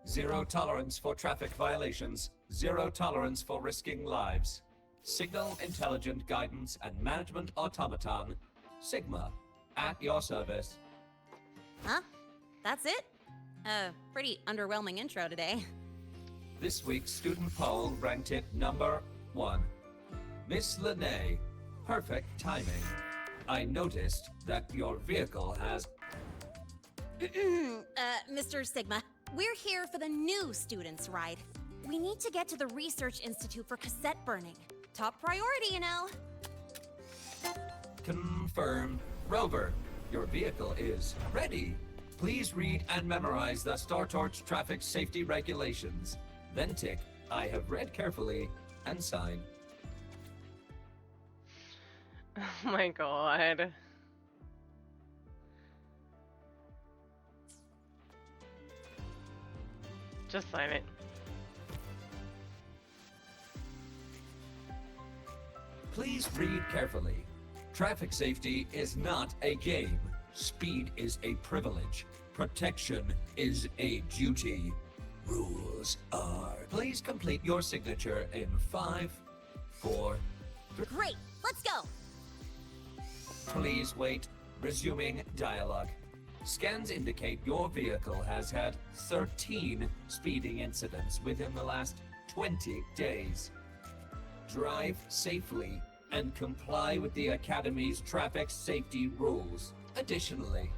Zero tolerance for traffic violations. Zero tolerance for risking lives. Signal Intelligent Guidance and Management Automaton. Sigma, at your service. Huh? That's it? Pretty underwhelming intro today. This week's student poll ranked it number 1. Miss Lene, perfect timing. I noticed that your vehicle has... Mr. Sigma, we're here for the new students' ride. We need to get to the Research Institute for cassette burning. Top priority, you know. Confirmed. Rover, your vehicle is ready. Please read and memorize the Star Torch traffic safety regulations. Then tick, I have read carefully, and sign. Oh my god. Just sign it. Please read carefully. Traffic safety is not a game. Speed is a privilege. Protection is a duty. Rules are... Please complete your signature in 5, 4, 3... Great, let's go. Please wait. Resuming dialogue. Scans indicate your vehicle has had 13 speeding incidents within the last 20 days. Drive safely and comply with the Academy's traffic safety rules. Additionally,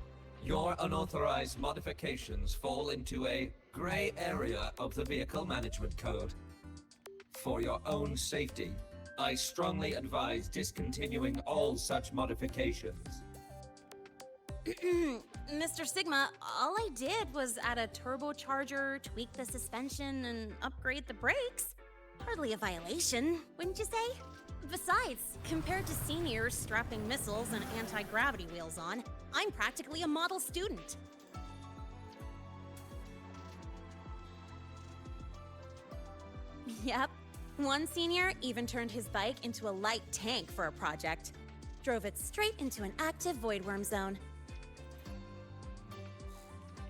your unauthorized modifications fall into a gray area of the Vehicle Management Code. For your own safety, I strongly advise discontinuing all such modifications. Mr. Sigma, all I did was add a turbocharger, tweak the suspension, and upgrade the brakes. Hardly a violation, wouldn't you say? Besides, compared to seniors strapping missiles and anti-gravity wheels on, I'm practically a model student. Yep. One senior even turned his bike into a light tank for a project. Drove it straight into an active voidworm zone.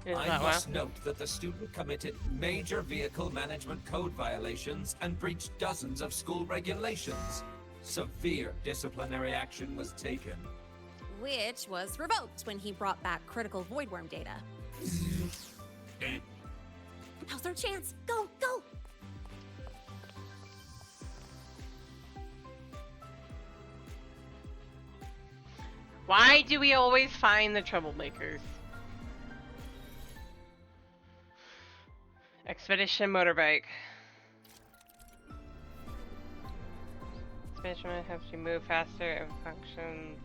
I must note that the student committed major vehicle management code violations and breached dozens of school regulations. Severe disciplinary action was taken. Which was revoked when he brought back critical voidworm data. Now's our chance. Go, go! Why do we always find the troublemakers? Expedition motorbike. Expedition helps you move faster and function.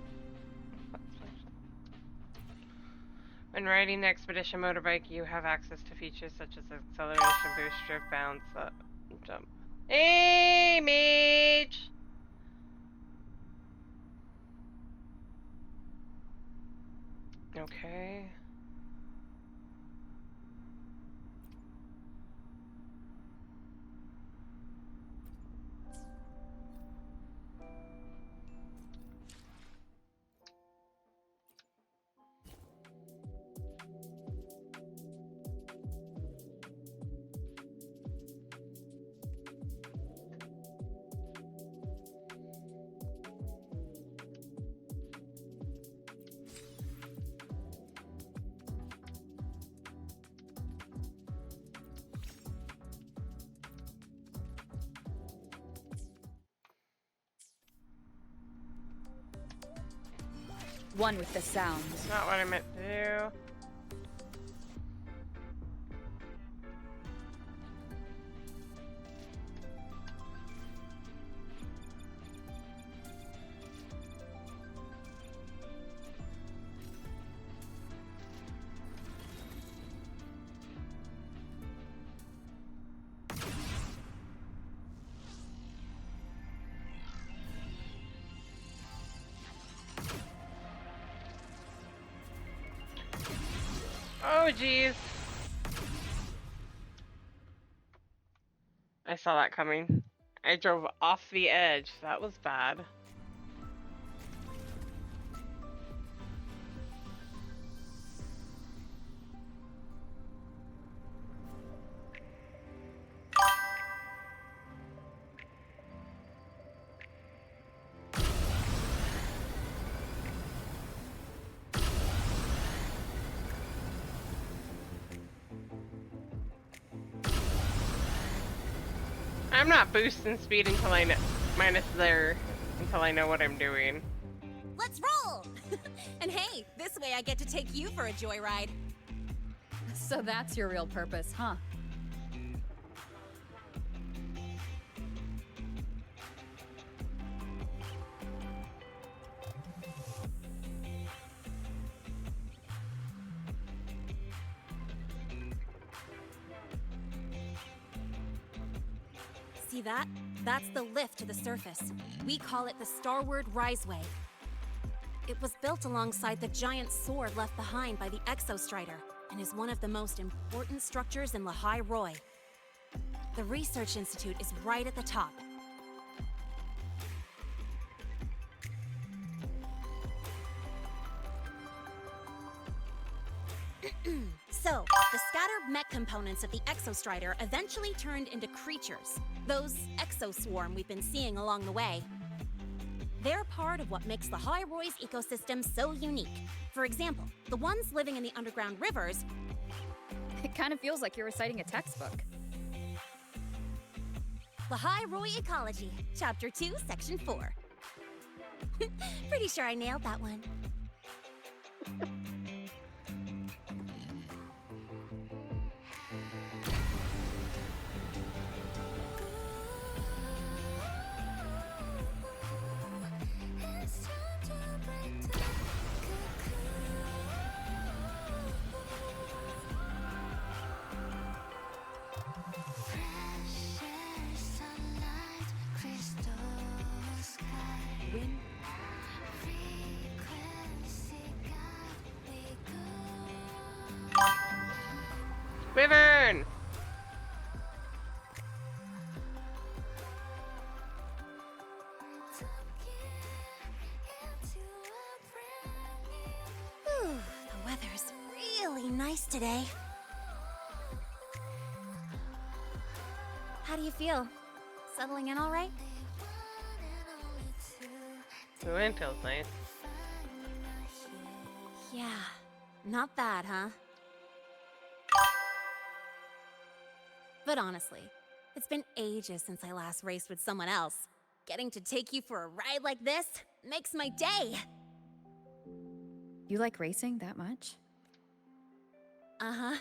When riding the Expedition motorbike, you have access to features such as acceleration, boost, drift, bounce, jump. Hey, Mage! Okay. One with the sound. That's not what I meant to do. Oh, jeez. I saw that coming. I drove off the edge. That was bad. I'm not boosting speed until I know until I know what I'm doing. Let's roll! And hey, this way I get to take you for a joyride. So that's your real purpose, huh? See that? That's the lift to the surface. We call it the Starward Riseway. It was built alongside the giant sword left behind by the Exostrider and is one of the most important structures in Lehigh Roy. The Research Institute is right at the top. So, the scattered mech components of the Exostrider eventually turned into creatures. Those exoswarm we've been seeing along the way. They're part of what makes Lehigh Roy's ecosystem so unique. For example, the ones living in the underground rivers... It kind of feels like you're reciting a textbook. Lehigh Roy Ecology, Chapter 2, Section 4. Pretty sure I nailed that one. Wyvern! Whew, the weather's really nice today. How do you feel? Settling in all right? The wind feels nice. Yeah, not bad, huh? But honestly, it's been ages since I last raced with someone else. Getting to take you for a ride like this makes my day! You like racing that much? Uh-huh.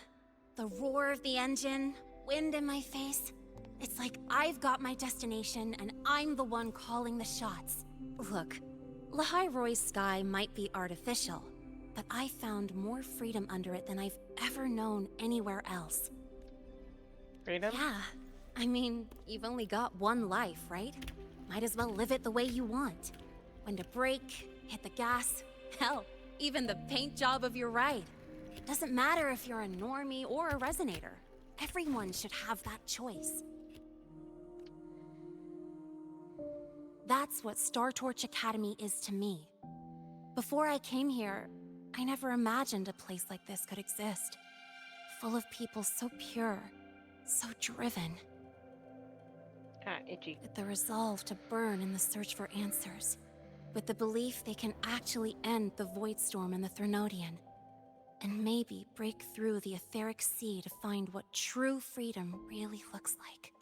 The roar of the engine, wind in my face. It's like I've got my destination and I'm the one calling the shots. Look, Lehigh Roy's sky might be artificial, but I found more freedom under it than I've ever known anywhere else. Freedom? Yeah. I mean, you've only got one life, right? Might as well live it the way you want. When to brake, hit the gas, hell, even the paint job of your ride. Doesn't matter if you're a normie or a resonator. Everyone should have that choice. That's what Star Torch Academy is to me. Before I came here, I never imagined a place like this could exist. Full of people so pure, so driven. Ah, itchy. With the resolve to burn in the search for answers. With the belief they can actually end the Void Storm and the Threnodian. And maybe break through the etheric sea to find what true freedom really looks like.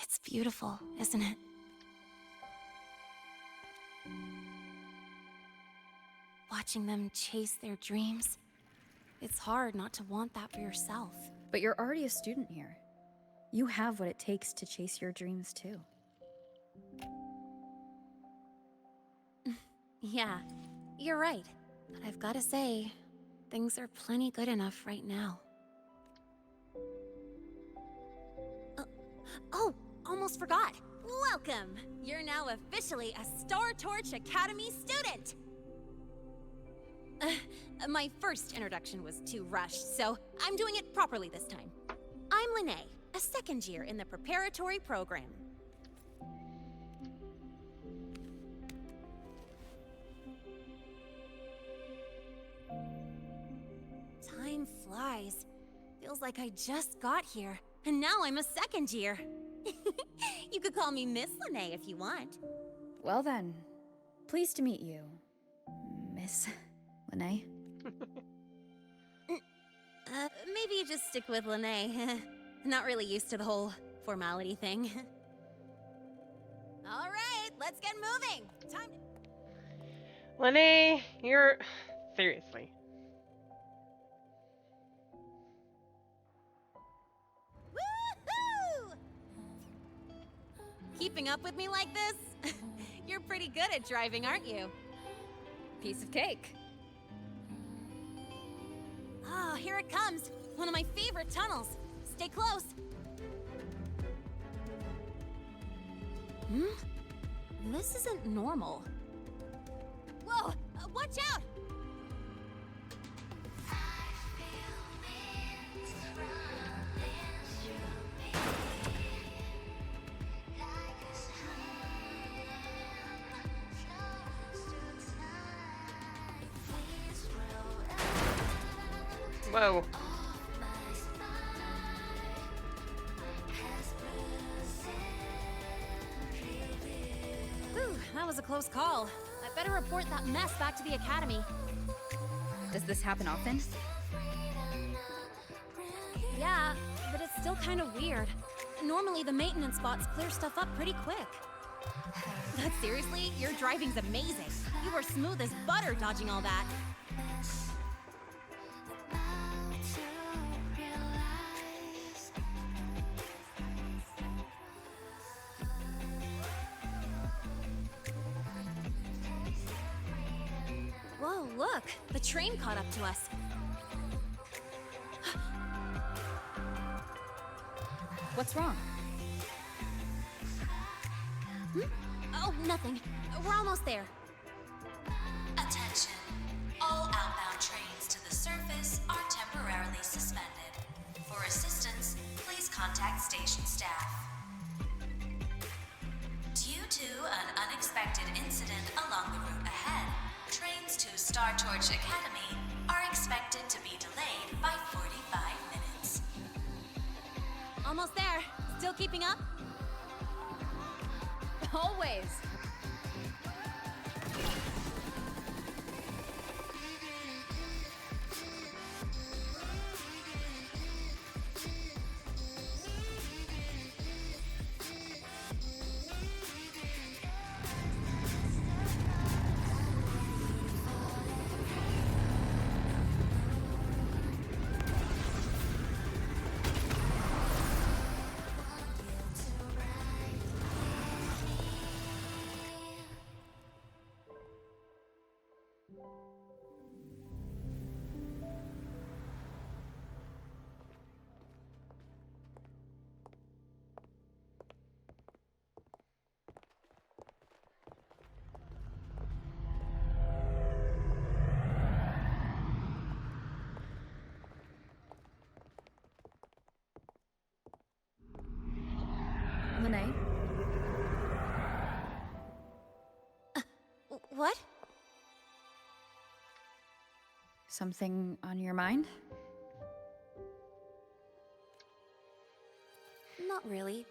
It's beautiful, isn't it? Watching them chase their dreams. It's hard not to want that for yourself. But you're already a student here. You have what it takes to chase your dreams too. Yeah, you're right. But I've gotta say, things are plenty good enough right now. Oh, almost forgot. Welcome! You're now officially a Star Torch Academy student! My first introduction was too rushed, so I'm doing it properly this time. I'm Lene, a second year in the preparatory program. Time flies. Feels like I just got here, and now I'm a second year. You could call me Miss Lene if you want. Well then, pleased to meet you, Miss Lene. Maybe just stick with Lene. Not really used to the whole formality thing. All right, let's get moving. Time. Lene, you're seriously. Woohoo! Keeping up with me like this? You're pretty good at driving, aren't you? Piece of cake. Oh, here it comes. One of my favorite tunnels. Stay close. This isn't normal. Whoa! Watch out! Whoa. Whew, that was a close call. I better report that mess back to the academy. Does this happen often? Yeah, but it's still kind of weird. Normally the maintenance bots clear stuff up pretty quick. But seriously, your driving's amazing. You were smooth as butter dodging all that. Whoa, look! The train caught up to us. What's wrong? Oh, nothing. We're almost there. Attention. All outbound trains to the surface are temporarily suspended. For assistance, please contact station staff. Due to an unexpected incident along the route ahead, trains to Star Torch Academy are expected to be delayed by 45 minutes. Almost there. Still keeping up? Always. Lene? What? Something on your mind? Not really.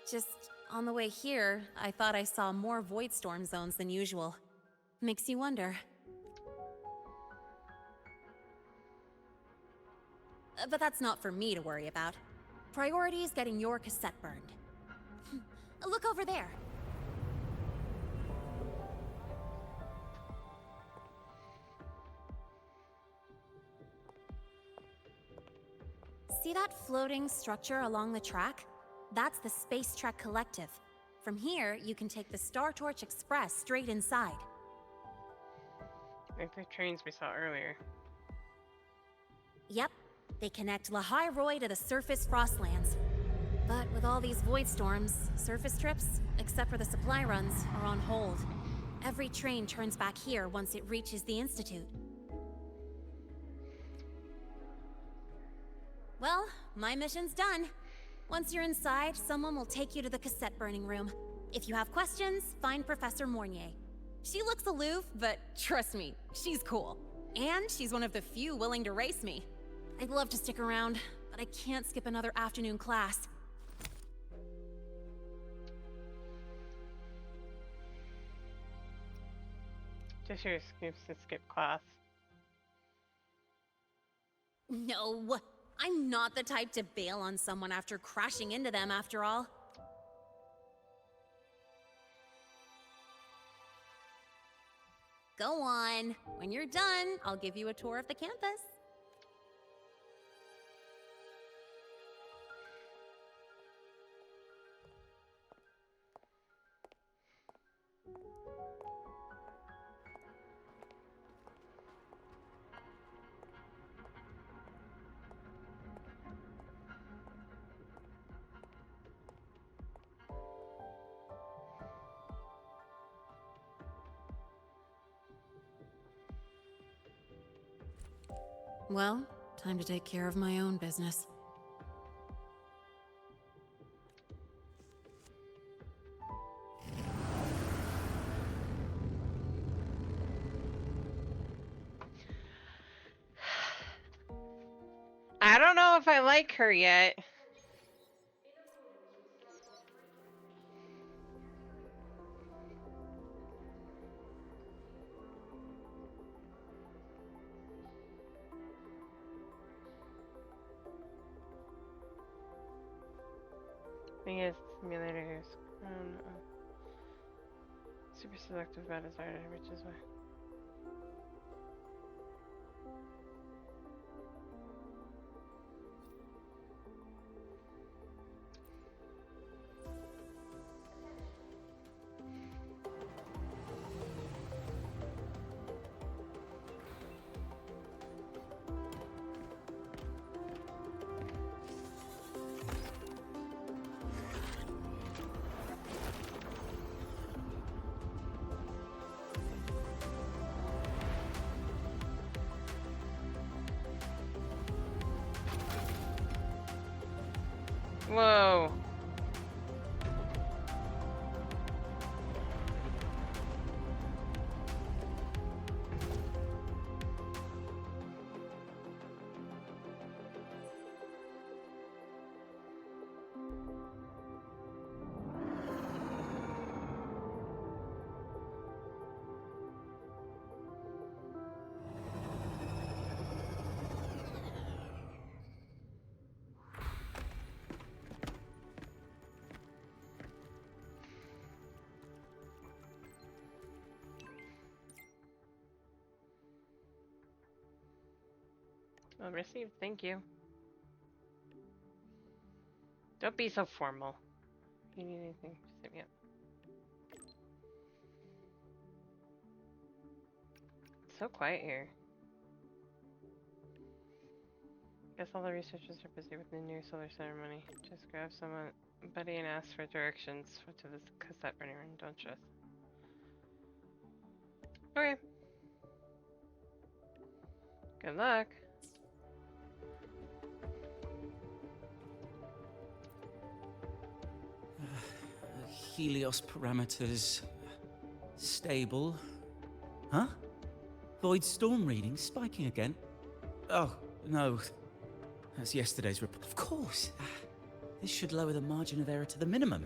Just on the way here, I thought I saw more void storm zones than usual. Makes you wonder. But that's not for me to worry about. Priority is getting your cassette burned. Look over there. See that floating structure along the track? That's the Space Trek Collective. From here, you can take the Star Torch Express straight inside. Like the trains we saw earlier. Yep, they connect Lahai Roy to the surface Frostlands. But with all these void storms, surface trips, except for the supply runs, are on hold. Every train turns back here once it reaches the Institute. Well, my mission's done. Once you're inside, someone will take you to the cassette burning room. If you have questions, find Professor Mornier. She looks aloof, but trust me, she's cool. And she's one of the few willing to race me. I'd love to stick around, but I can't skip another afternoon class. Just your excuse to skip class. No, I'm not the type to bail on someone after crashing into them, after all. Go on. When you're done, I'll give you a tour of the campus. Well, time to take care of my own business. I don't know if I like her yet. Thing is, simulator is super selective about his art, which is why. Whoa. Well received, thank you. Don't be so formal. If you need anything, just hit me up. It's so quiet here. Guess all the researchers are busy with the new solar ceremony. Just grab somebody and ask for directions to this cassette running room. Don't stress. Okay. Good luck. Helios parameters stable. Huh? Void storm reading spiking again? Oh, no. That's yesterday's report. Of course. This should lower the margin of error to the minimum.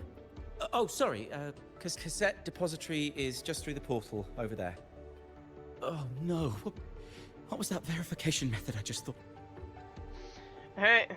Oh, sorry. Cassette depository is just through the portal over there. Oh, no. What was that verification method I just thought? Alright.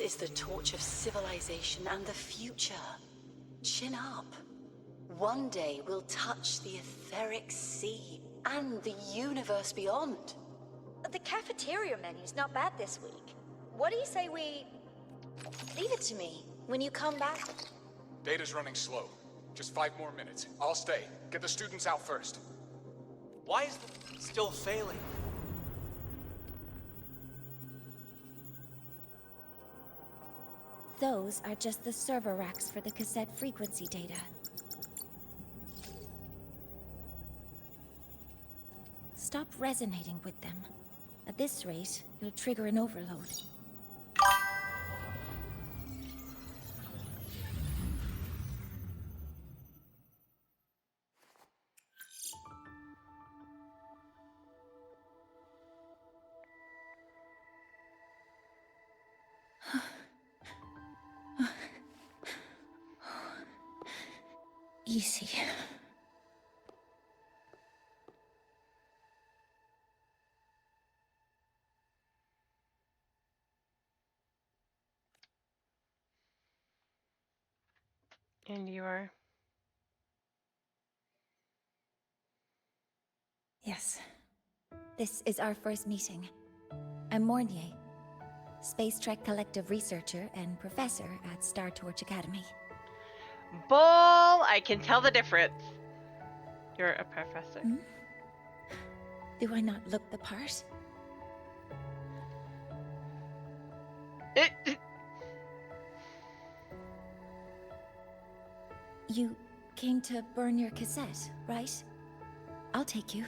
is the torch of civilization and the future. Chin up. One day we'll touch the etheric sea and the universe beyond. The cafeteria menu's not bad this week. What do you say we... leave it to me when you come back? Data's running slow. Just 5 more minutes. I'll stay. Get the students out first. Why is the still failing? Those are just the server racks for the cassette frequency data. Stop resonating with them. At this rate, you'll trigger an overload. Easy. And you are? Yes. This is our first meeting. I'm Mornier, Space Trek Collective researcher and professor at Star Torch Academy. Bull! I can tell the difference. You're a professor. Hmm? Do I not look the part? You came to burn your cassette, right? I'll take you.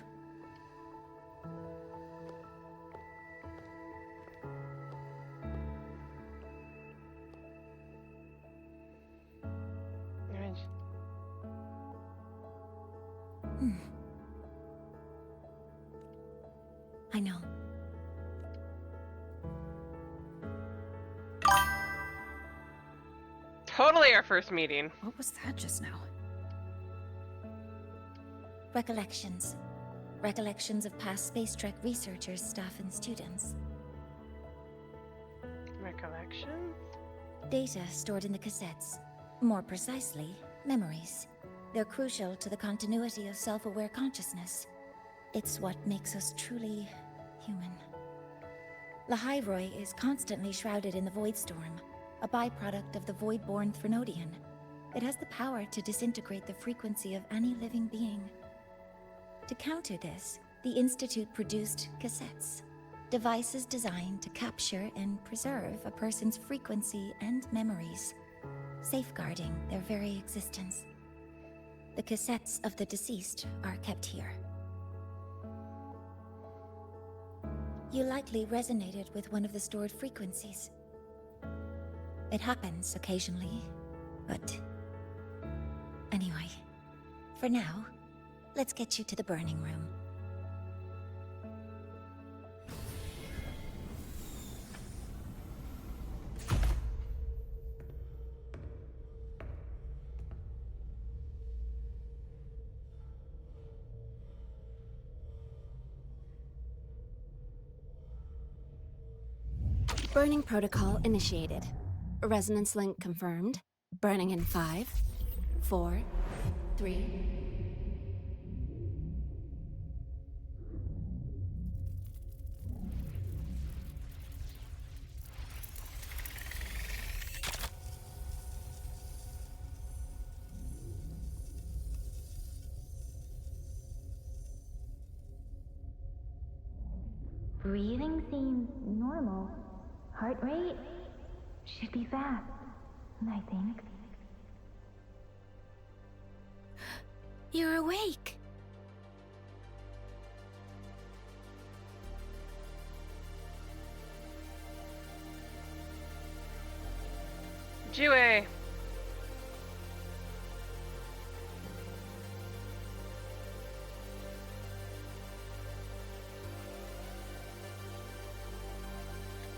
I know. Totally our first meeting. What was that just now? Recollections. Recollections of past Space Trek researchers, staff, and students. Recollections? Data stored in the cassettes. More precisely, memories. They're crucial to the continuity of self-aware consciousness. It's what makes us truly human. Lahairoi is constantly shrouded in the Void Storm, a byproduct of the Void-born Threnodian. It has the power to disintegrate the frequency of any living being. To counter this, the Institute produced cassettes, devices designed to capture and preserve a person's frequency and memories, safeguarding their very existence. The cassettes of the deceased are kept here. You likely resonated with one of the stored frequencies. It happens occasionally, but... Anyway, for now, let's get you to the burning room. Burning protocol initiated. Resonance link confirmed. Burning in 5, 4, 3... Breathing seems normal. Heart rate should be fast, I think. You're awake. Jue.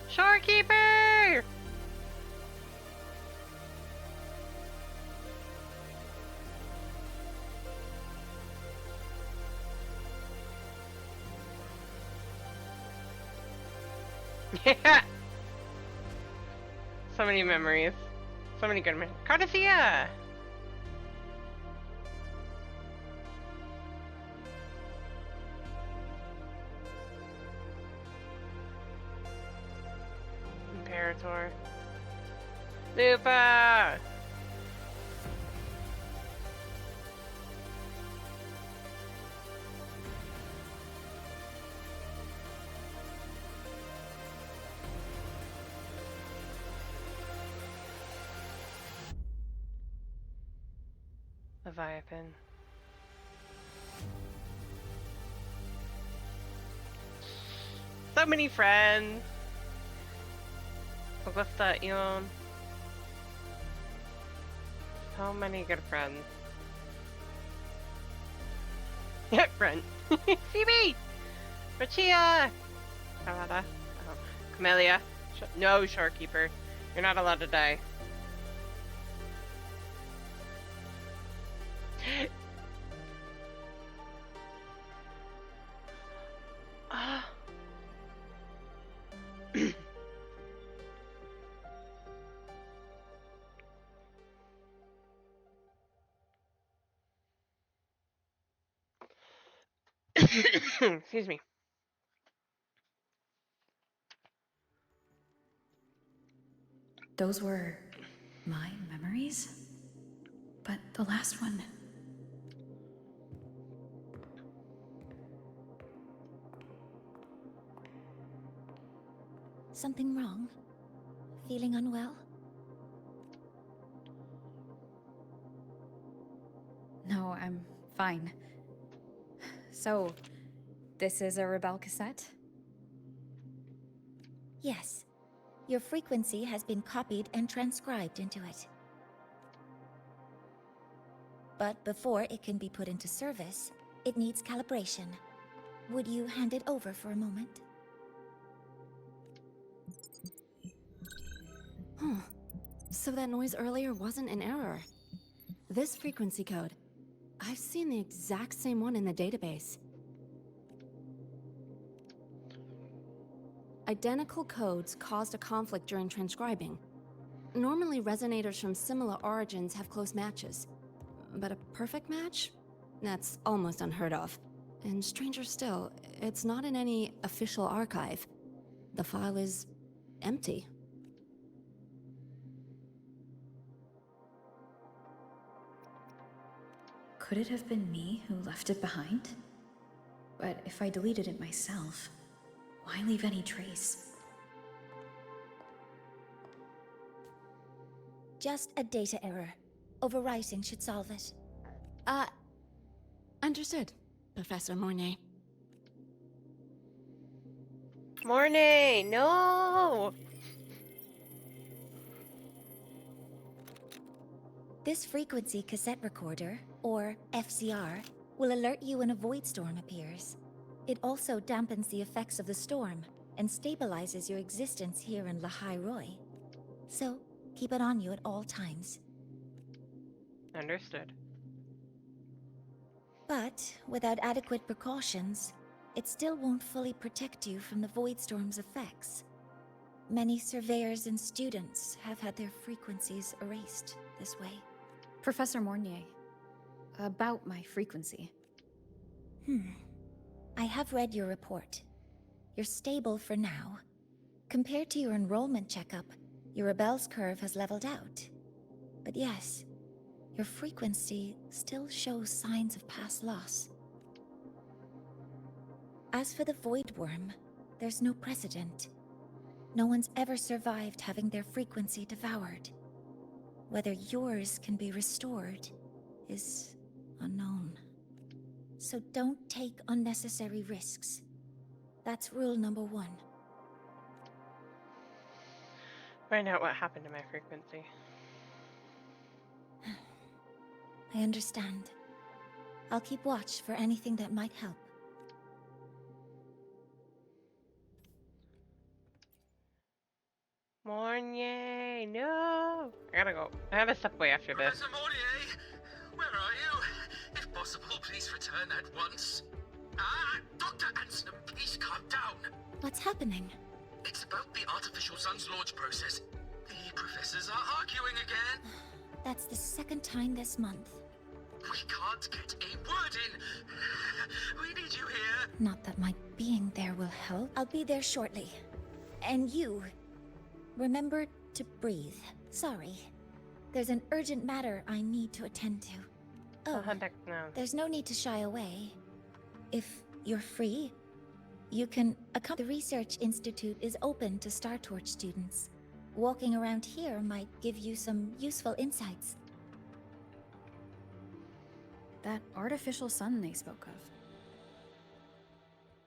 Shorekeeper! So many memories. So many good memories. Cardafia! Imperator. Lupa! Leviathan. So many friends. Augusta, Elon. So many good friends. Friend. Phoebe! Rachia! Carlotta. Oh. Camellia. No, Shorekeeper. You're not allowed to die. Excuse me. Those were my memories? But the last one... Something wrong? Feeling unwell? No, I'm fine. So, this is a Rebel cassette? Yes. Your frequency has been copied and transcribed into it. But before it can be put into service, it needs calibration. Would you hand it over for a moment? Huh. So that noise earlier wasn't an error. This frequency code, I've seen the exact same one in the database. Identical codes caused a conflict during transcribing. Normally, resonators from similar origins have close matches. But a perfect match? That's almost unheard of. And stranger still, it's not in any official archive. The file is empty. Could it have been me who left it behind? But if I deleted it myself, why leave any trace? Just a data error. Overwriting should solve it. Understood, Professor Mornay. Mornay, no! This frequency cassette recorder, or FCR, will alert you when a void storm appears. It also dampens the effects of the storm and stabilizes your existence here in Lahai Roy. So, keep it on you at all times. Understood. But without adequate precautions, it still won't fully protect you from the void storm's effects. Many surveyors and students have had their frequencies erased this way. Professor Mornier, about my frequency. I have read your report. You're stable for now. Compared to your enrollment checkup, your rebel's curve has leveled out. But yes, your frequency still shows signs of past loss. As for the Void Worm, there's no precedent. No one's ever survived having their frequency devoured. Whether yours can be restored is unknown. So don't take unnecessary risks. That's rule number 1. Find out what happened to my frequency. I understand. I'll keep watch for anything that might help. Mornier, no! I gotta go. I have a subway after this. Professor Mornier, where are you? If possible, please return at once. Dr. Ansem, please calm down. What's happening? It's about the artificial sun's launch process. The professors are arguing again. That's the second time this month. We can't get a word in. We need you here. Not that my being there will help. I'll be there shortly. And you, remember to breathe. Sorry. There's an urgent matter I need to attend to. Oh, no. There's no need to shy away. If you're free, you can accompany. The Research Institute is open to Star Torch students. Walking around here might give you some useful insights. That artificial sun they spoke of.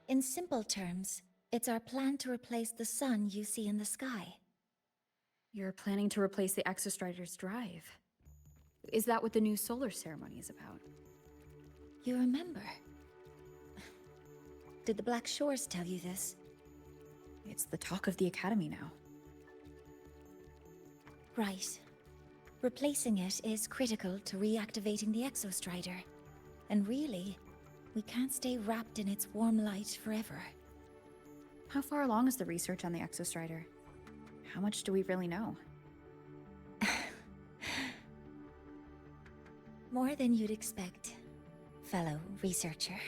In simple terms, it's our plan to replace the sun you see in the sky. You're planning to replace the Exostrider's drive. Is that what the new solar ceremony is about? You remember? Did the Black Shores tell you this? It's the talk of the Academy now. Right. Replacing it is critical to reactivating the Exostrider. And really, we can't stay wrapped in its warm light forever. How far along is the research on the Exostrider? How much do we really know? More than you'd expect, fellow researcher.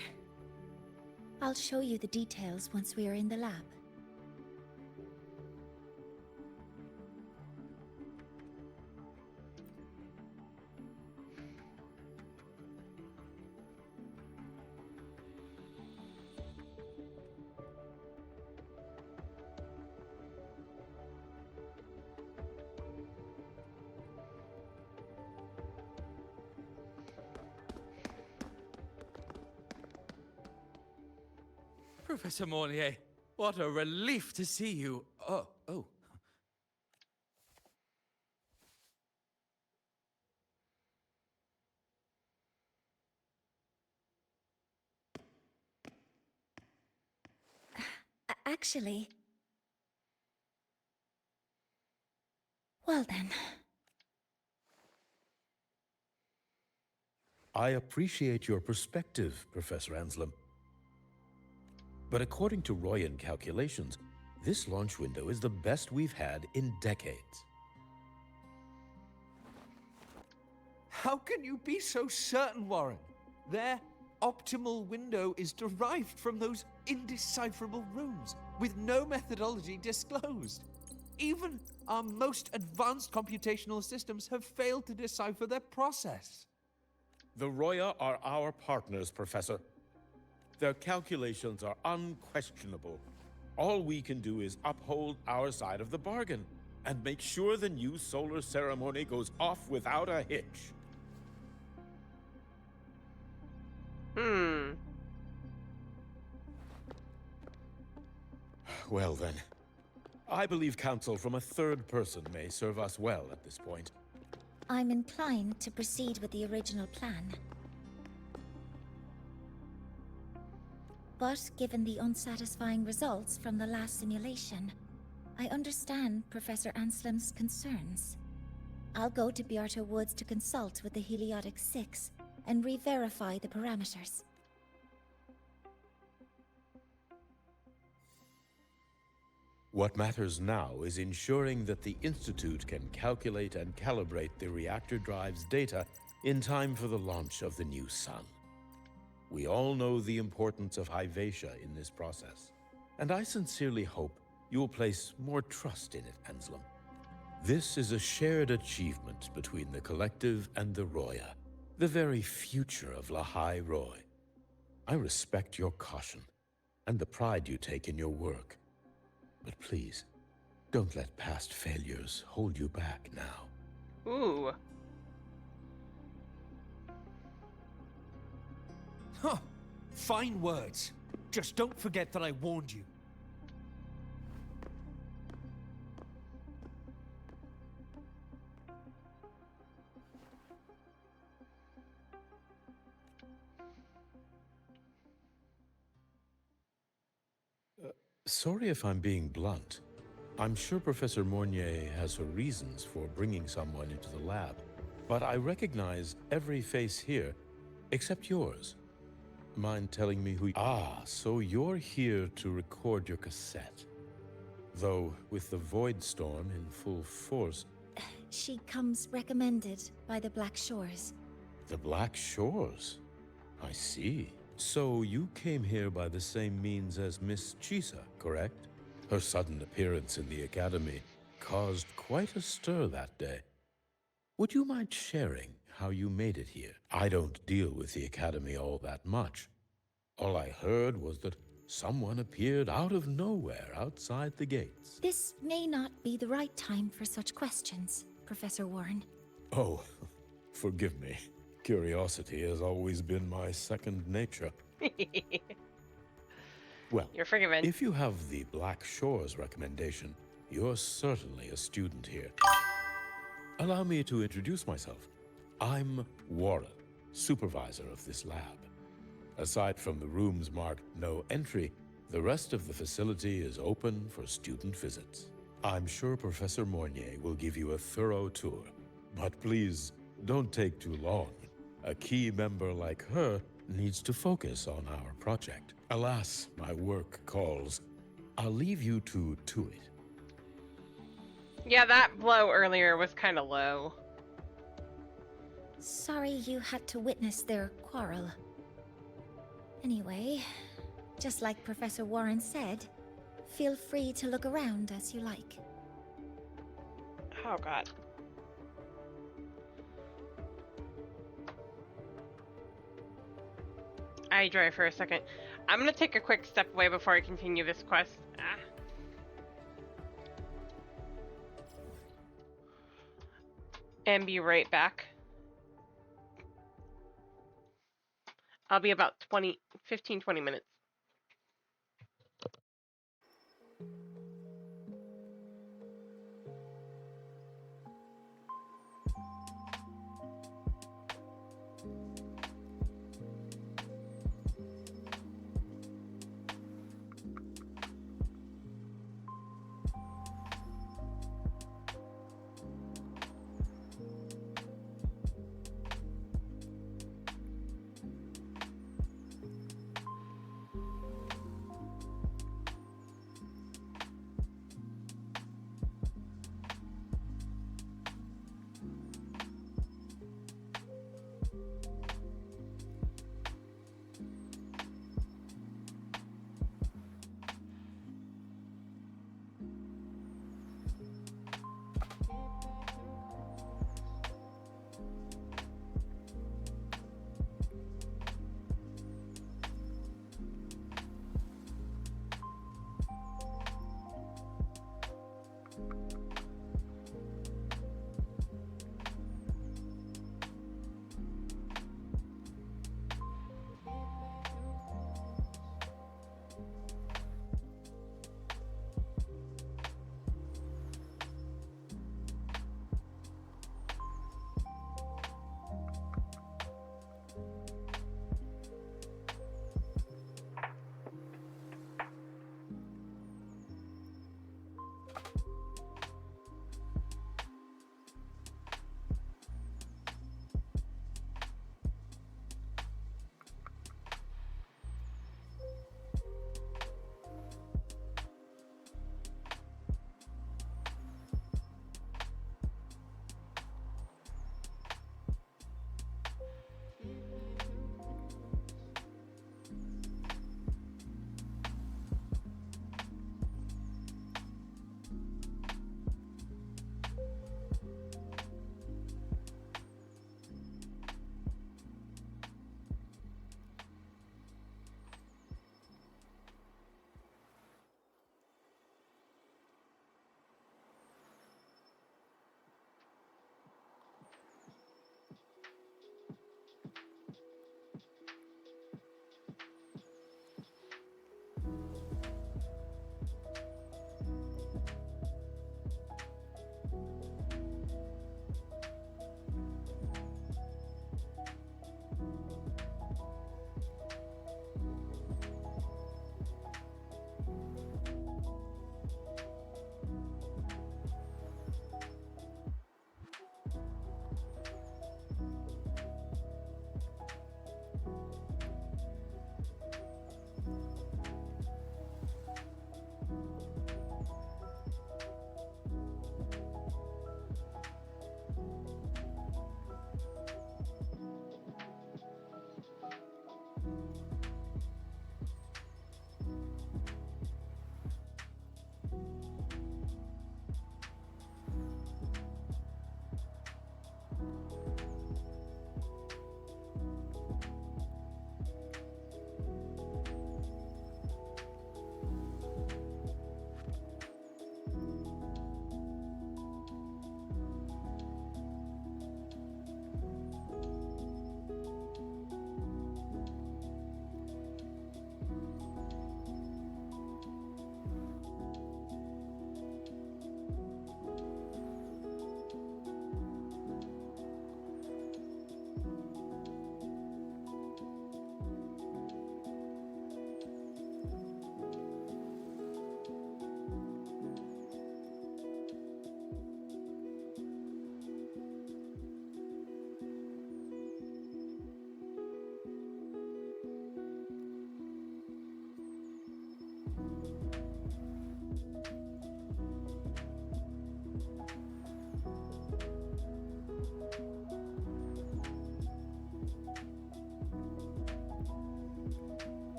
I'll show you the details once we are in the lab. Professor Mornier, what a relief to see you. Oh. Actually... Well then... I appreciate your perspective, Professor Anselm. But according to Royan calculations, this launch window is the best we've had in decades. How can you be so certain, Warren? Their optimal window is derived from those indecipherable runes, with no methodology disclosed. Even our most advanced computational systems have failed to decipher their process. The Roya are our partners, Professor. Their calculations are unquestionable. All we can do is uphold our side of the bargain and make sure the new solar ceremony goes off without a hitch. Well then, I believe counsel from a third person may serve us well at this point. I'm inclined to proceed with the original plan. But given the unsatisfying results from the last simulation, I understand Professor Anselm's concerns. I'll go to Bearta Woods to consult with the Heliotic Six and re-verify the parameters. What matters now is ensuring that the Institute can calculate and calibrate the reactor drive's data in time for the launch of the new sun. We all know the importance of Hyvatia in this process, and I sincerely hope you will place more trust in it, Anselm. This is a shared achievement between the Collective and the Roya, the very future of Lahai Roy. I respect your caution and the pride you take in your work. But please, don't let past failures hold you back now. Ooh. Huh. Fine words. Just don't forget that I warned you. Sorry if I'm being blunt. I'm sure Professor Mornier has her reasons for bringing someone into the lab, but I recognize every face here except yours. Mind telling me who... Ah, so you're here to record your cassette. Though with the Void Storm in full force... She comes recommended by the Black Shores. The Black Shores? I see. So you came here by the same means as Miss Chisa, correct? Her sudden appearance in the Academy caused quite a stir that day. Would you mind sharing how you made it here? I don't deal with the Academy all that much. All I heard was that someone appeared out of nowhere outside the gates. This may not be the right time for such questions, Professor Warren. Oh, forgive me. Curiosity has always been my second nature. Well, you're forgiven. If you have the Black Shores recommendation, you're certainly a student here. Allow me to introduce myself. I'm Warren, supervisor of this lab. Aside from the rooms marked no entry, the rest of the facility is open for student visits. I'm sure Professor Mornier will give you a thorough tour. But please, don't take too long. A key member like her needs to focus on our project. Alas, my work calls. I'll leave you to it. Yeah, that blow earlier was kind of low. Sorry you had to witness their quarrel. Anyway, just like Professor Warren said, feel free to look around as you like. Oh, God. I drive for a second. I'm gonna take a quick step away before I continue this quest. And be right back. I'll be about 15-20 minutes.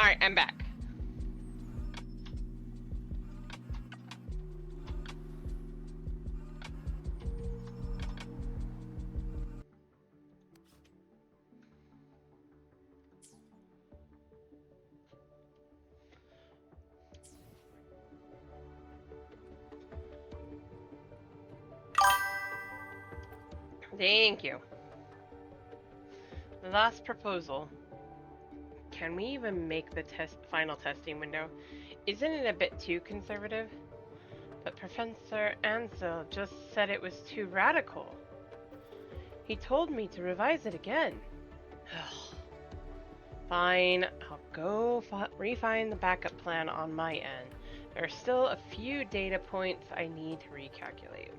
Alright, I'm back. Thank you. The last proposal. Can we even make the final testing window? Isn't it a bit too conservative? But Professor Ansel just said it was too radical. He told me to revise it again. Fine, I'll go refine the backup plan on my end. There are still a few data points I need to recalculate.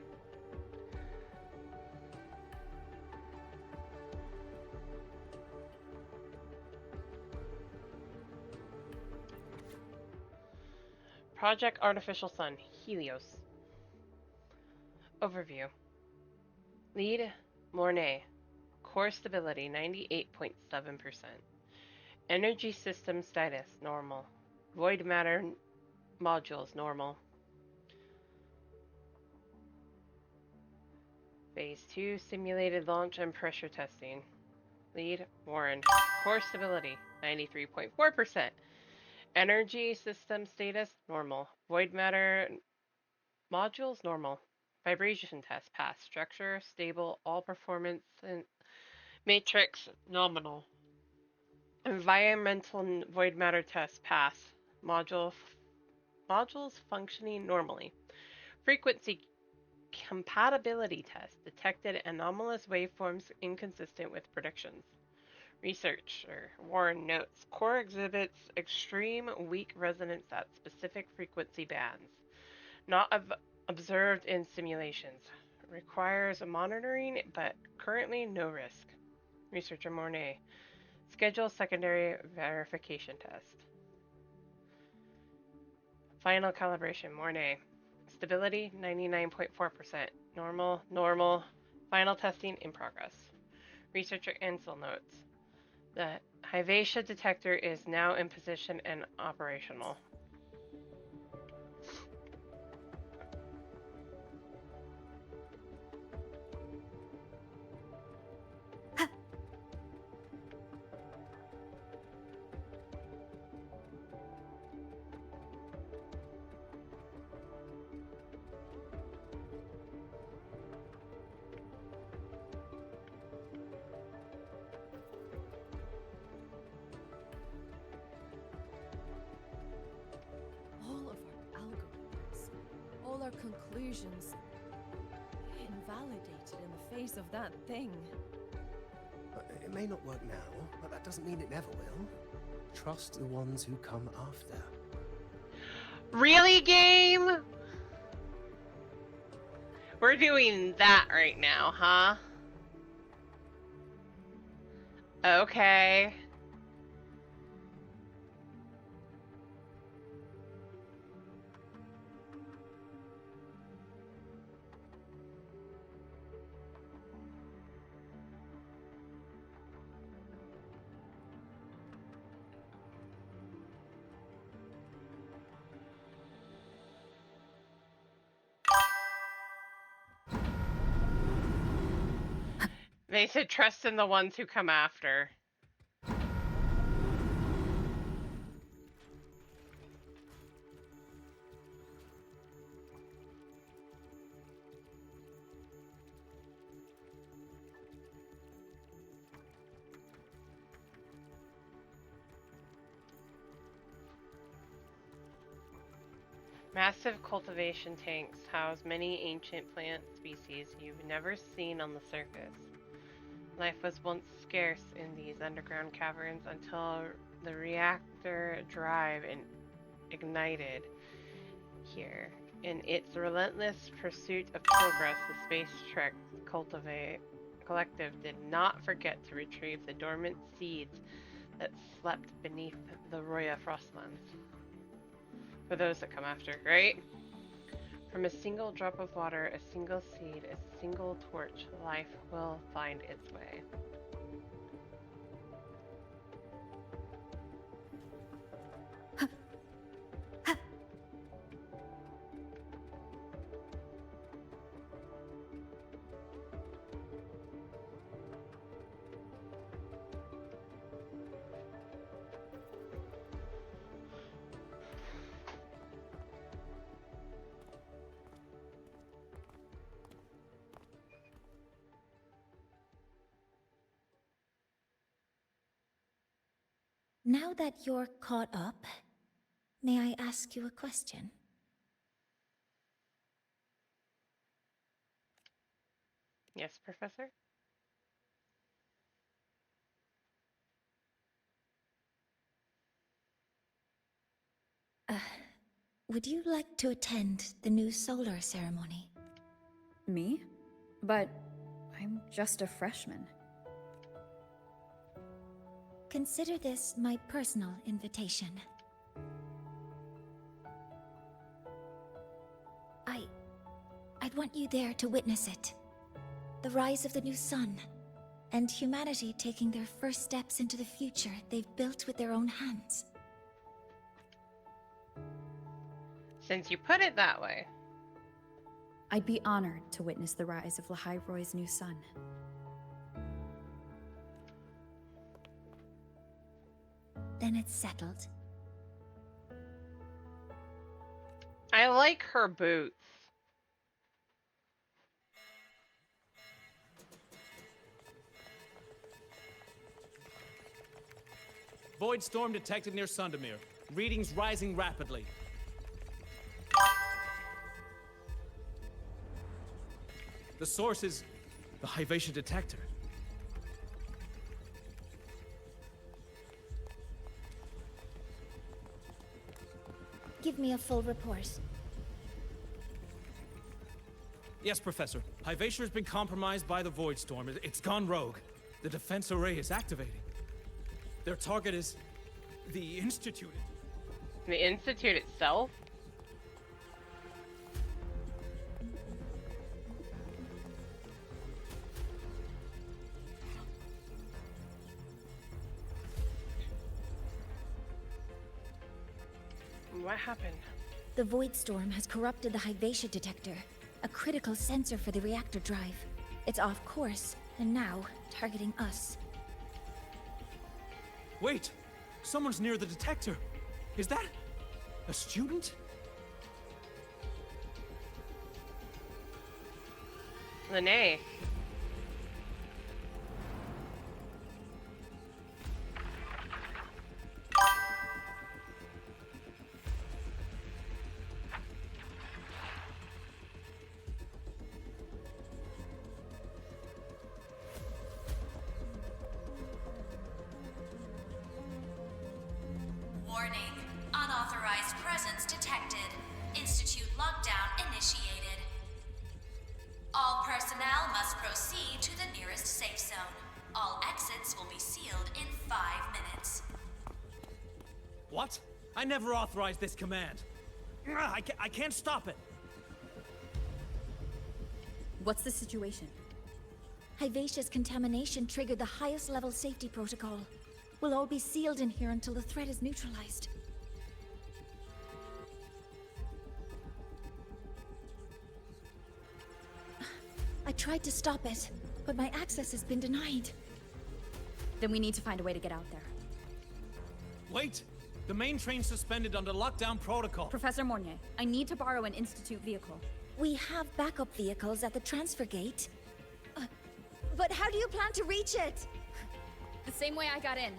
Project Artificial Sun, Helios. Overview. Lead, Mornay. Core stability, 98.7%. Energy system status, normal. Void matter modules, normal. Phase 2, simulated launch and pressure testing. Lead, Warren. Core stability, 93.4%. Energy system status, normal. Void matter modules, normal. Vibration test, pass. Structure, stable. All performance and matrix, nominal. Environmental void matter test, pass. Modules functioning normally. Frequency compatibility test, detected anomalous waveforms inconsistent with predictions. Researcher Warren notes, core exhibits extreme weak resonance at specific frequency bands, not observed in simulations. Requires monitoring, but currently no risk. Researcher Mornay, schedule secondary verification test. Final calibration, Mornay. Stability, 99.4%. Normal, normal. Final testing in progress. Researcher Ansel notes, the Hivatia detector is now in position and operational. All of our algorithms, all our conclusions, invalidated in the face of that thing. It may not work now, but that doesn't mean it never will. Trust the ones who come after. Really, game? We're doing that right now, huh? Okay. They said trust in the ones who come after. Massive cultivation tanks house many ancient plant species you've never seen on the surface. Life was once scarce in these underground caverns until the reactor drive ignited here. In its relentless pursuit of progress, the Space Trek Collective did not forget to retrieve the dormant seeds that slept beneath the Roya Frostlands. For those that come after, right? From a single drop of water, a single seed, a single torch, life will find its way. Now that you're caught up, may I ask you a question? Yes, Professor? Would you like to attend the new solar ceremony? Me? But I'm just a freshman. Consider this my personal invitation. I'd want you there to witness it. The rise of the new sun, and humanity taking their first steps into the future they've built with their own hands. Since you put it that way. I'd be honored to witness the rise of Lahai Roy's new sun. Then it's settled. I like her boots. Void storm detected near Sundermere. Readings rising rapidly. The source is the Hyvatia detector. Give me a full report. Yes, Professor. Hyvatia has been compromised by the Void Storm. It's gone rogue. The defense array is activating. Their target is the Institute. The Institute itself? What happened? The Void Storm has corrupted the Hyvatia detector, a critical sensor for the reactor drive. It's off course, and now targeting us. Wait! Someone's near the detector. Is that a student? Lene. Warning. Unauthorized presence detected. Institute lockdown initiated. All personnel must proceed to the nearest safe zone. All exits will be sealed in 5 minutes. What? I never authorized this command. I can't stop it. What's the situation? Hyvatia's contamination triggered the highest level safety protocol. We'll all be sealed in here until the threat is neutralized. I tried to stop it, but my access has been denied. Then we need to find a way to get out there. Wait! The main train's suspended under lockdown protocol. Professor Mornier, I need to borrow an Institute vehicle. We have backup vehicles at the transfer gate. But how do you plan to reach it? The same way I got in.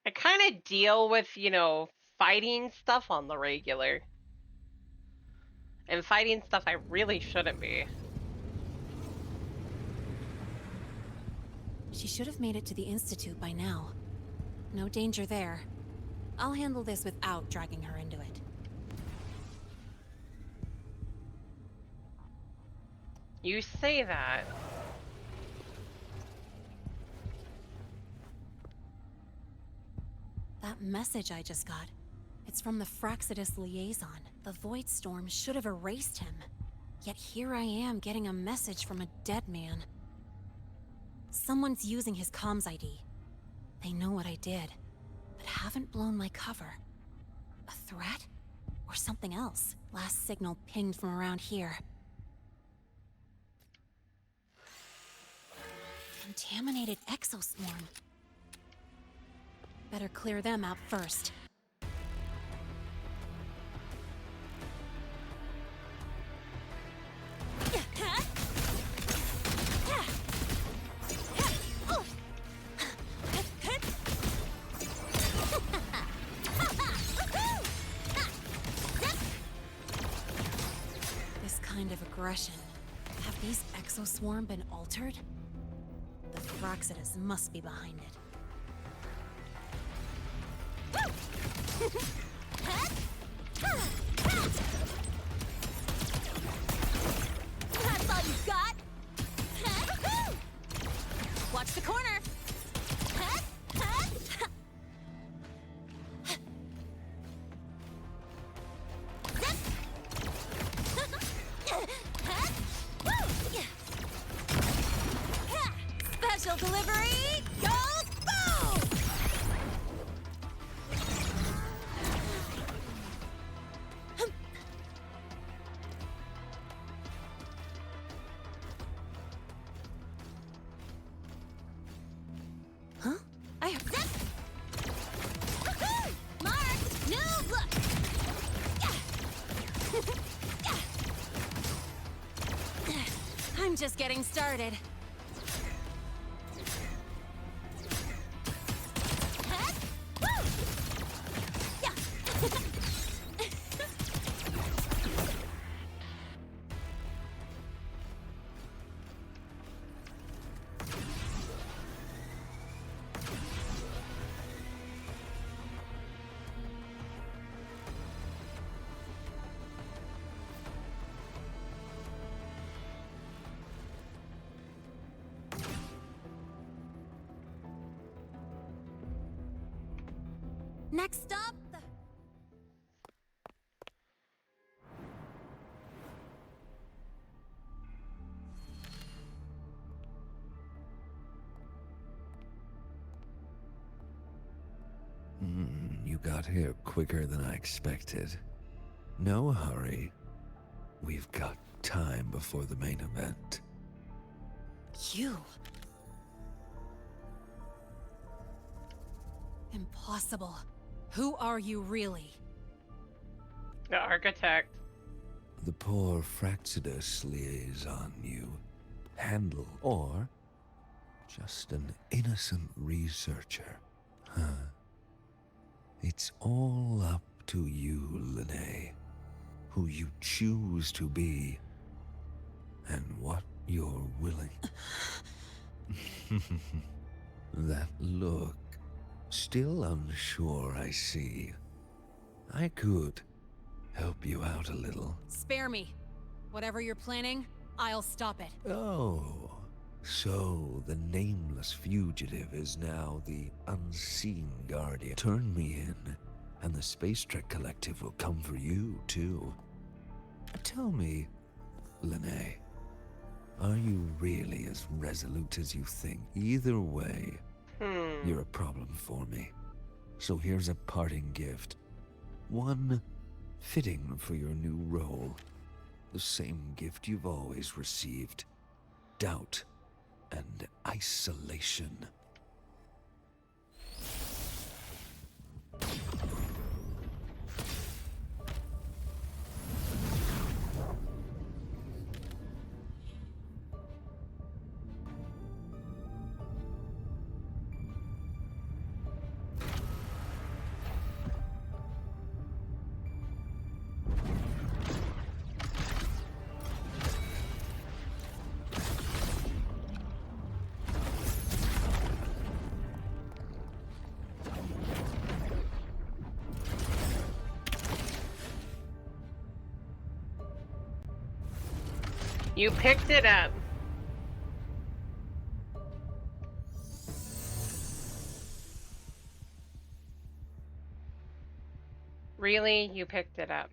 I kind of deal with, fighting stuff on the regular. And fighting stuff I really shouldn't be. She should have made it to the Institute by now. No danger there. I'll handle this without dragging her into it. You say that. That message I just got. It's from the Fraxidus liaison. The Void Storm should have erased him. Yet here I am getting a message from a dead man. Someone's using his comms ID. They know what I did, but haven't blown my cover. A threat? Or something else? Last signal pinged from around here. Contaminated exoswarm. Better clear them out first. aggression. Have these exoswarm been altered? The Thraxidus must be behind it. That's all you got? Watch the corner! Special delivery goes boom! Huh? I have Mark, new look! I'm just getting started. Next up, You got here quicker than I expected. No hurry. We've got time before the main event. You. Impossible. Who are you really? The architect. The poor Fraxidus liaison you handle, or just an innocent researcher, huh? It's all up to you, Lene, who you choose to be, and what you're willing. That look, still unsure, I see. I could help you out a little. Spare me. Whatever you're planning, I'll stop it. Oh, so the nameless fugitive is now the unseen guardian. Turn me in, and the Space Trek Collective will come for you, too. Tell me, Lene, are you really as resolute as you think? Either way, you're a problem for me. So here's a parting gift. One fitting for your new role. The same gift you've always received. Doubt and isolation. You picked it up. Really? You picked it up.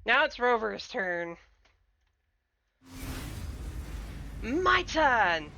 Now it's Rover's turn. My turn!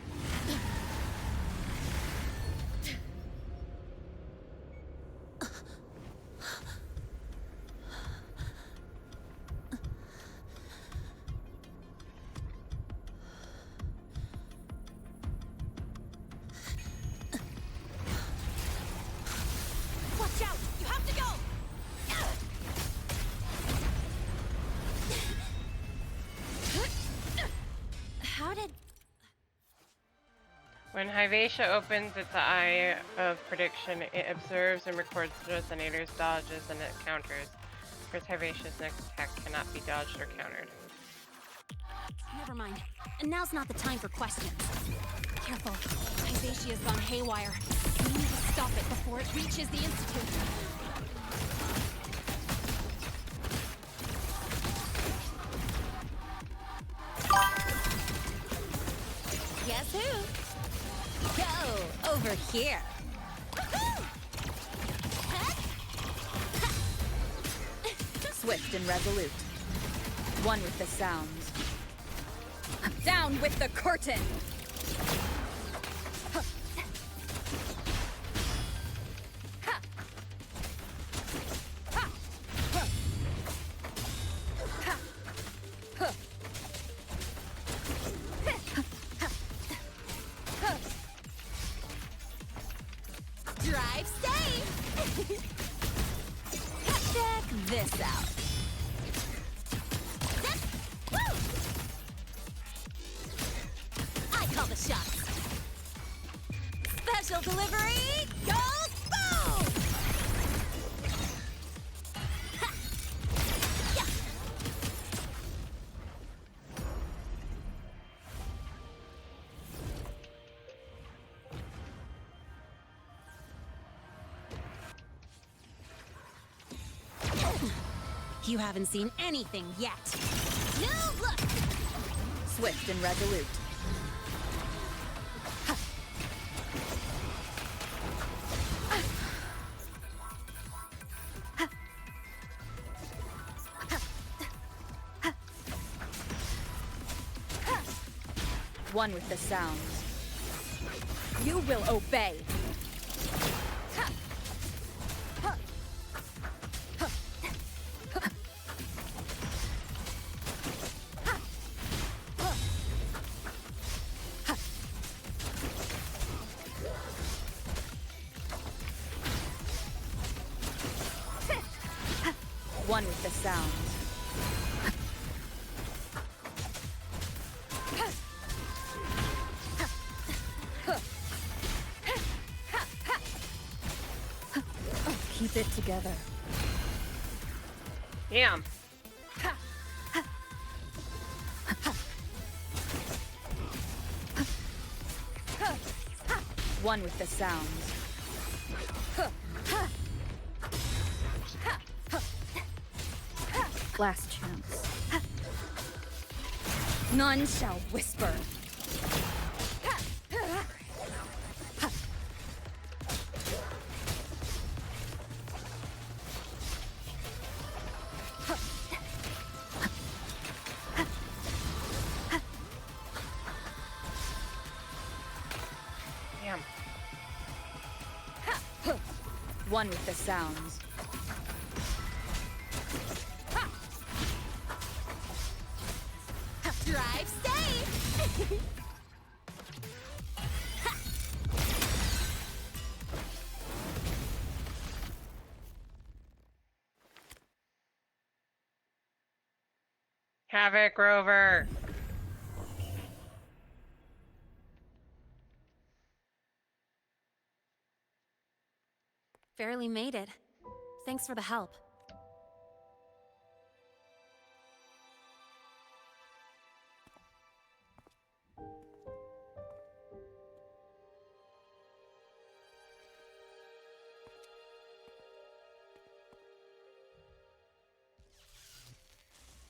When Hyvatia opens its eye of prediction, it observes and records resonators, dodges, and it counters. Of course, Hyvatia's next attack cannot be dodged or countered. Never mind. Now's not the time for questions. Careful. Hyvatia's gone haywire. We need to stop it before it reaches the Institute. Guess who? Go over here. Swift and resolute. One with the sounds. Down with the curtain! Drive safe! Check this out. Woo! I call the shots. Special delivery, go boom! Ha! Yeah. You haven't seen anything yet. New look! Swift and resolute. One with the sounds. You will obey. One with the sounds. Keep it together. Yeah. One with the sounds. Last chance. None shall whisper. Damn. One with the sounds. Drive safe! Havoc Rover. Barely made it. Thanks for the help.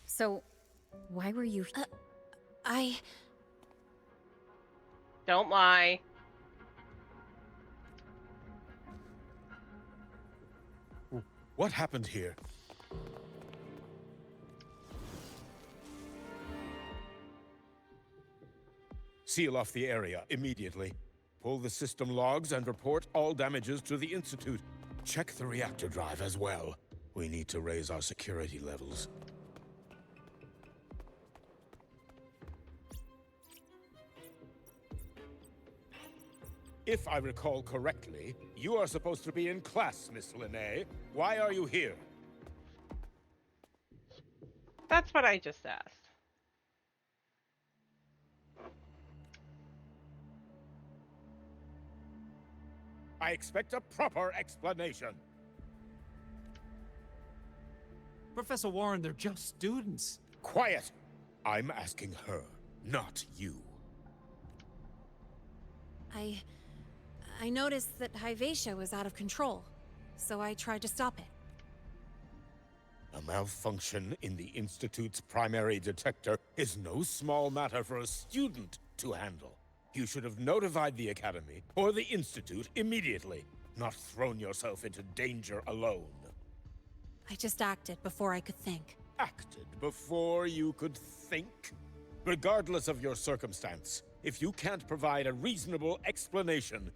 So, why were you... Don't lie. What happened here? Seal off the area immediately. Pull the system logs and report all damages to the Institute. Check the reactor drive as well. We need to raise our security levels. If I recall correctly, you are supposed to be in class, Miss Linnae. Why are you here? That's what I just asked. I expect a proper explanation. Professor Warren, they're just students. Quiet! I'm asking her, not you. I noticed that Hyvatia was out of control, so I tried to stop it. A malfunction in the Institute's primary detector is no small matter for a student to handle. You should have notified the Academy or the Institute immediately, not thrown yourself into danger alone. I just acted before I could think. Acted before you could think? Regardless of your circumstance, if you can't provide a reasonable explanation,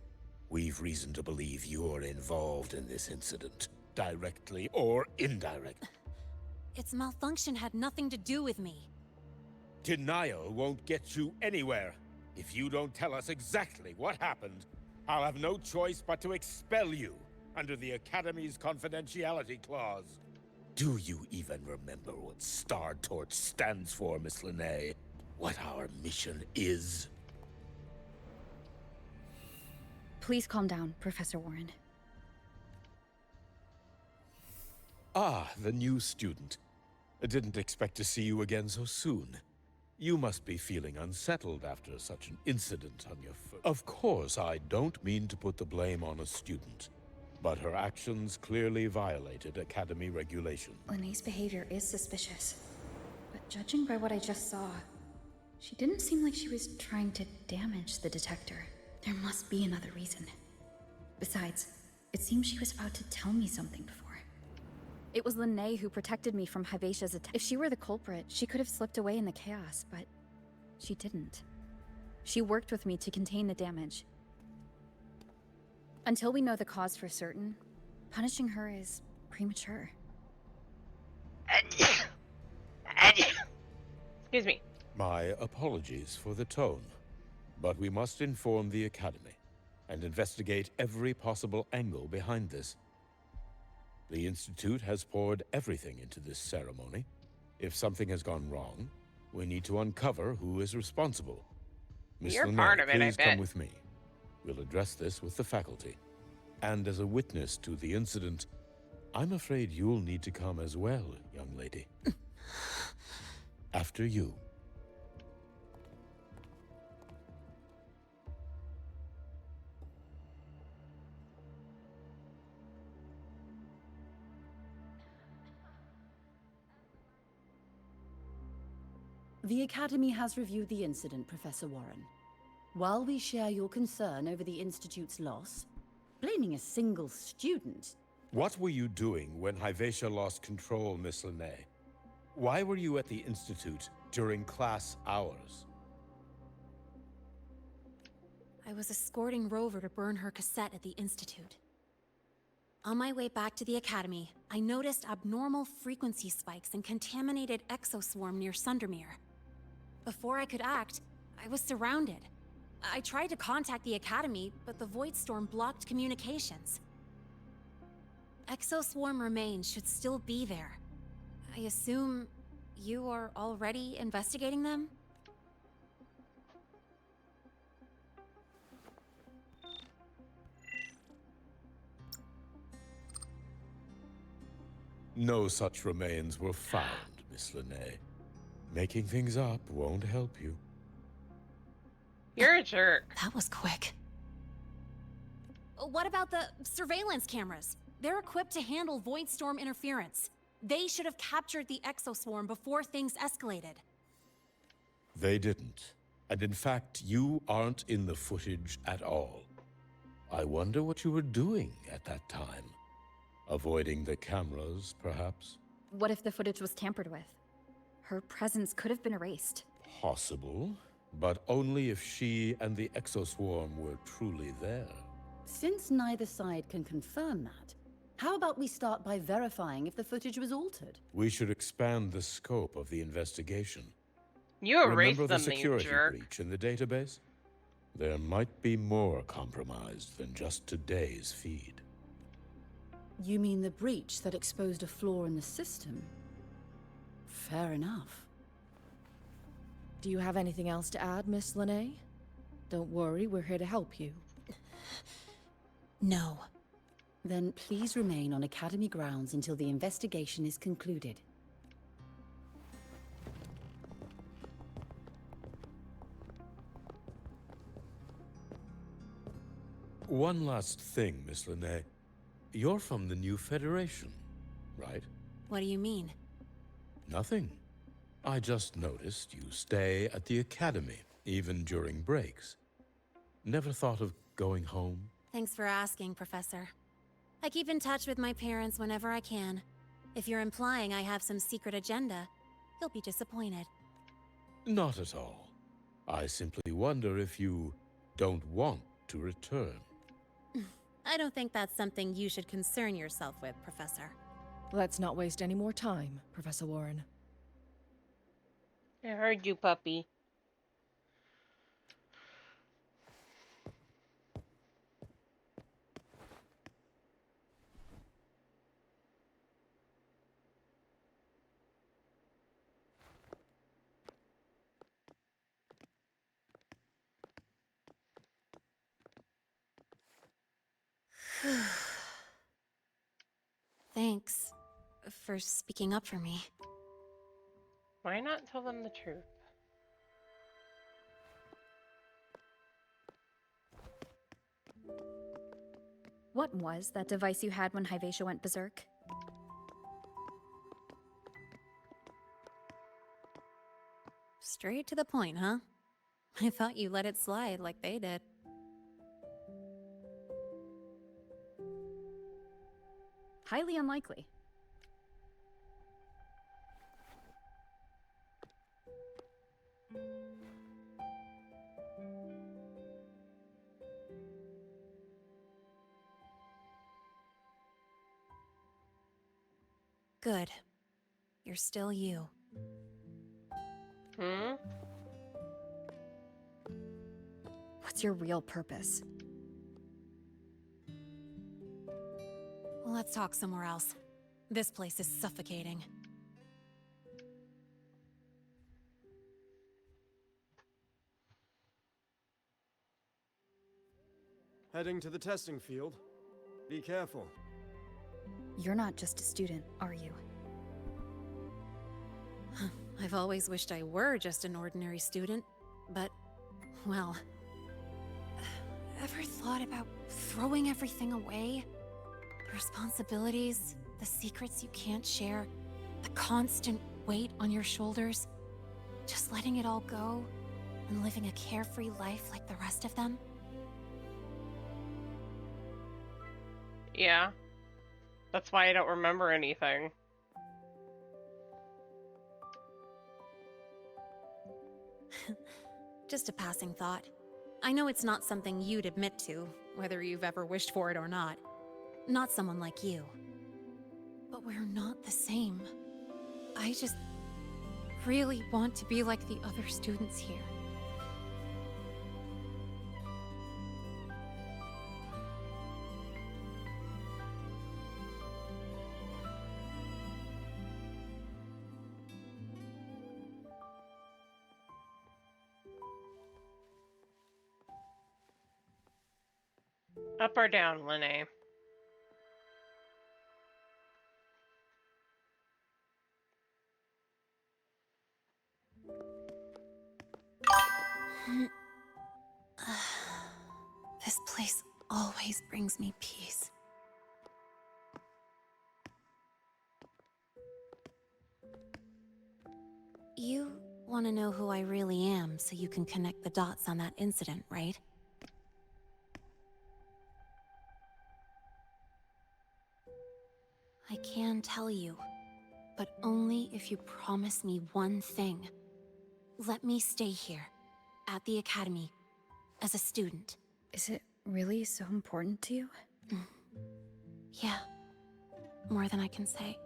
we've reason to believe you're involved in this incident, directly or indirectly. Its malfunction had nothing to do with me. Denial won't get you anywhere. If you don't tell us exactly what happened, I'll have no choice but to expel you under the Academy's confidentiality clause. Do you even remember what Star Torch stands for, Miss Linnae? What our mission is? Please calm down, Professor Warren. Ah, the new student. I didn't expect to see you again so soon. You must be feeling unsettled after such an incident on your foot. Of course, I don't mean to put the blame on a student, but her actions clearly violated Academy regulation. Linnae's behavior is suspicious, but judging by what I just saw, she didn't seem like she was trying to damage the detector. There must be another reason. Besides, it seems she was about to tell me something before. It was Linnae who protected me from Hyvatia's attack. If she were the culprit, she could have slipped away in the chaos, but she didn't. She worked with me to contain the damage. Until we know the cause for certain, punishing her is premature. Excuse me. My apologies for the tone, but we must inform the Academy and investigate every possible angle behind this. The Institute has poured everything into this ceremony. If something has gone wrong, we need to uncover who is responsible. Miss You're Linnae, part of it, I please come bet. with me. We'll address this with the faculty. And as a witness to the incident, I'm afraid you'll need to come as well, young lady. After you. The Academy has reviewed the incident, Professor Warren. While we share your concern over the Institute's loss, blaming a single student... What were you doing when Hyvatia lost control, Miss Linnae? Why were you at the Institute during class hours? I was escorting Rover to burn her cassette at the Institute. On my way back to the Academy, I noticed abnormal frequency spikes and contaminated exoswarm near Sundermere. Before I could act, I was surrounded. I tried to contact the Academy, but the Void Storm blocked communications. Exoswarm remains should still be there. I assume you are already investigating them? No such remains were found, Miss Linnae. Making things up won't help you. You're a jerk. That was quick. What about the surveillance cameras? They're equipped to handle Void Storm interference. They should have captured the exoswarm before things escalated. They didn't. And in fact, you aren't in the footage at all. I wonder what you were doing at that time. Avoiding the cameras, perhaps? What if the footage was tampered with? Her presence could have been erased. Possible, but only if she and the exoswarm were truly there. Since neither side can confirm that, how about we start by verifying if the footage was altered? We should expand the scope of the investigation. You erased Remember the something, you security jerk. breach in the database? There might be more compromised than just today's feed. You mean the breach that exposed a flaw in the system? Fair enough. Do you have anything else to add, Miss Linnae? Don't worry, we're here to help you. No. Then please remain on Academy grounds until the investigation is concluded. One last thing, Miss Linnae. You're from the new Federation, right? What do you mean? Nothing. I just noticed you stay at the Academy, even during breaks. Never thought of going home? Thanks for asking, Professor. I keep in touch with my parents whenever I can. If you're implying I have some secret agenda, you'll be disappointed. Not at all. I simply wonder if you don't want to return. I don't think that's something you should concern yourself with, Professor. Let's not waste any more time, Professor Warren. I heard you, puppy. Thanks for speaking up for me. Why not tell them the truth? What was that device you had when Hyvatia went berserk? Straight to the point, huh? I thought you let it slide like they did. Highly unlikely. Good. You're still you. Hmm? What's your real purpose? Let's talk somewhere else. This place is suffocating. Heading to the testing field. Be careful. You're not just a student, are you? I've always wished I were just an ordinary student, but, well... Ever thought about throwing everything away? The responsibilities, the secrets you can't share, the constant weight on your shoulders? Just letting it all go and living a carefree life like the rest of them? Yeah. That's why I don't remember anything. Just a passing thought. I know it's not something you'd admit to, whether you've ever wished for it or not. Not someone like you. But we're not the same. I just really want to be like the other students here. Up or down, Linnae? This place always brings me peace. You want to know who I really am so you can connect the dots on that incident, right? I can tell you, but only if you promise me one thing. Let me stay here, at the Academy, as a student. Is it really so important to you? Yeah, more than I can say.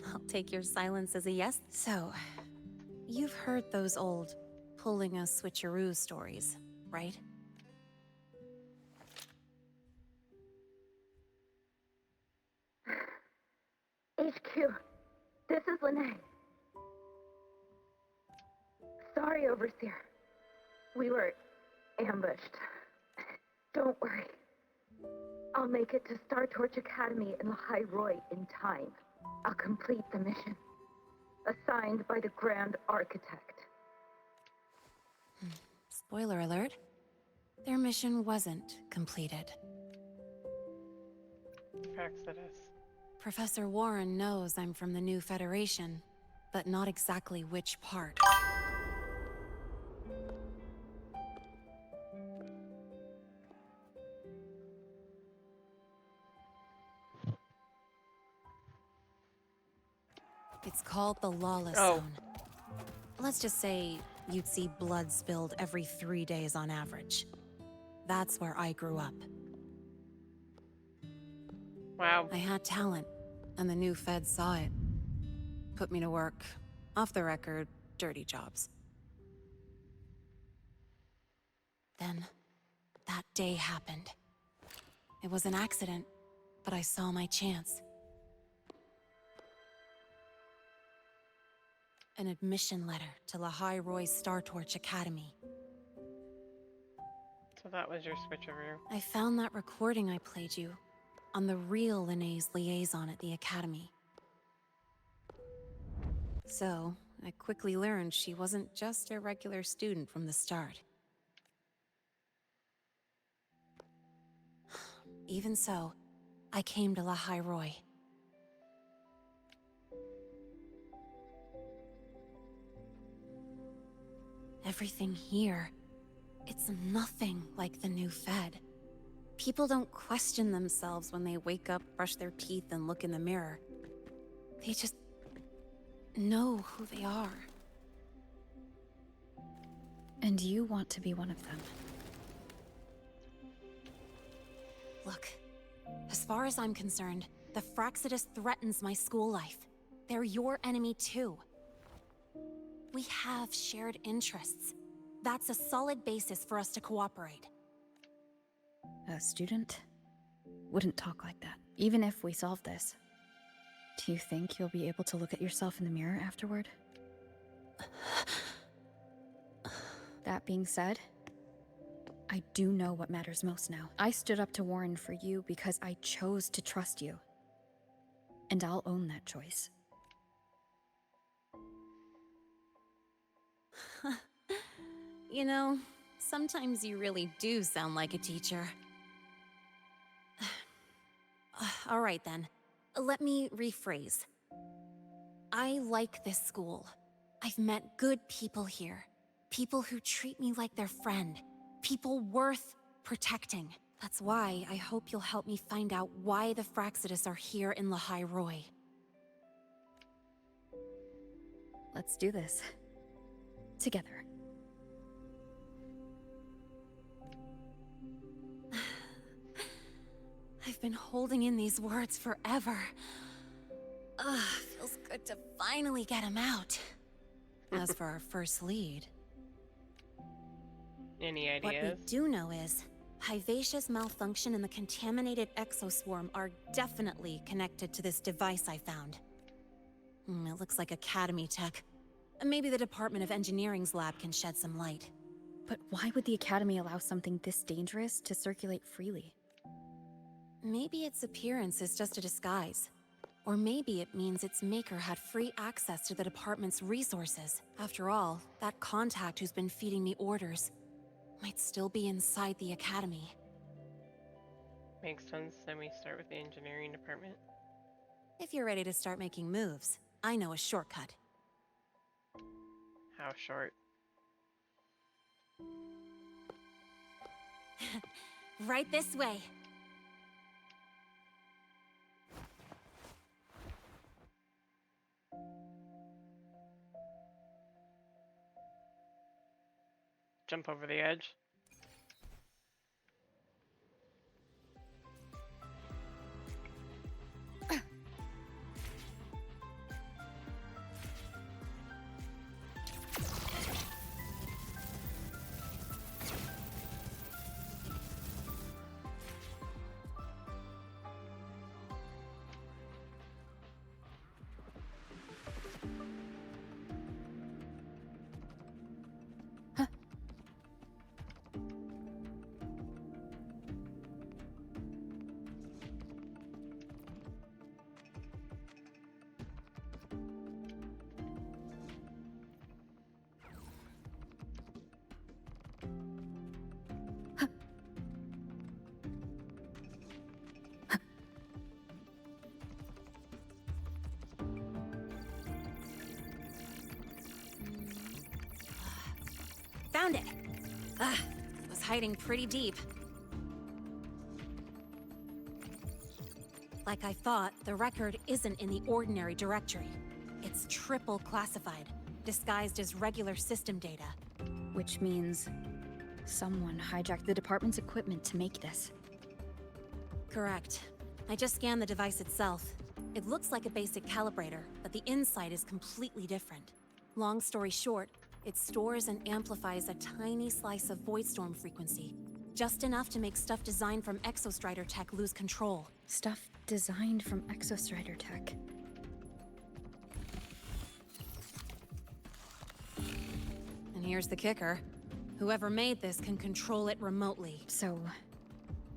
I'll take your silence as a yes. So, you've heard those old pulling a switcheroo stories, right? HQ, this is Linnae. Sorry, Overseer. We were ambushed. Don't worry. I'll make it to Star Torch Academy in Lahai Roy in time. I'll complete the mission. Assigned by the Grand Architect. Spoiler alert. Their mission wasn't completed. Exodus. Professor Warren knows I'm from the new Federation, but not exactly which part. It's called the Lawless Zone. Let's just say you'd see blood spilled every 3 days on average. That's where I grew up. Wow. I had talent, and the new feds saw it. Put me to work, off the record, dirty jobs. Then, that day happened. It was an accident, but I saw my chance. An admission letter to Lahai Roy's Star Torch Academy. So that was your switcheroo. I found that recording I played you on the real Linnaeus liaison at the Academy. So, I quickly learned she wasn't just a regular student from the start. Even so, I came to Lahai Roy. Everything here, it's nothing like the new Fed. People don't question themselves when they wake up, brush their teeth, and look in the mirror. They just know who they are. And you want to be one of them. Look, as far as I'm concerned, the Fraxidus threatens my school life. They're your enemy too. We have shared interests. That's a solid basis for us to cooperate. A student wouldn't talk like that, even if we solve this. Do you think you'll be able to look at yourself in the mirror afterward? That being said, I do know what matters most now. I stood up to Warren for you because I chose to trust you. And I'll own that choice. You know, sometimes you really do sound like a teacher. All right then, let me rephrase. I like this school. I've met good people here. People who treat me like their friend. People worth protecting. That's why I hope you'll help me find out why the Fraxidus are here in Lahai Roy. Let's do this. Together. I've been holding in these words forever. Ugh, feels good to finally get them out. As for our first lead... Any ideas? What we do know is, Hyvatia's malfunction and the contaminated exoswarm are definitely connected to this device I found. It looks like Academy tech. Maybe the Department of Engineering's lab can shed some light. But why would the Academy allow something this dangerous to circulate freely? Maybe its appearance is just a disguise. Or maybe it means its maker had free access to the department's resources. After all, that contact who's been feeding me orders might still be inside the Academy. Makes sense. Then we start with the engineering department. If you're ready to start making moves, I know a shortcut. How short? Right this way. Jump over the edge. Found it! Ugh, it was hiding pretty deep. Like I thought, the record isn't in the ordinary directory. It's triple classified, disguised as regular system data. Which means someone hijacked the department's equipment to make this. Correct. I just scanned the device itself. It looks like a basic calibrator, but the inside is completely different. Long story short, it stores and amplifies a tiny slice of Voidstorm frequency. Just enough to make stuff designed from Exostrider tech lose control. Stuff designed from Exostrider tech. And here's the kicker. Whoever made this can control it remotely. So,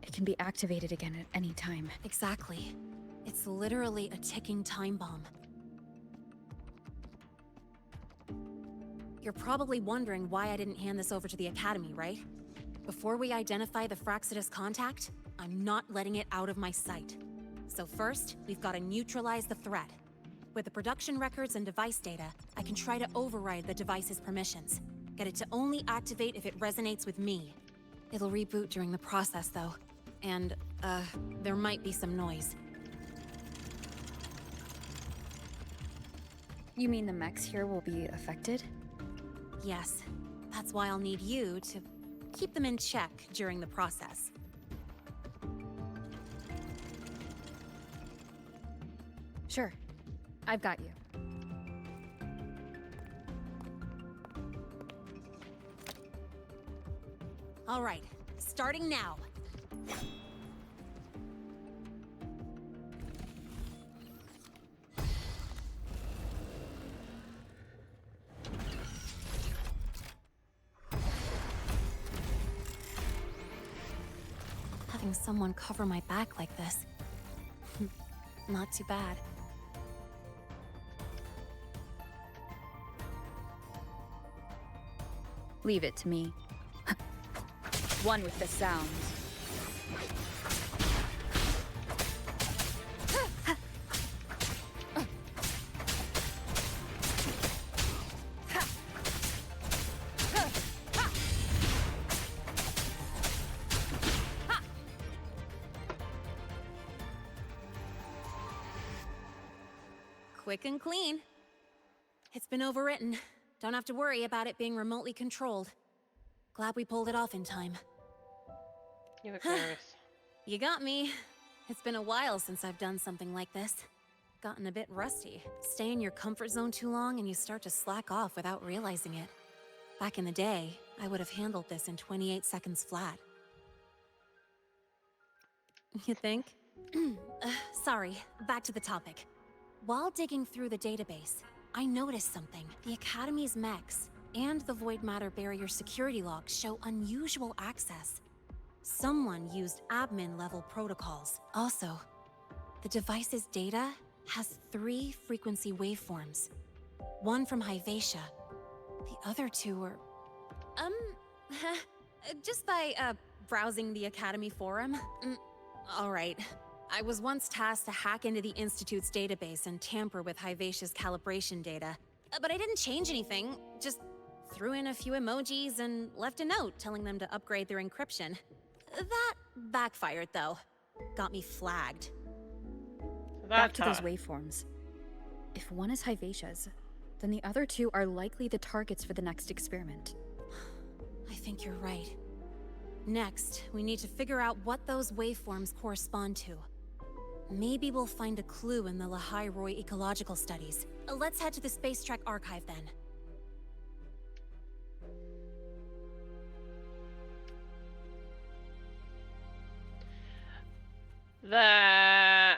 it can be activated again at any time. Exactly. It's literally a ticking time bomb. You're probably wondering why I didn't hand this over to the Academy, right? Before we identify the Fraxidus contact, I'm not letting it out of my sight. So first, we've got to neutralize the threat. With the production records and device data, I can try to override the device's permissions. Get it to only activate if it resonates with me. It'll reboot during the process, though. And, there might be some noise. You mean the mechs here will be affected? Yes. That's why I'll need you to keep them in check during the process. Sure. I've got you. All right, starting now. Having someone cover my back like this. Not too bad. Leave it to me. One with the sounds. Quick and clean. It's been overwritten. Don't have to worry about it being remotely controlled. Glad we pulled it off in time. You look nervous. You got me. It's been a while since I've done something like this. Gotten a bit rusty. Stay in your comfort zone too long and you start to slack off without realizing it. Back in the day, I would have handled this in 28 seconds flat. You think? Sorry, back to the topic. While digging through the database, I noticed something. The Academy's mechs and the Void Matter Barrier security logs show unusual access. Someone used admin-level protocols. Also, the device's data has 3 frequency waveforms. One from Hyvatia. The other 2 were... just by, browsing the Academy forum. Alright. I was once tasked to hack into the Institute's database and tamper with Hyvatia's calibration data. But I didn't change anything, just threw in a few emojis and left a note telling them to upgrade their encryption. That backfired, though. Got me flagged. Back to those waveforms. If one is Hyvatia's, then the other 2 are likely the targets for the next experiment. I think you're right. Next, we need to figure out what those waveforms correspond to. Maybe we'll find a clue in the Lehigh Roy ecological studies. Let's head to the Space Trek archive then.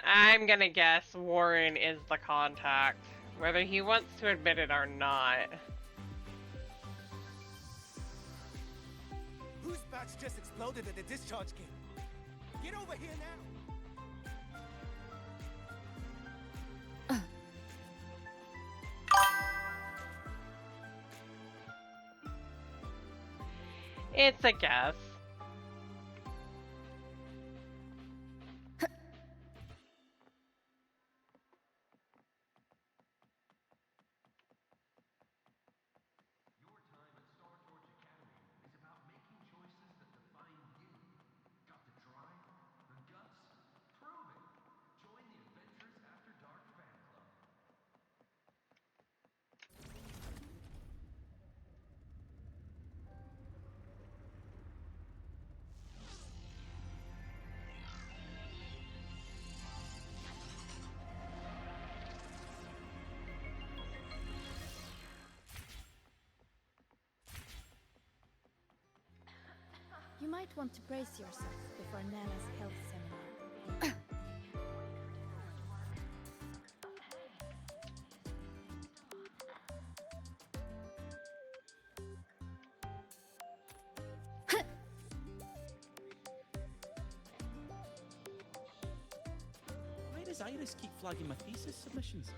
I'm gonna guess Warren is the contact, whether he wants to admit it or not. Whose batch just exploded at the discharge gate? Get over here now! It's a guess. You might want to brace yourself before Nana's health seminar. Why does Iris keep flagging my thesis submissions?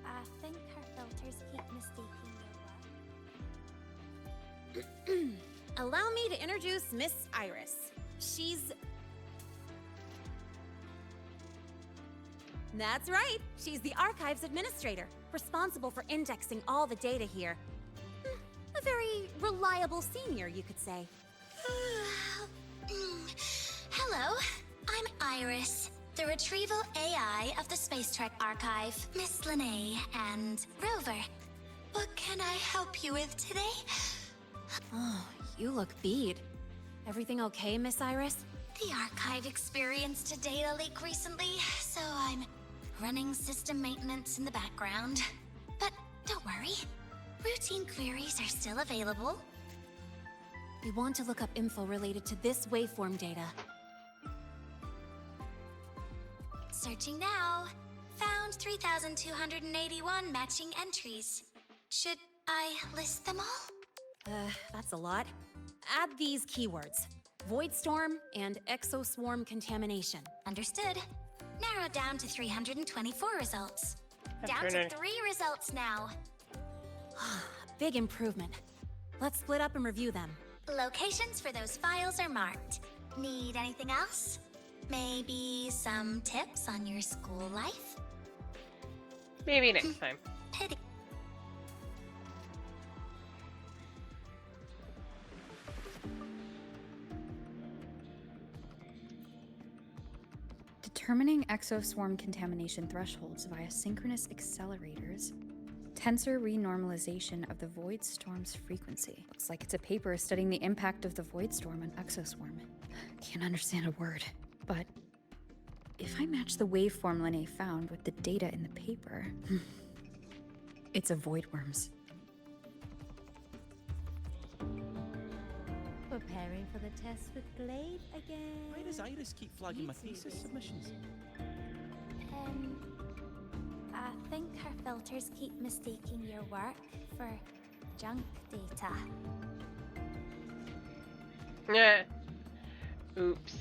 I think her filters keep mistaking Allow me to introduce Miss Iris. She's... That's right. She's the Archives Administrator, responsible for indexing all the data here. A very reliable senior, you could say. Hello, I'm Iris, the retrieval AI of the Space Trek Archive, Miss Lene and Rover. What can I help you with today? Oh, you look beat. Everything okay, Miss Iris? The Archive experienced a data leak recently, so I'm running system maintenance in the background. But don't worry, routine queries are still available. We want to look up info related to this waveform data. Searching now. Found 3,281 matching entries. Should I list them all? That's a lot. Add these keywords. Voidstorm and exoswarm contamination. Understood. Narrowed down to 324 results. Down to Turner. 3 results now. Big improvement. Let's split up and review them. Locations for those files are marked. Need anything else? Maybe some tips on your school life? Maybe next time. Pity. Determining exoswarm contamination thresholds via synchronous accelerators. Tensor renormalization of the void storm's frequency. Looks like it's a paper studying the impact of the void storm on exoswarm. Can't understand a word, but if I match the waveform Lene found with the data in the paper, it's a voidworms. Preparing for the test with Glade again. Why does Iris keep flagging my thesis submissions? I think her filters keep mistaking your work for junk data. Yeah. Oops.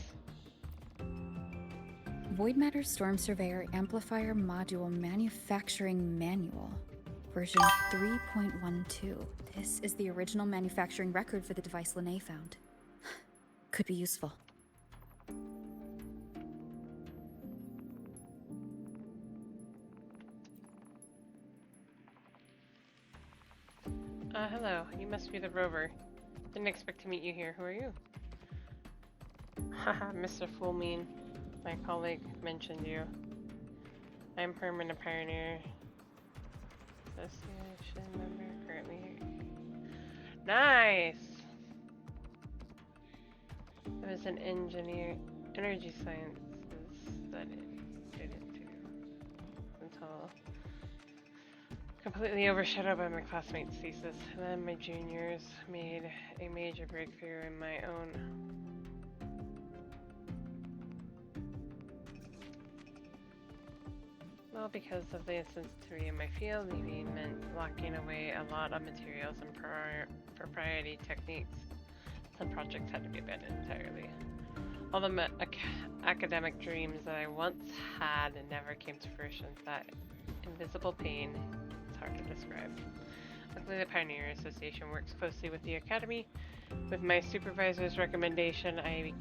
Void Matter Storm Surveyor Amplifier Module Manufacturing Manual, version 3.12. This is the original manufacturing record for the device Lene found. Could be useful. Hello. You must be the rover. Didn't expect to meet you here. Who are you? Haha, Mr. Fullmean. My colleague mentioned you. I'm Herman, a pioneer. Association member currently. Nice! I was an engineer, energy sciences study too. Until completely overshadowed by my classmates' thesis. Then my juniors made a major breakthrough in my own. Well, because of the insensitivity in my field, leaving meant locking away a lot of materials and proprietary techniques. Some projects had to be abandoned entirely. All the academic dreams that I once had and never came to fruition. That invisible pain, it's hard to describe. Luckily, the Pioneer Association works closely with the Academy. With my supervisor's recommendation, I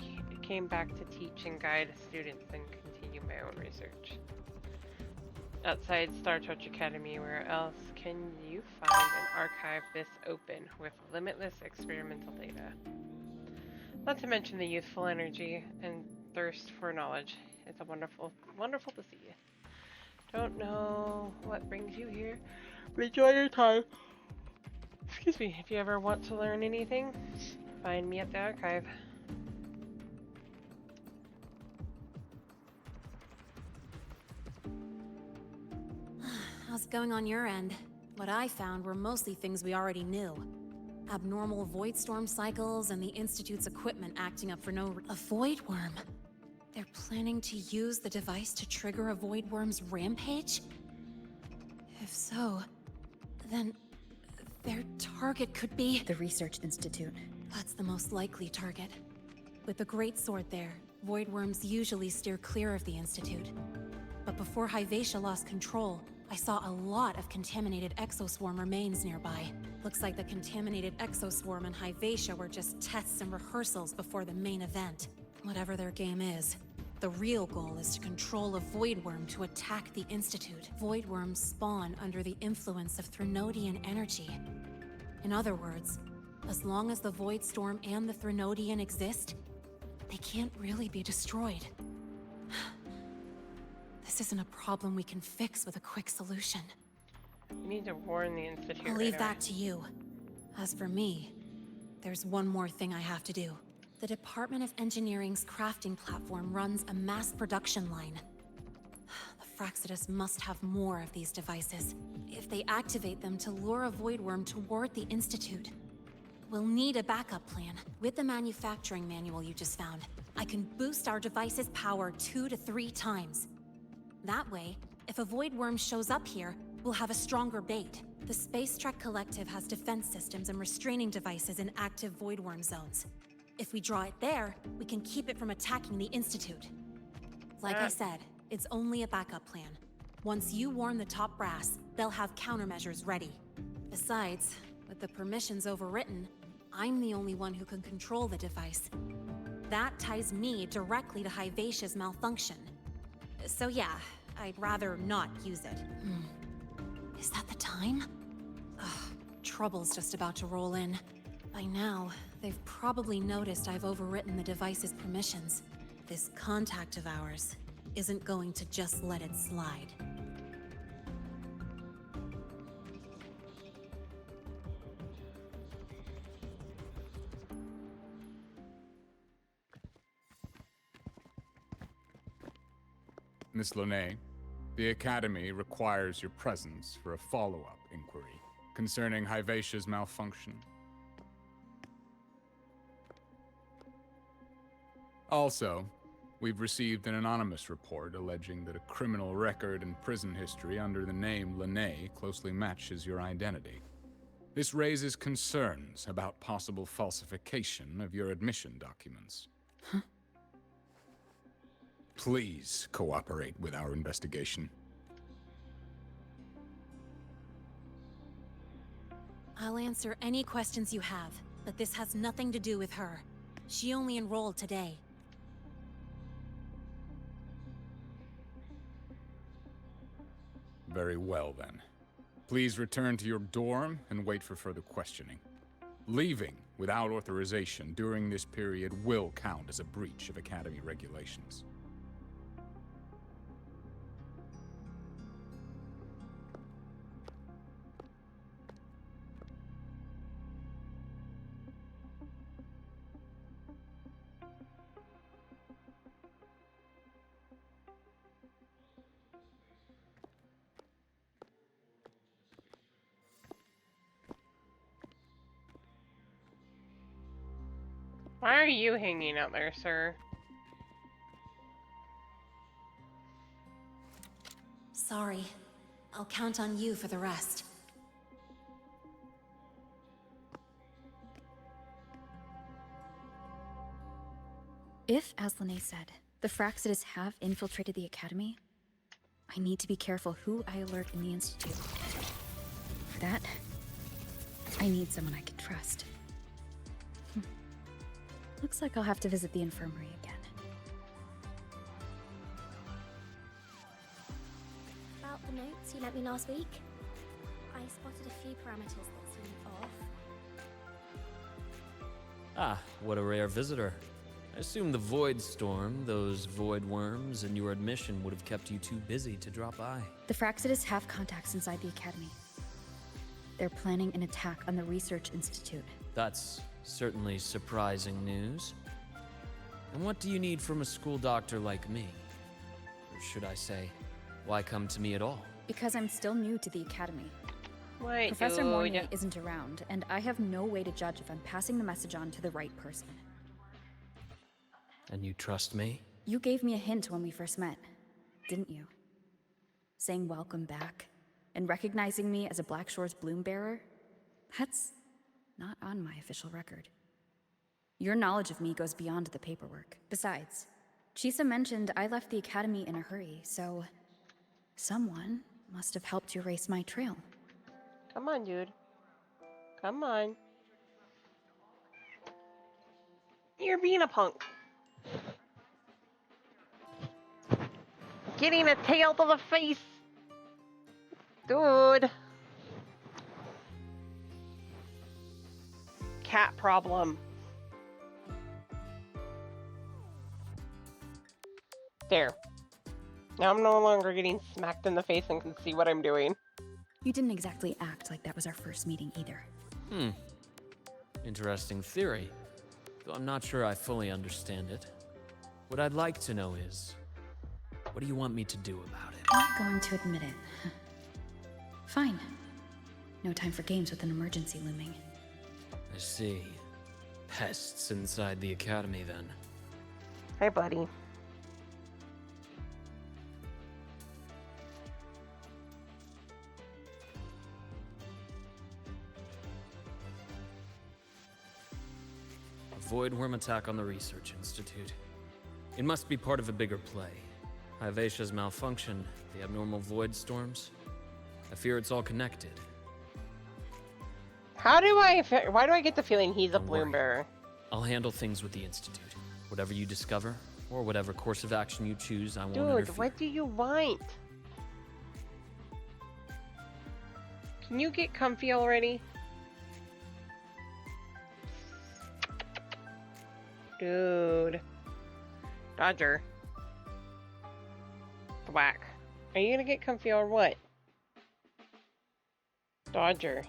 came back to teach and guide students and continue my own research. Outside Star Torch Academy, where else can you find an archive this open with limitless experimental data? Not to mention the youthful energy and thirst for knowledge. It's a wonderful to see you. Don't know what brings you here, but enjoy your time. Excuse me, if you ever want to learn anything, find me at the archive. How's it going on your end? What I found were mostly things we already knew. Abnormal void storm cycles and the Institute's equipment acting up for a void worm? They're planning to use the device to trigger a void worm's rampage? If so, then their target could be... The Research Institute. That's the most likely target. With the Great Sword there, void worms usually steer clear of the Institute. But before Hyvatia lost control, I saw a lot of contaminated exoswarm remains nearby. Looks like the contaminated exoswarm and Hyvatia were just tests and rehearsals before the main event. Whatever their game is, the real goal is to control a void worm to attack the Institute. Void worms spawn under the influence of Threnodian energy. In other words, as long as the Void Storm and the Threnodian exist, they can't really be destroyed. This isn't a problem we can fix with a quick solution. You need to warn the Institute. I'll leave that to you. As for me, there's one more thing I have to do. The Department of Engineering's crafting platform runs a mass production line. The Fraxidus must have more of these devices. If they activate them to lure a void worm toward the Institute, we'll need a backup plan. With the manufacturing manual you just found, I can boost our device's power 2 to 3 times. That way, if a void worm shows up here, we'll have a stronger bait. The Space Trek Collective has defense systems and restraining devices in active void worm zones. If we draw it there, we can keep it from attacking the Institute. Like I said, it's only a backup plan. Once you warn the top brass, they'll have countermeasures ready. Besides, with the permissions overwritten, I'm the only one who can control the device. That ties me directly to Hyvatia's malfunction. So yeah, I'd rather not use it. Is that the time? Ugh, trouble's just about to roll in. By now, they've probably noticed I've overwritten the device's permissions. This contact of ours isn't going to just let it slide. Miss Lene, the Academy requires your presence for a follow-up inquiry concerning Hyvatia's malfunction. Also, we've received an anonymous report alleging that a criminal record and prison history under the name Lene closely matches your identity. This raises concerns about possible falsification of your admission documents. Huh? Please cooperate with our investigation. I'll answer any questions you have, but this has nothing to do with her. She only enrolled today. Very well, then. Please return to your dorm and wait for further questioning. Leaving without authorization during this period will count as a breach of Academy regulations. Why are you hanging out there, sir? Sorry. I'll count on you for the rest. If, as Lene said, the Fraxidus have infiltrated the Academy, I need to be careful who I alert in the Institute. For that, I need someone I can trust. Looks like I'll have to visit the infirmary again. About the notes you lent me last week, I spotted a few parameters that seemed off. Ah, what a rare visitor. I assume the Void Storm, those void worms, and your admission would have kept you too busy to drop by. The Fraxidus have contacts inside the Academy. They're planning an attack on the Research Institute. That's certainly surprising news. And what do you need from a school doctor like me? Or should I say, why come to me at all? Because I'm still new to the Academy. What, Professor dude? Mornay isn't around, and I have no way to judge if I'm passing the message on to the right person. And you trust me? You gave me a hint when we first met, didn't you? Saying welcome back, and recognizing me as a Black Shore's bloom bearer? That's not on my official record. Your knowledge of me goes beyond the paperwork. Besides, Chisa mentioned I left the academy in a hurry, so someone must have helped you erase my trail. Come on, dude. Come on. You're being a punk. Getting a tail to the face. Dude. Cat problem. There. Now I'm no longer getting smacked in the face and can see what I'm doing. You didn't exactly act like that was our first meeting either. Interesting theory. Though I'm not sure I fully understand it. What I'd like to know is, what do you want me to do about it? I'm not going to admit it. Fine. No time for games with an emergency looming. I see. Pests inside the academy, then. Hi, buddy. A void worm attack on the Research Institute. It must be part of a bigger play. Hivatia's malfunction, the abnormal void storms. I fear it's all connected. Why do I get the feeling he's a bloom bearer? I'll handle things with the Institute. Whatever you discover, or whatever course of action you choose, I won't Dude, interfere. what do you want? Can you get comfy already? Dude. Dodger. Thwack. Are you gonna get comfy or what? Dodger.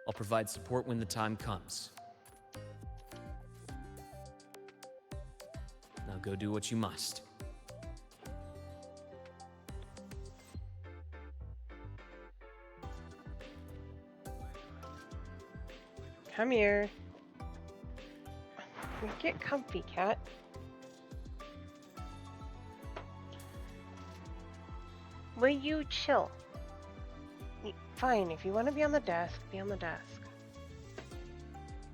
I'll provide support when the time comes. Now go do what you must. Come here. Get comfy, cat. Will you chill? Fine, if you want to be on the desk, be on the desk.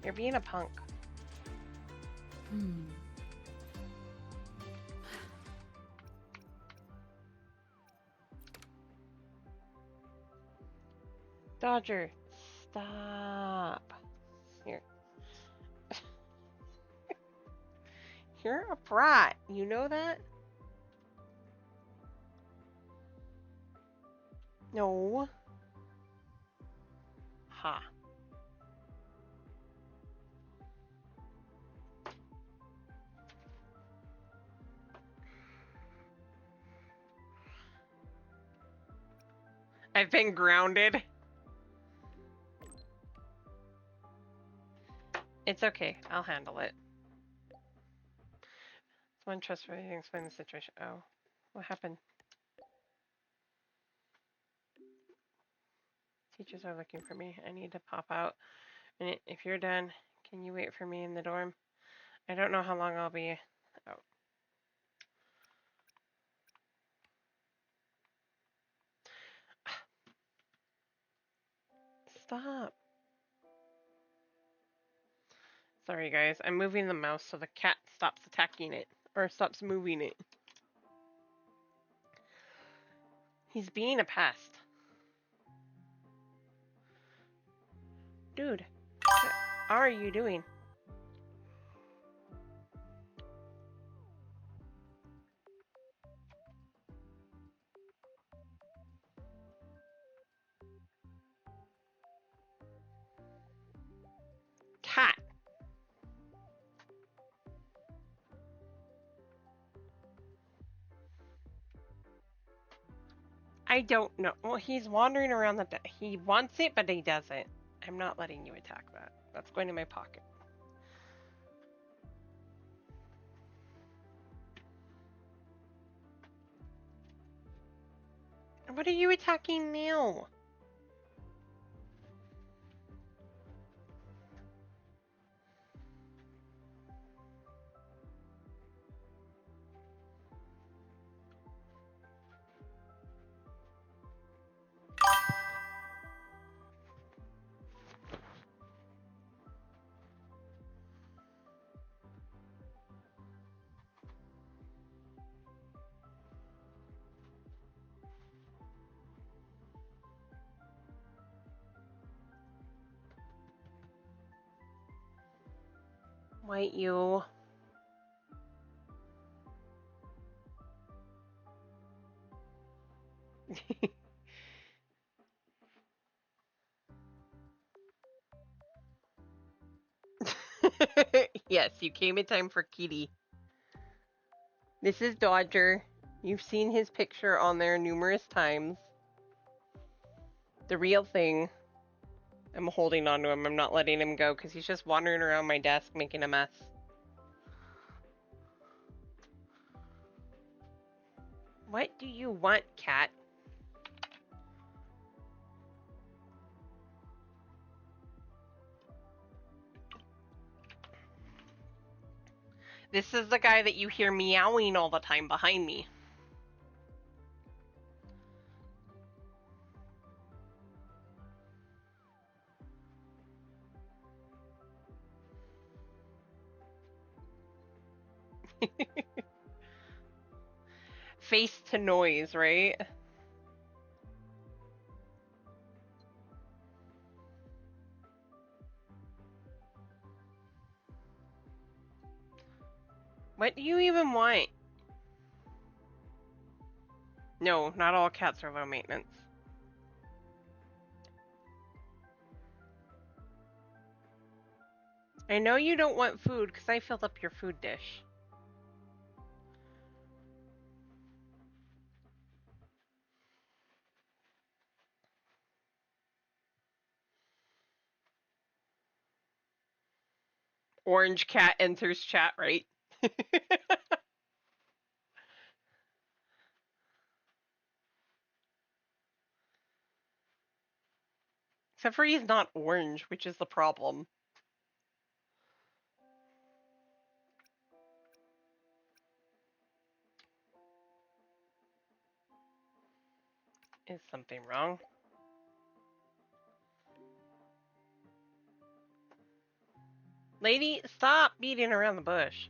You're being a punk. Dodger, stop. Here. You're a brat. You know that? No. Ha. I've been grounded. It's okay. I'll handle it. Someone trustworthy to explain the situation. Oh, what happened? Teachers are looking for me. I need to pop out. And if you're done, can you wait for me in the dorm? I don't know how long I'll be out. Stop. Sorry, guys. I'm moving the mouse so the cat stops attacking it. Or stops moving it. He's being a pest. Dude, what are you doing? Cat. I don't know. Well, he's wandering around the he wants it, but he doesn't. I'm not letting you attack that. That's going in my pocket. What are you attacking now? White you. Yes, you came in time for Kitty. This is Dodger. You've seen his picture on there numerous times. The real thing. I'm holding on to him. I'm not letting him go because he's just wandering around my desk making a mess. What do you want, cat? This is the guy that you hear meowing all the time behind me. Face to noise, right? What do you even want? No, not all cats are low maintenance. I know you don't want food because I filled up your food dish. Orange cat enters chat, right? Except for he's not orange, which is the problem. Is something wrong? Lady, stop beating around the bush.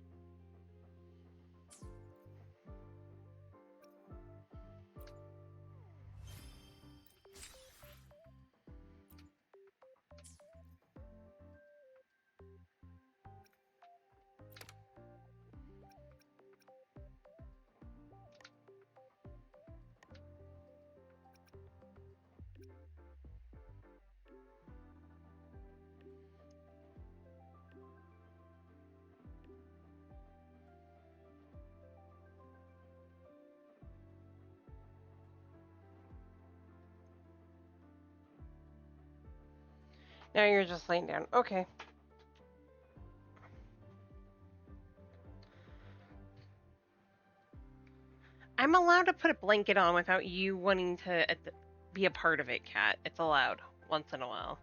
Now you're just laying down. Okay. I'm allowed to put a blanket on without you wanting to be a part of it, cat. It's allowed once in a while.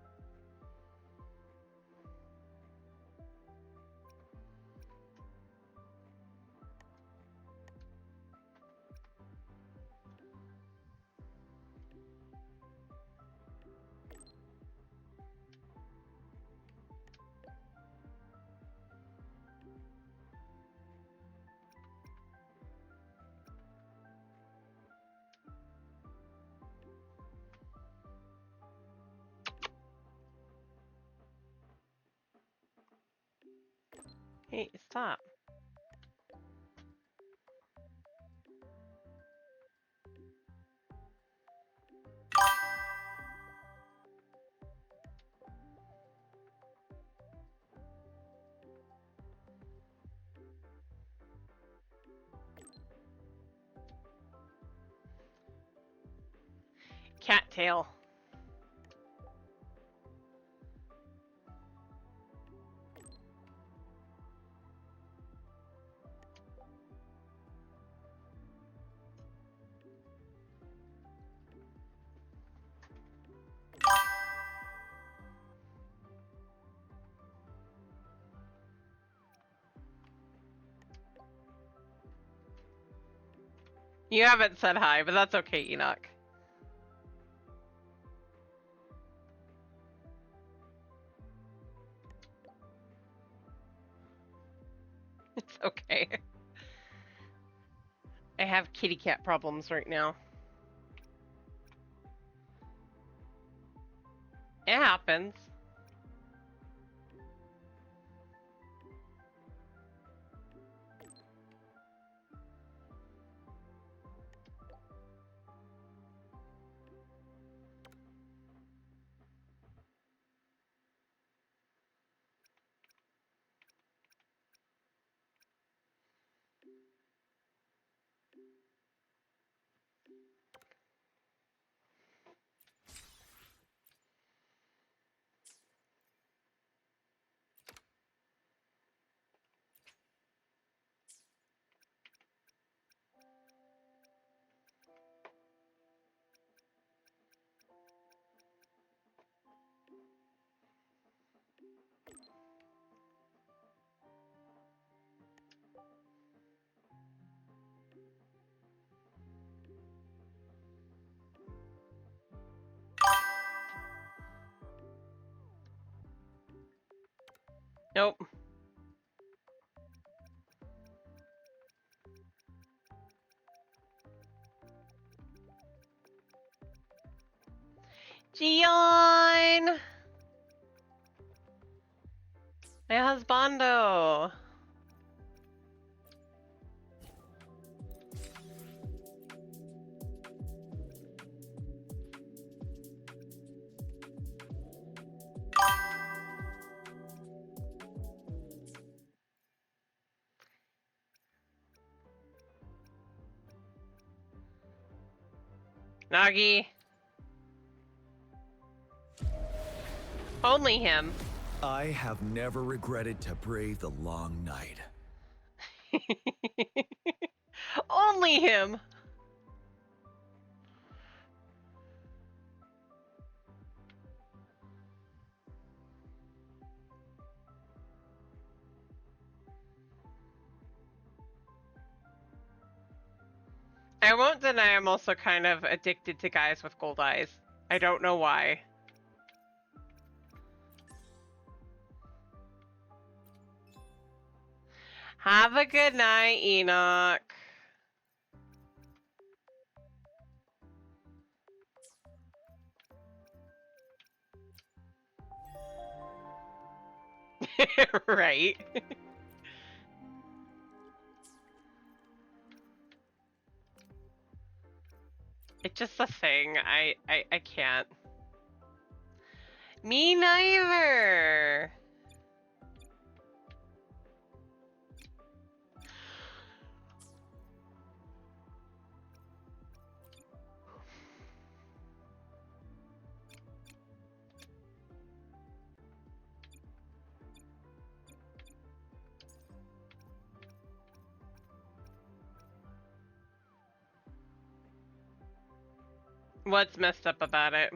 Hey, stop. Cattail. You haven't said hi, but that's okay, Enoch. It's okay. I have kitty cat problems right now. It happens. Nope. Gion! My husbando! Nagi. Only him. I have never regretted to brave the long night. Only him. I won't deny I'm also kind of addicted to guys with gold eyes. I don't know why. Have a good night, Enoch. Right. It's just a thing. I can't. Me neither. What's messed up about it?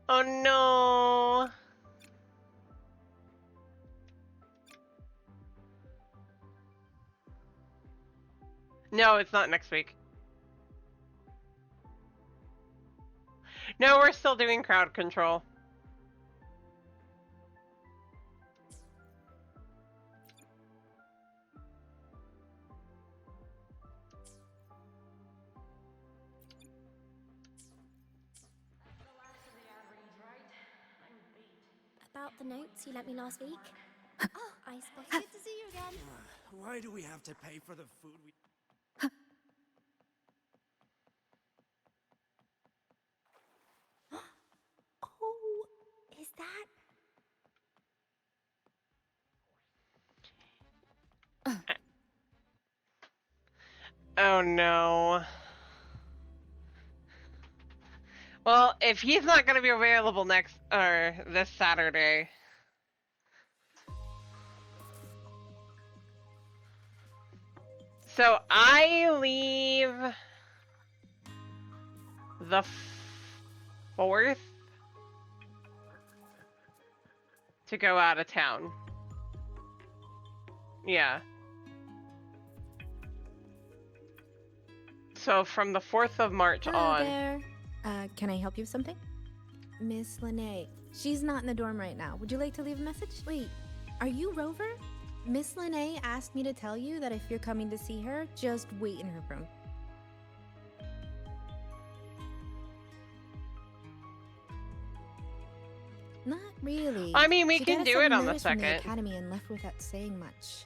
Oh no. No, it's not next week. No, we're still doing crowd control. About the notes you lent me last week? Oh, I spotted. Good to see you again. Why do we have to pay for the food we... Oh, is that... Oh no. Well, if he's not going to be available next or this Saturday. So I leave the 4th to go out of town. Yeah. So from the 4th of March Hello on. there. Can I help you with something? Miss Lene. She's not in the dorm right now. Would you like to leave a message? Wait, are you Rover? Miss Lene asked me to tell you that if you're coming to see her, just wait in her room. Not really. I mean, we She can got us do some it on the notice from the 2nd. academy and left without saying much.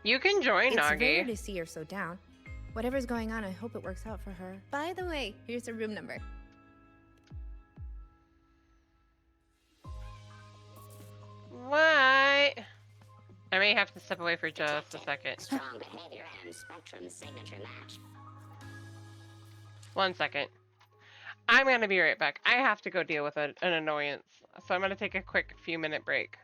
You can join, It's rare Nagi. to see her so down. Whatever's going on, I hope it works out for her. By the way, here's her room number. What? I may have to step away for just a second. Strong behavior and Spectrum's signature match. 1 second. I'm gonna be right back. I have to go deal with an annoyance. So I'm gonna take a quick few-minute break.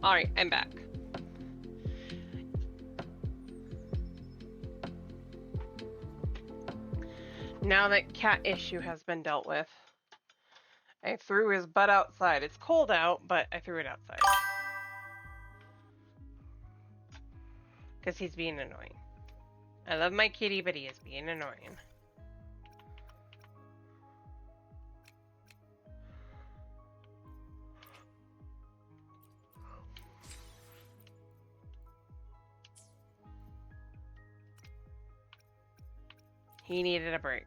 Alright, I'm back. Now that cat issue has been dealt with, I threw his butt outside. It's cold out, but I threw it outside. Because he's being annoying. I love my kitty, but he is being annoying. He needed a break.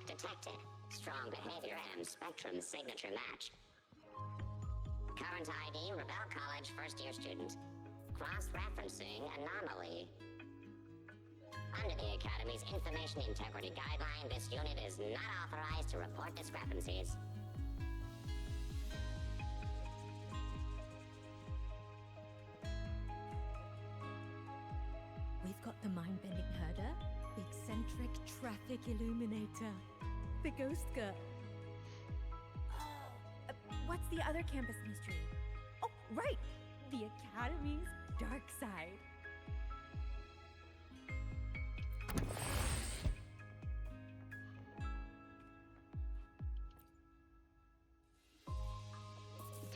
Detected. Strong behavior and spectrum signature match. Current ID, Rebel College first-year student. Cross-referencing anomaly. Under the Academy's Information Integrity Guideline, this unit is not authorized to report discrepancies. We've got the mind-bending herder, the eccentric traffic illuminator, the ghost girl. What's the other campus mystery? Oh, right! The Academy's dark side.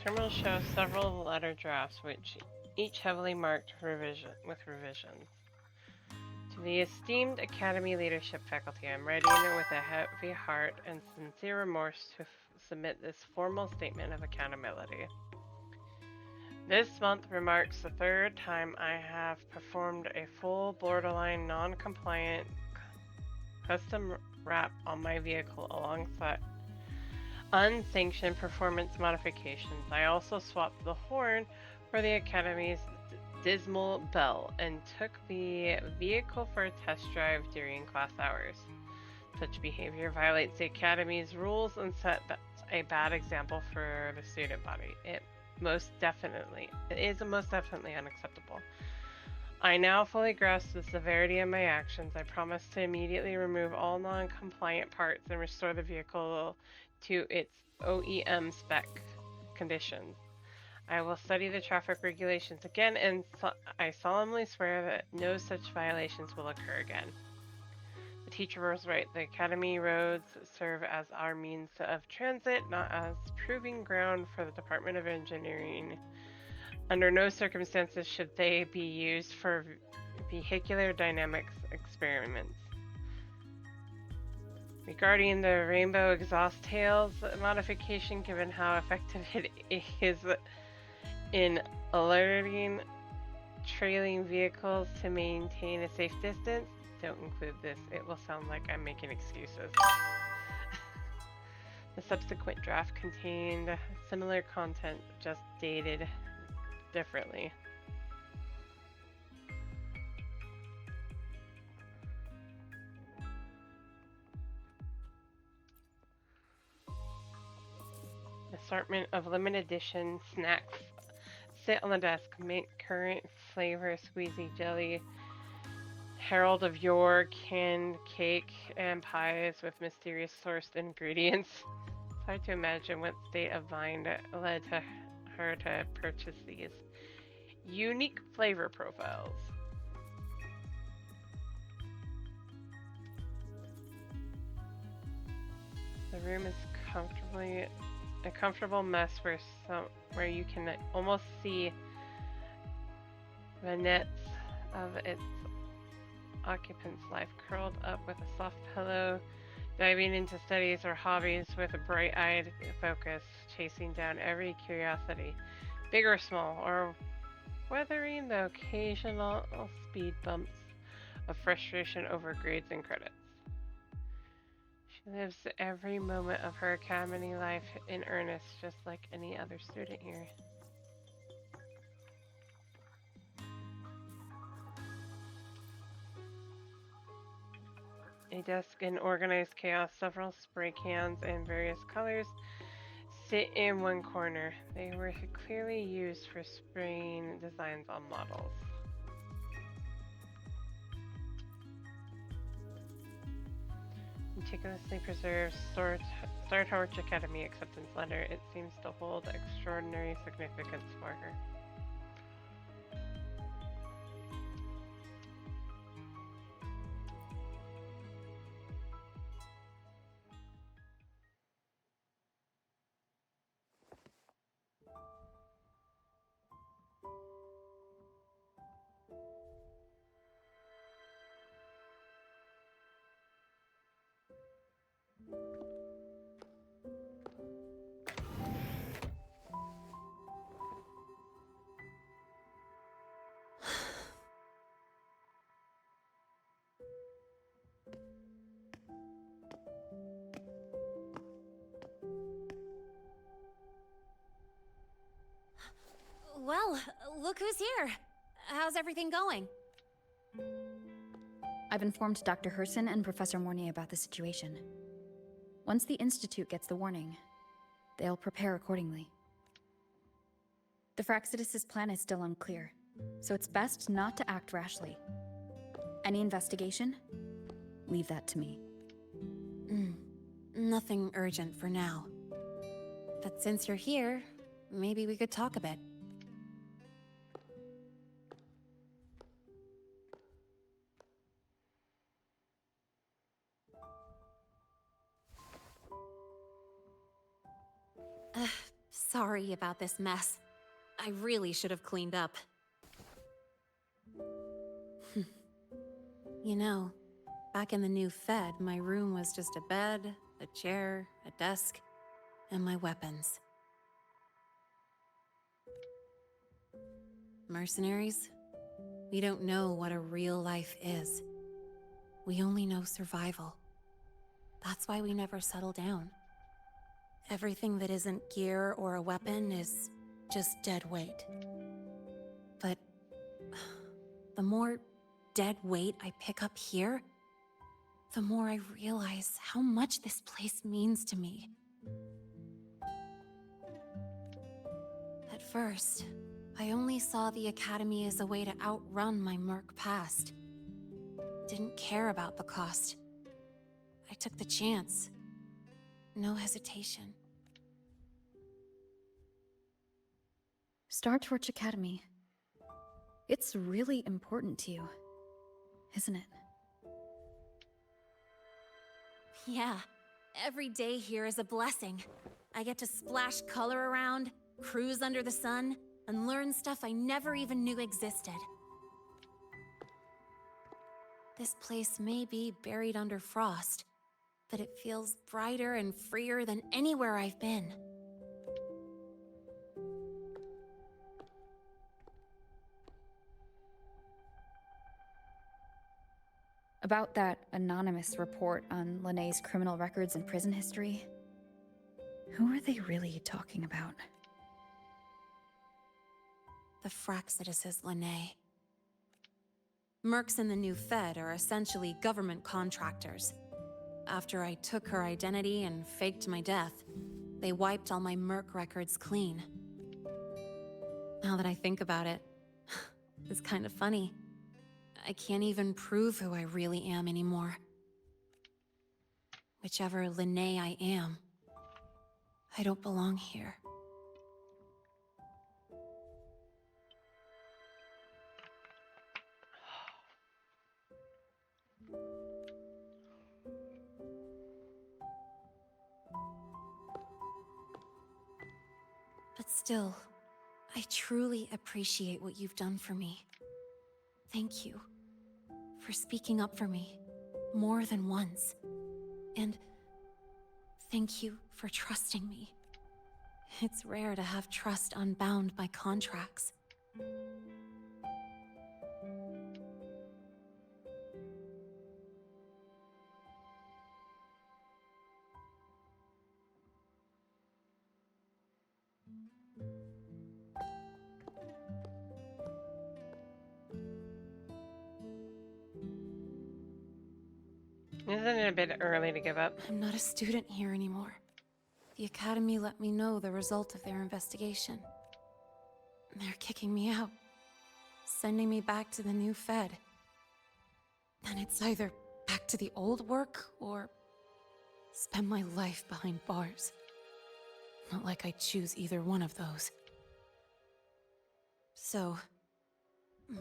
Terminal shows several letter drafts, which each heavily marked with revisions. To the esteemed Academy leadership faculty, I'm writing with a heavy heart and sincere remorse to submit this formal statement of accountability. This month remarks the third time I have performed a full borderline non-compliant custom wrap on my vehicle alongside unsanctioned performance modifications. I also swapped the horn for the Academy's dismal bell and took the vehicle for a test drive during class hours. Such behavior violates the Academy's rules and sets a bad example for the student body. It is most definitely unacceptable. I now fully grasp the severity of my actions. I promise to immediately remove all non-compliant parts and restore the vehicle to its OEM spec conditions. I will study the traffic regulations again, and I solemnly swear that no such violations will occur again. The teacher was right. The Academy roads serve as our means of transit, not as proving ground for the Department of Engineering. Under no circumstances should they be used for vehicular dynamics experiments. Regarding the rainbow exhaust tails modification, given how effective it is in alerting trailing vehicles to maintain a safe distance, don't include this. It will sound like I'm making excuses. The subsequent draft contained similar content, just dated differently. Assortment of limited edition snacks sit on the desk. Mint currant flavor squeezy jelly, herald of yore canned cake and pies with mysterious sourced ingredients. It's hard to imagine what state of mind led to her to purchase these unique flavor profiles. The room is a comfortable mess where you can almost see the nets of its occupant's life, curled up with a soft pillow, diving into studies or hobbies with a bright-eyed focus, chasing down every curiosity, big or small, or weathering the occasional speed bumps of frustration over grades and credits. She lives every moment of her academy life in earnest, just like any other student here. A desk in organized chaos. Several spray cans in various colors sit in one corner. They were clearly used for spraying designs on models. Meticulously preserved Star Torch Academy acceptance letter. It seems to hold extraordinary significance for her. Well, look who's here. How's everything going? I've informed Dr. Herson and Professor Mornay about the situation. Once the Institute gets the warning, they'll prepare accordingly. The Fraxidus' plan is still unclear, so it's best not to act rashly. Any investigation? Leave that to me. Nothing urgent for now. But since you're here, maybe we could talk a bit. Sorry about this mess. I really should have cleaned up. You know, back in the new Fed, my room was just a bed, a chair, a desk, and my weapons. Mercenaries? We don't know what a real life is. We only know survival. That's why we never settle down. Everything that isn't gear or a weapon is just dead weight. But the more dead weight I pick up here, the more I realize how much this place means to me. At first, I only saw the Academy as a way to outrun my merc past. Didn't care about the cost. I took the chance. No hesitation. Star Torch Academy. It's really important to you, isn't it? Yeah, every day here is a blessing. I get to splash color around, cruise under the sun, and learn stuff I never even knew existed. This place may be buried under frost, but it feels brighter and freer than anywhere I've been. About that anonymous report on Linnéa's criminal records and prison history, who are they really talking about? The Fraxidus' Linné. Mercs in the new Fed are essentially government contractors. After I took her identity and faked my death, they wiped all my merc records clean. Now that I think about it, it's kind of funny. I can't even prove who I really am anymore. Whichever Linné I am, I don't belong here. But still, I truly appreciate what you've done for me. Thank you for speaking up for me more than once. And thank you for trusting me. It's rare to have trust unbound by contracts. Isn't it a bit early to give up? I'm not a student here anymore. The Academy let me know the result of their investigation. They're kicking me out, sending me back to the new Fed. And it's either back to the old work, or spend my life behind bars. Not like I choose either one of those. So,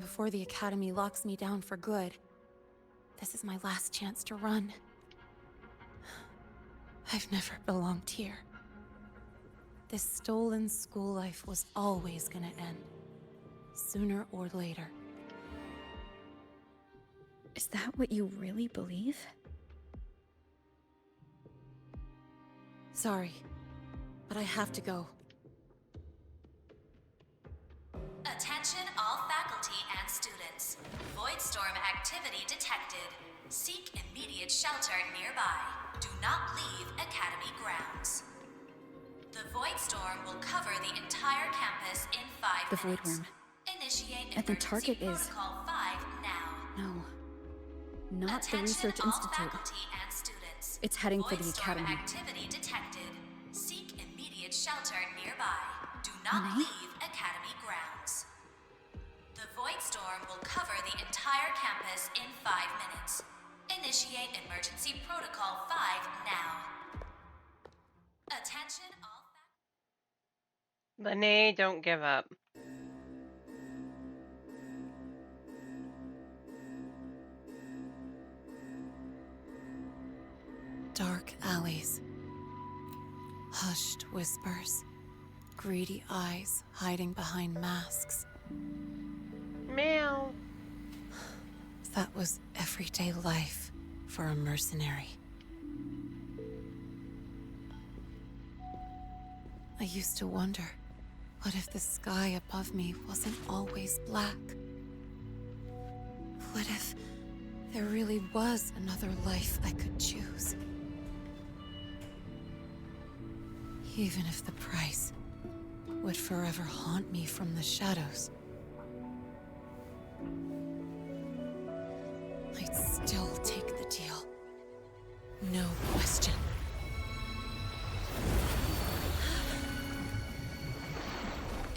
before the Academy locks me down for good, this is my last chance to run. I've never belonged here. This stolen school life was always gonna end. Sooner or later. Is that what you really believe? Sorry, but I have to go. Attention all faculty and students. Voidstorm activity detected. Seek immediate shelter nearby. Do not leave Academy grounds. The Voidstorm will cover the entire campus in 5 The minutes. Voidworm. Initiate And the emergency target is... protocol 5 now. No. Not the Attention Research all Institute. faculty and students. It's heading for the Voidstorm Academy. activity detected. Seek immediate shelter nearby. Do not Renee? leave Academy grounds. The Voidstorm will cover the entire campus in 5 minutes. Initiate emergency protocol 5 now. Attention all Lene, don't give up. Dark alleys. Hushed whispers. Greedy eyes hiding behind masks. Meow. That was everyday life for a mercenary. I used to wonder, what if the sky above me wasn't always black? What if there really was another life I could choose? Even if the price would forever haunt me from the shadows. I'd still take the deal. No question.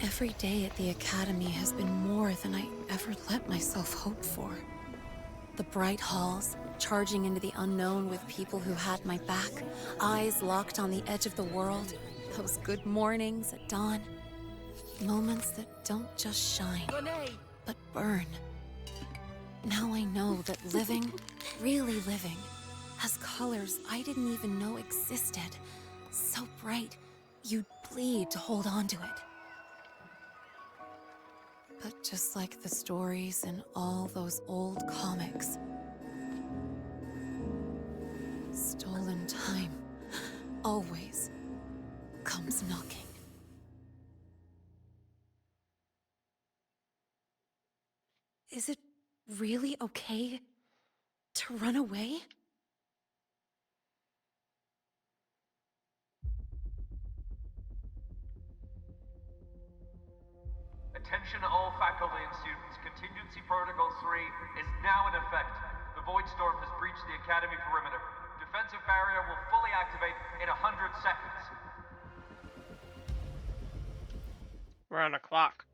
Every day at the Academy has been more than I ever let myself hope for. The bright halls, charging into the unknown with people who had my back, eyes locked on the edge of the world, those good mornings at dawn. Moments that don't just shine, but burn. Now I know that living, really living, has colors I didn't even know existed. So bright, you'd bleed to hold on to it. But just like the stories in all those old comics, stolen time always comes knocking. Is it really okay to run away? Attention all faculty and students. Contingency Protocol 3 is now in effect. The Voidstorm has breached the Academy perimeter. Defensive barrier will fully activate in 100 seconds. We're on a clock.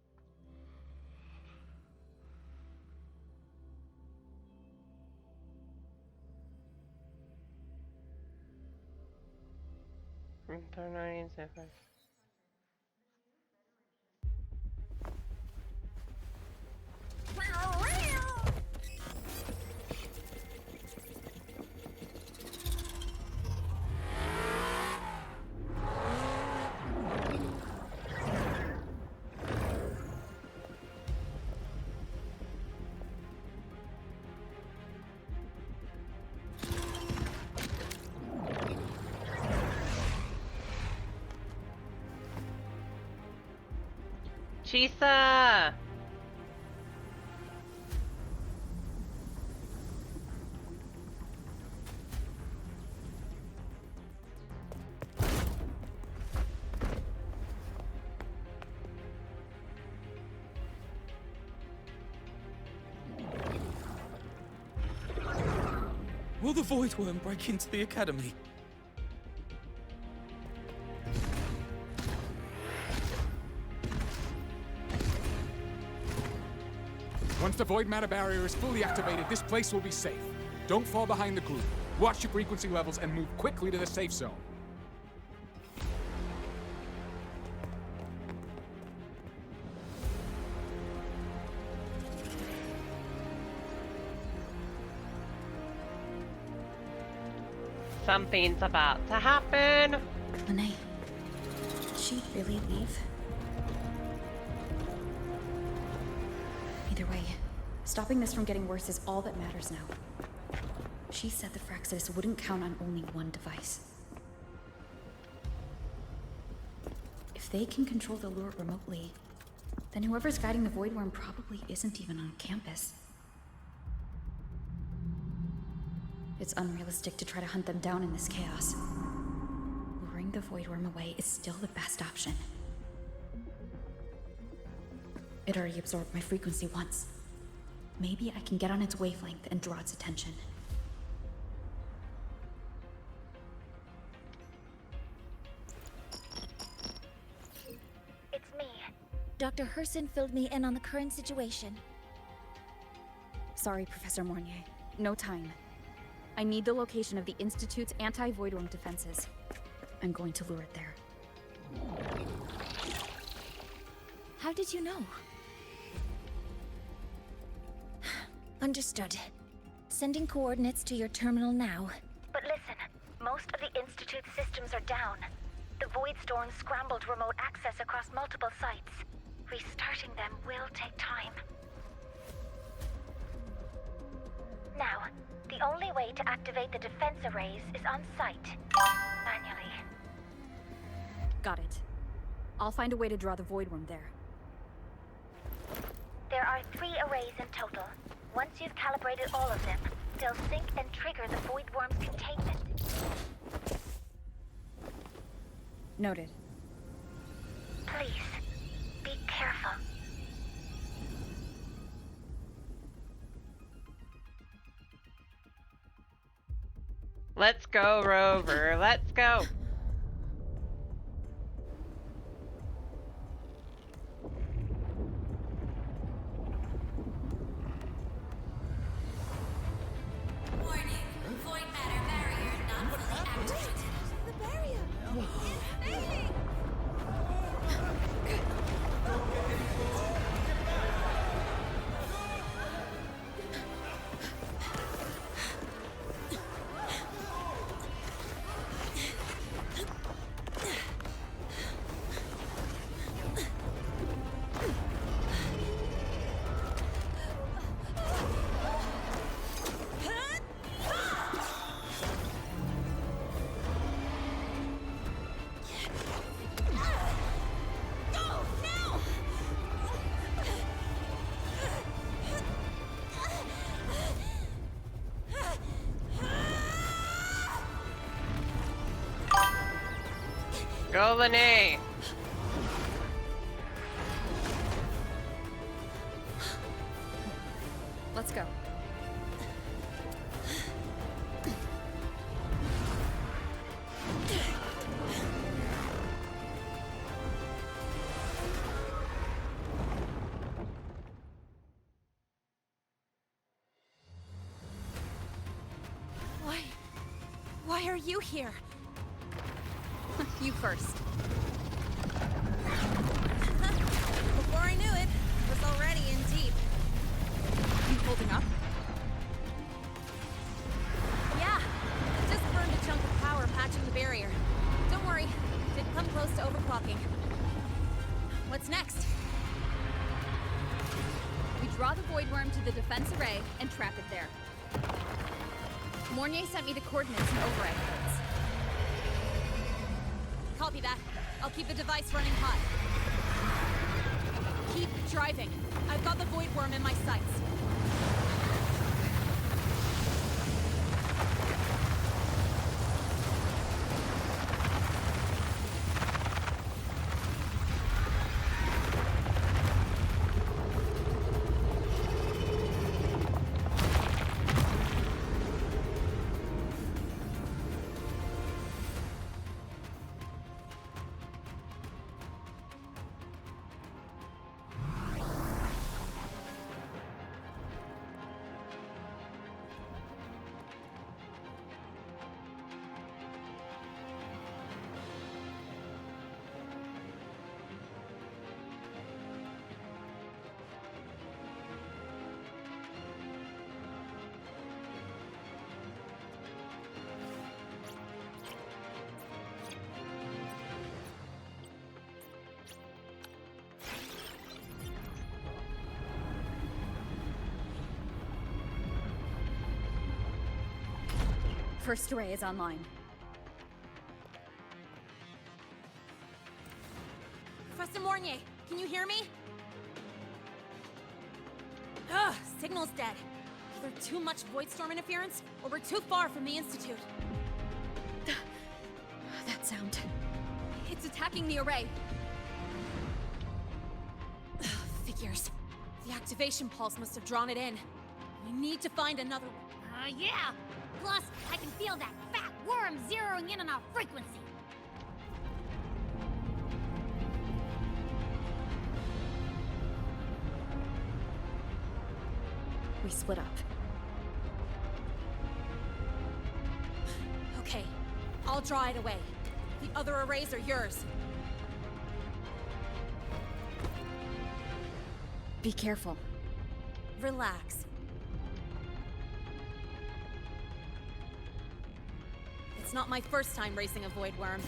Chisa! Will the Void Worm break into the Academy? Once the void matter barrier is fully activated, this place will be safe. Don't fall behind the group. Watch your frequency levels and move quickly to the safe zone. Something's about to happen. Lene, did she really leave? Either way, stopping this from getting worse is all that matters now. She said the Fraxis wouldn't count on only one device. If they can control the lure remotely, then whoever's guiding the Void Worm probably isn't even on campus. It's unrealistic to try to hunt them down in this chaos. Luring the Void Worm away is still the best option. It already absorbed my frequency once. Maybe I can get on its wavelength and draw its attention. It's me. Dr. Herson filled me in on the current situation. Sorry, Professor Mornier. No time. I need the location of the Institute's anti-Void Worm defenses. I'm going to lure it there. How did you know? Understood. Sending coordinates to your terminal now. But listen, most of the Institute's systems are down. The Void Storm scrambled remote access across multiple sites. Restarting them will take time. Now, the only way to activate the defense arrays is on site. Manually. Got it. I'll find a way to draw the Void Worm there. There are 3 arrays in total. Once you've calibrated all of them, they'll sync and trigger the Void Worm's containment. Noted. Please, be careful. Let's go, Rover. Let's go. Warning, void matter barrier not fully activated. The barrier! It's failing! Go, Lene. Let's go. Why are you here? You first. Before I knew it, I was already in deep. You holding up? Yeah, I just burned a chunk of power patching the barrier. Don't worry, didn't come close to overclocking. What's next? We draw the Void Worm to the defense array and trap it there. Mornier sent me the coordinates and override codes. Copy that. I'll keep the device running hot. Keep driving. I've got the Void Worm in my sights. first array is online. Professor Mornier, can you hear me? Ugh, signal's dead. Either too much Voidstorm interference, or we're too far from the Institute. That sound. It's attacking the array. Ugh, figures. The activation pulse must have drawn it in. We need to find another one. Yeah! Plus, I can feel that fat worm zeroing in on our frequency. We split up. Okay, I'll draw it away. The other arrays are yours. Be careful. Relax. It's not my first time racing a void worm.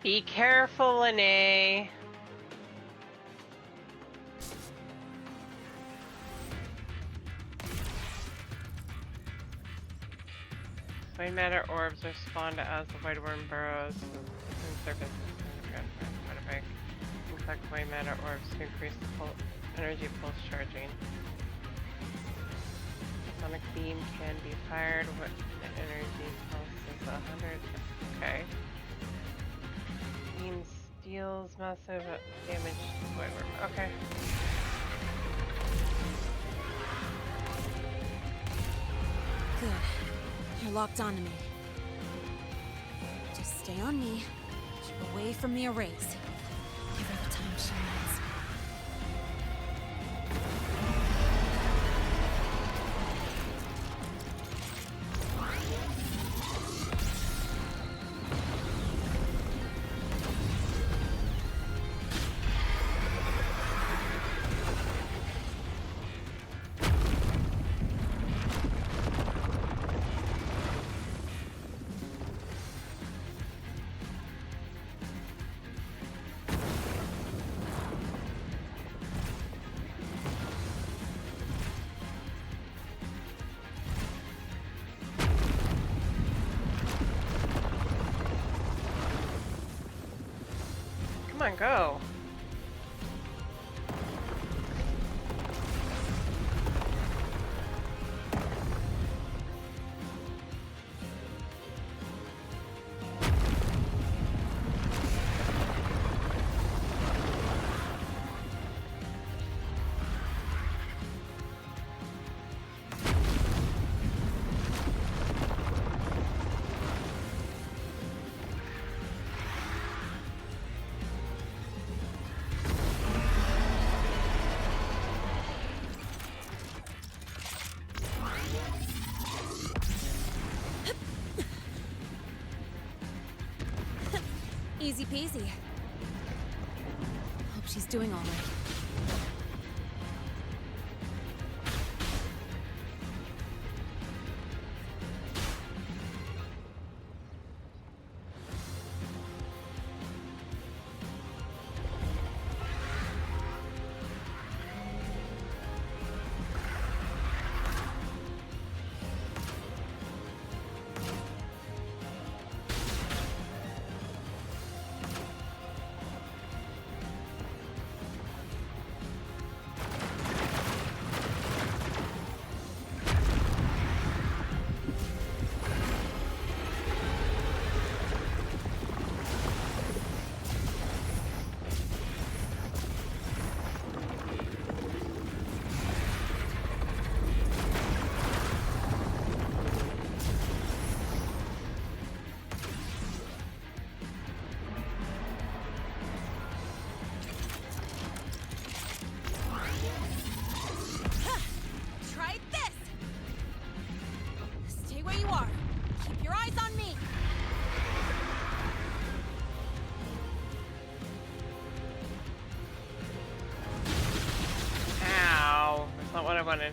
Be careful, Lene. Void matter orbs are spawned as the void worm burrows and surfaces in the ground. Collect void matter orbs to increase the energy pulse charging. Sonic beam can be fired when the energy pulse is 100. Okay. Beam deals massive damage to void worm. Okay. Good. You're locked onto me. Just stay on me. Keep away from the arrays. Give her the time she needs. Come on, go. Easy peasy. Hope she's doing all right. Try this! Stay where you are. Keep your eyes on me. Ow. That's not what I wanted.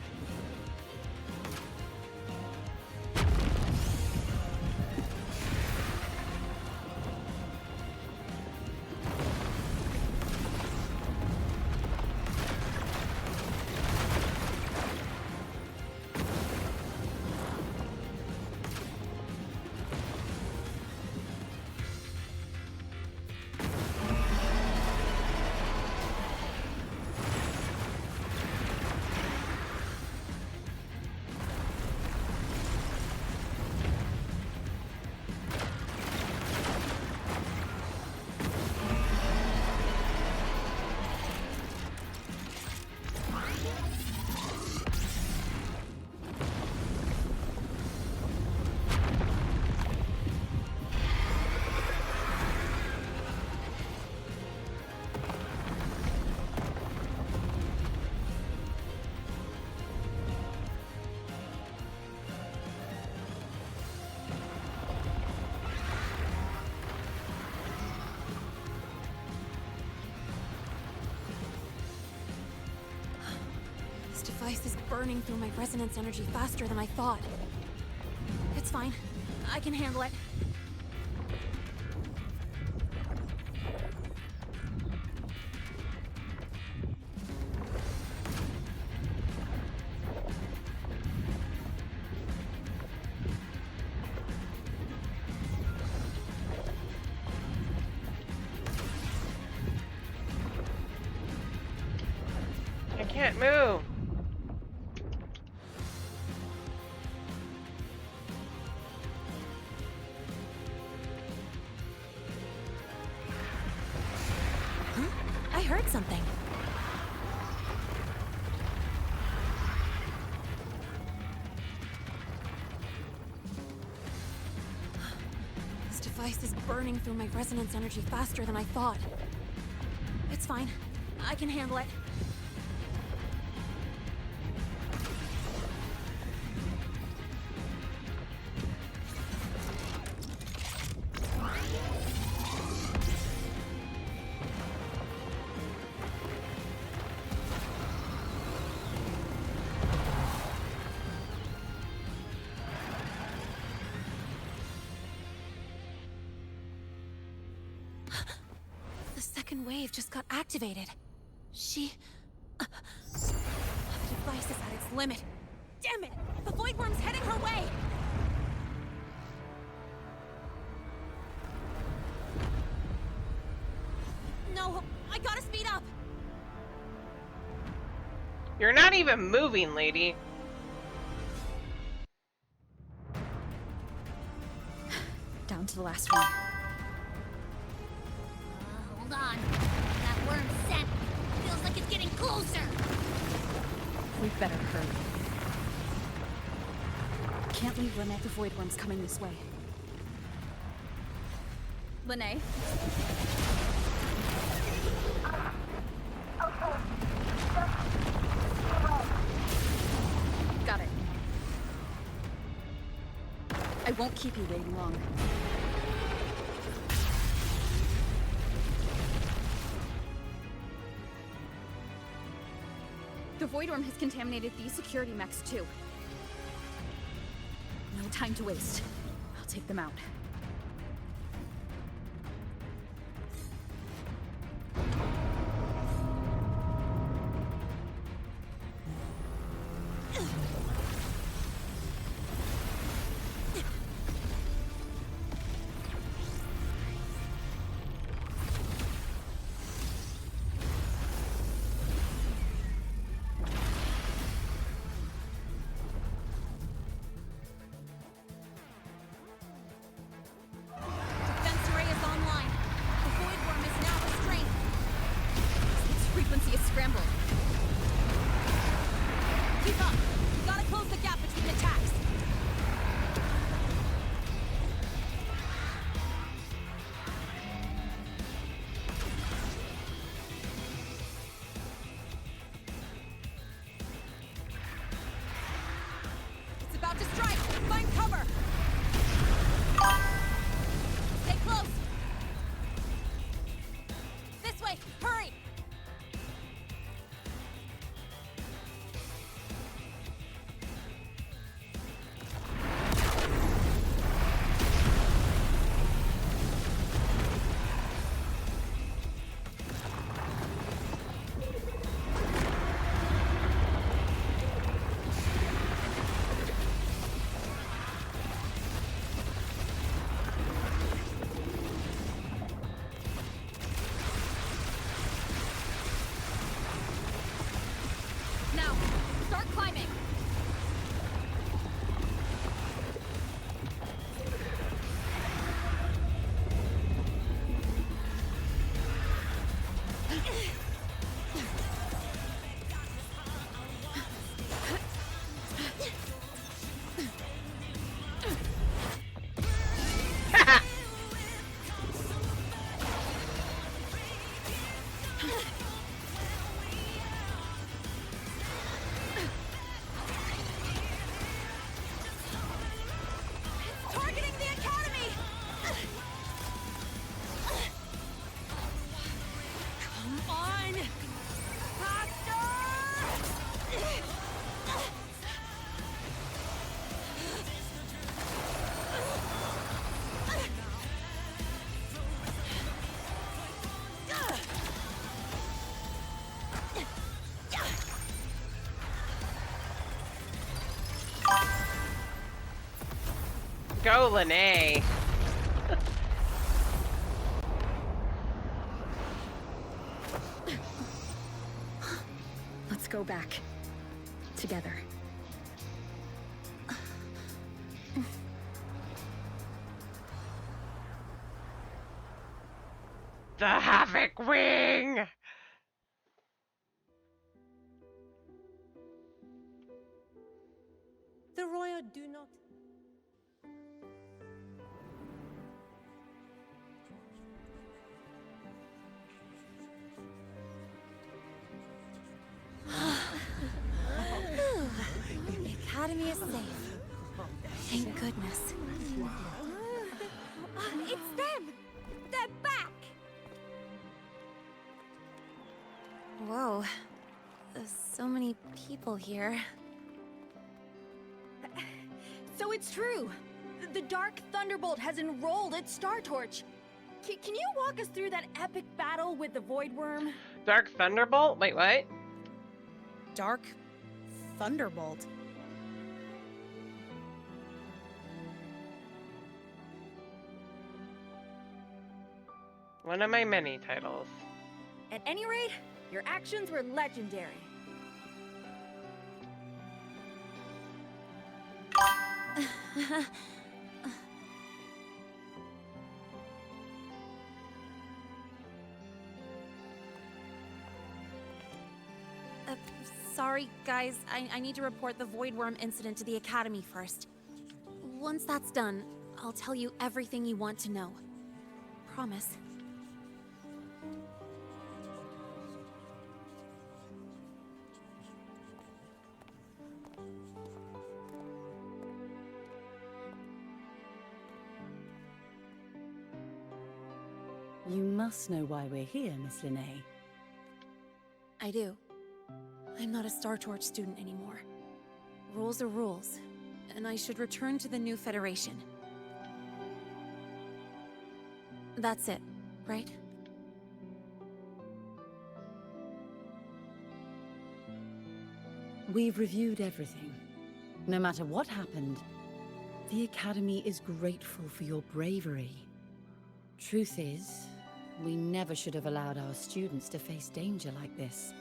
device is burning through my resonance energy faster than I thought. It's fine. I can handle it. I can't move. Huh? I heard something. This device is burning through my resonance energy faster than I thought. It's fine. I can handle it. The second wave just got activated. The device is at its limit. Damn it! The Void Worm's heading her way! No, I gotta speed up! You're not even moving, lady. Down to the last one. Hold on. That worm's scent feels like it's getting closer. We'd better hurry. Can't leave Lynette. The Void Worm's coming this way. Lynette? Got it. I won't keep you waiting long. The Void Worm has contaminated these security mechs too. No time to waste. I'll take them out. go, Lene. Let's go back. Together. The Havoc Wing! The Royal do not. The Academy is safe. Thank goodness. It's them! They're back! Whoa. There's so many people here. So it's true. The Dark Thunderbolt has enrolled at Star Torch. Can you walk us through that epic battle with the Void Worm? Dark Thunderbolt? Wait, what? Dark Thunderbolt? One of my many titles. At any rate, your actions were legendary. Sorry, guys. I need to report the Void Worm incident to the Academy first. Once that's done, I'll tell you everything you want to know. Promise. You must know why we're here, Miss Linnae. I do. I'm not a Star Torch student anymore. Rules are rules, and I should return to the new Federation. That's it, right? We've reviewed everything. No matter what happened, the Academy is grateful for your bravery. Truth is, we never should have allowed our students to face danger like this.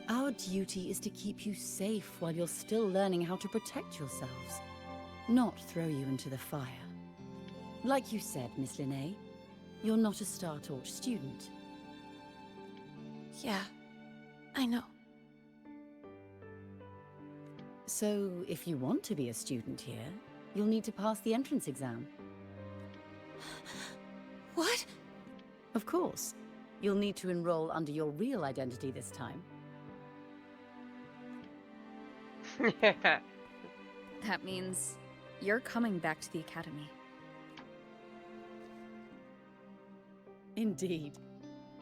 Our duty is to keep you safe while you're still learning how to protect yourselves, not throw you into the fire. Like you said, Miss Linnae, you're not a Star Torch student. Yeah, I know. So, if you want to be a student here, you'll need to pass the entrance exam. What? Of course. You'll need to enroll under your real identity this time. That means you're coming back to the Academy. Indeed.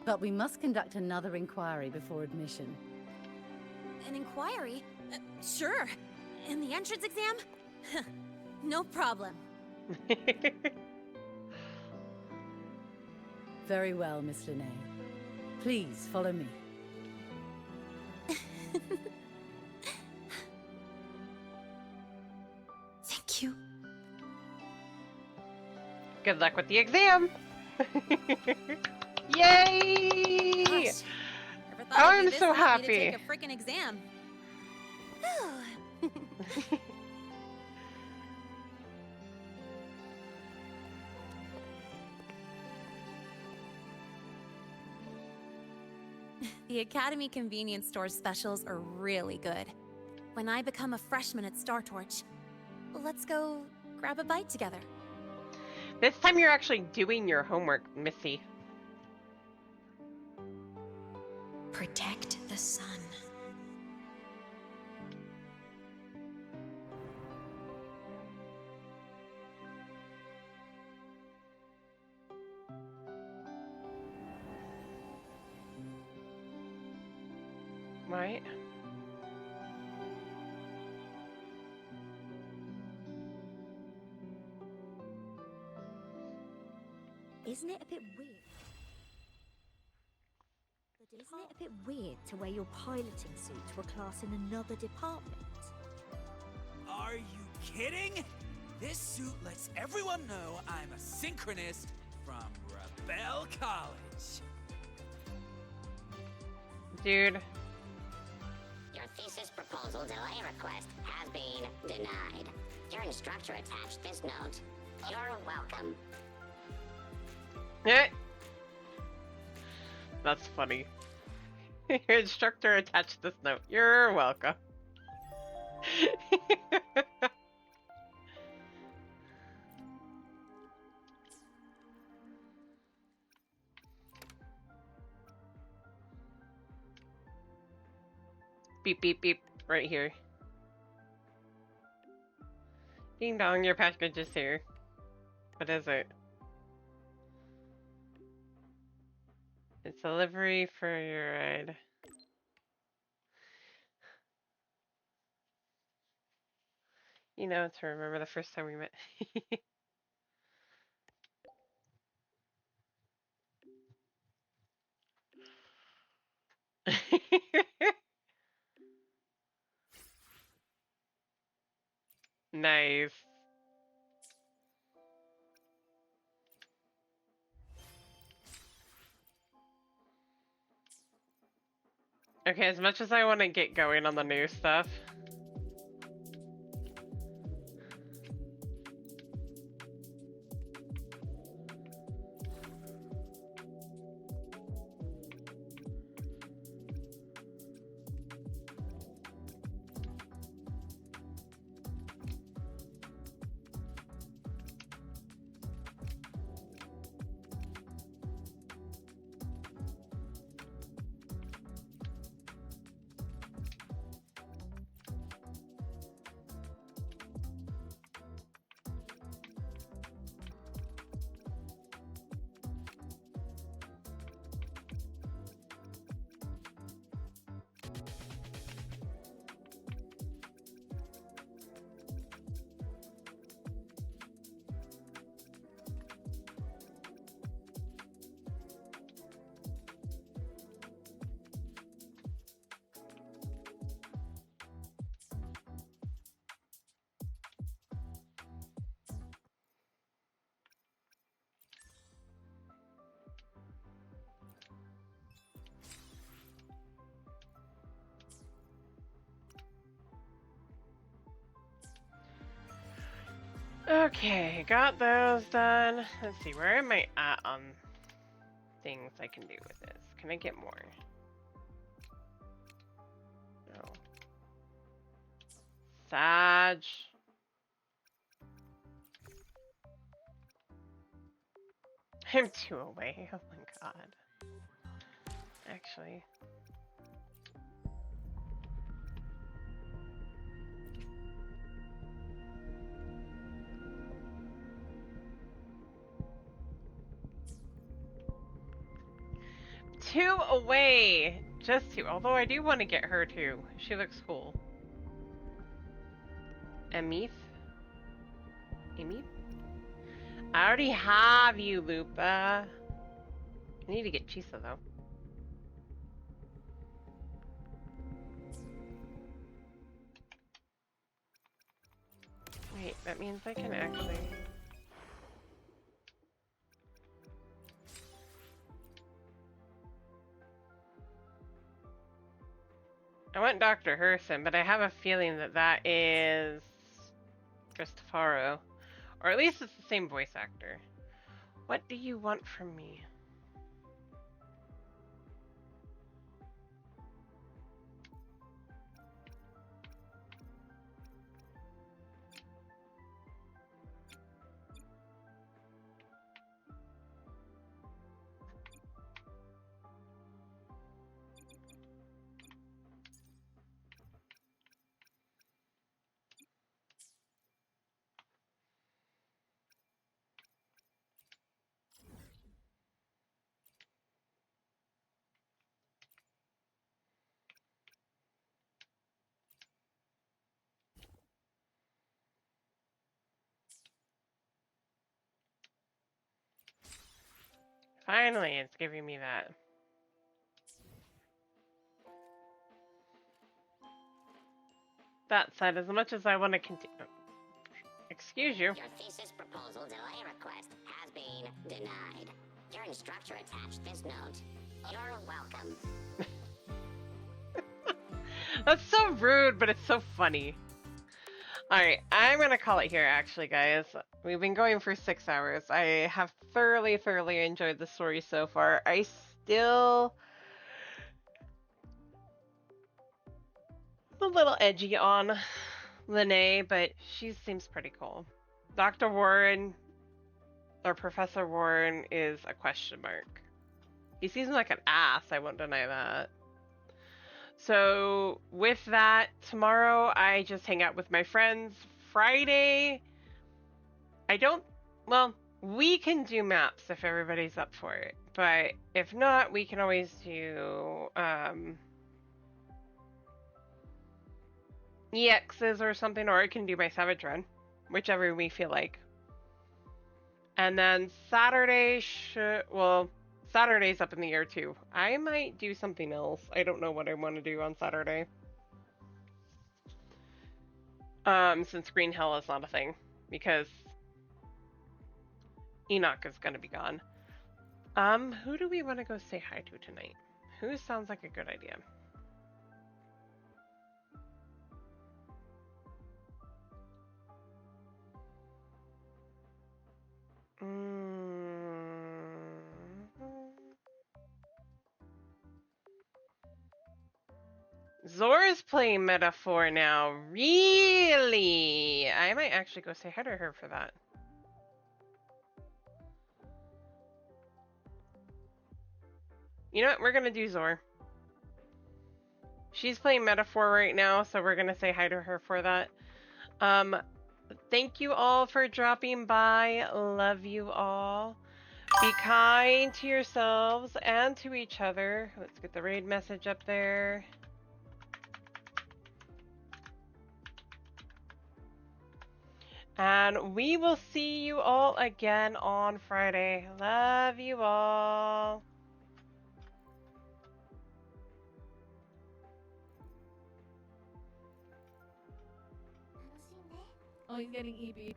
But we must conduct another inquiry before admission. An inquiry? Sure. And the entrance exam? No problem. Very well, Miss Linnae. Please, follow me. Thank you. Good luck with the exam! Yay! Gosh, never thought Oh, I'd be I'm this so happy to happy. take a freaking exam. The Academy convenience store specials are really good. When I become a freshman at Star Torch, let's go grab a bite together. This time you're actually doing your homework, Missy. Protect the sun. Right? Isn't it a bit weird? But isn't it a bit weird to wear your piloting suit to a class in another department? Are you kidding? This suit lets everyone know I'm a synchronist from Rebel College. Dude. Your thesis proposal delay request has been denied. Your instructor attached this note. You're welcome. Yeah. That's funny. Your instructor attached this note. You're welcome. Beep, beep, beep. Right here. Ding dong, your package is here. What is it? It's a livery for your ride. You know, to remember the first time we met. Nice. Okay, as much as I want to get going on the new stuff. Okay, got those done. Let's see, where am I at on things I can do with this? Can I get more? No. Sag. I'm 2 away. Oh my god. Actually. Two away! Just 2. Although I do want to get her too. She looks cool. Emith? Emith? I already have you, Lupa. I need to get Chisa though. Wait, that means I can actually... I want Dr. Herson, but I have a feeling that that is Cristofaro. Or at least it's the same voice actor. What do you want from me? Finally, it's giving me that. that said, as much as I want to continue... Excuse you. Your thesis proposal delay request has been denied. Your instructor attached this note. You're welcome. That's so rude, but it's so funny. Alright, I'm gonna call it here, actually, guys. We've been going for 6 hours. I have thoroughly enjoyed the story so far. I still... a little edgy on Lene, but she seems pretty cool. Dr. Warren, or Professor Warren, is a question mark. He seems like an ass, I won't deny that. So, with that, tomorrow I just hang out with my friends. Friday, well, we can do maps if everybody's up for it. But if not, we can always do, EXs or something, or I can do my Savage Run. Whichever we feel like. And then Saturday Saturday's up in the air too. I might do something else. I don't know what I want to do on Saturday. Since Green Hell is not a thing. Because Enoch is gonna be gone. Who do we want to go say hi to tonight? Who sounds like a good idea? Zora's playing Metaphor now. Really? I might actually go say hi to her for that. You know what? We're gonna do Zor. She's playing Metaphor right now, so we're gonna say hi to her for that. Thank you all for dropping by. Love you all. Be kind to yourselves and to each other. Let's get the raid message up there. And we will see you all again on Friday. Love you all. Oh, he's getting EB.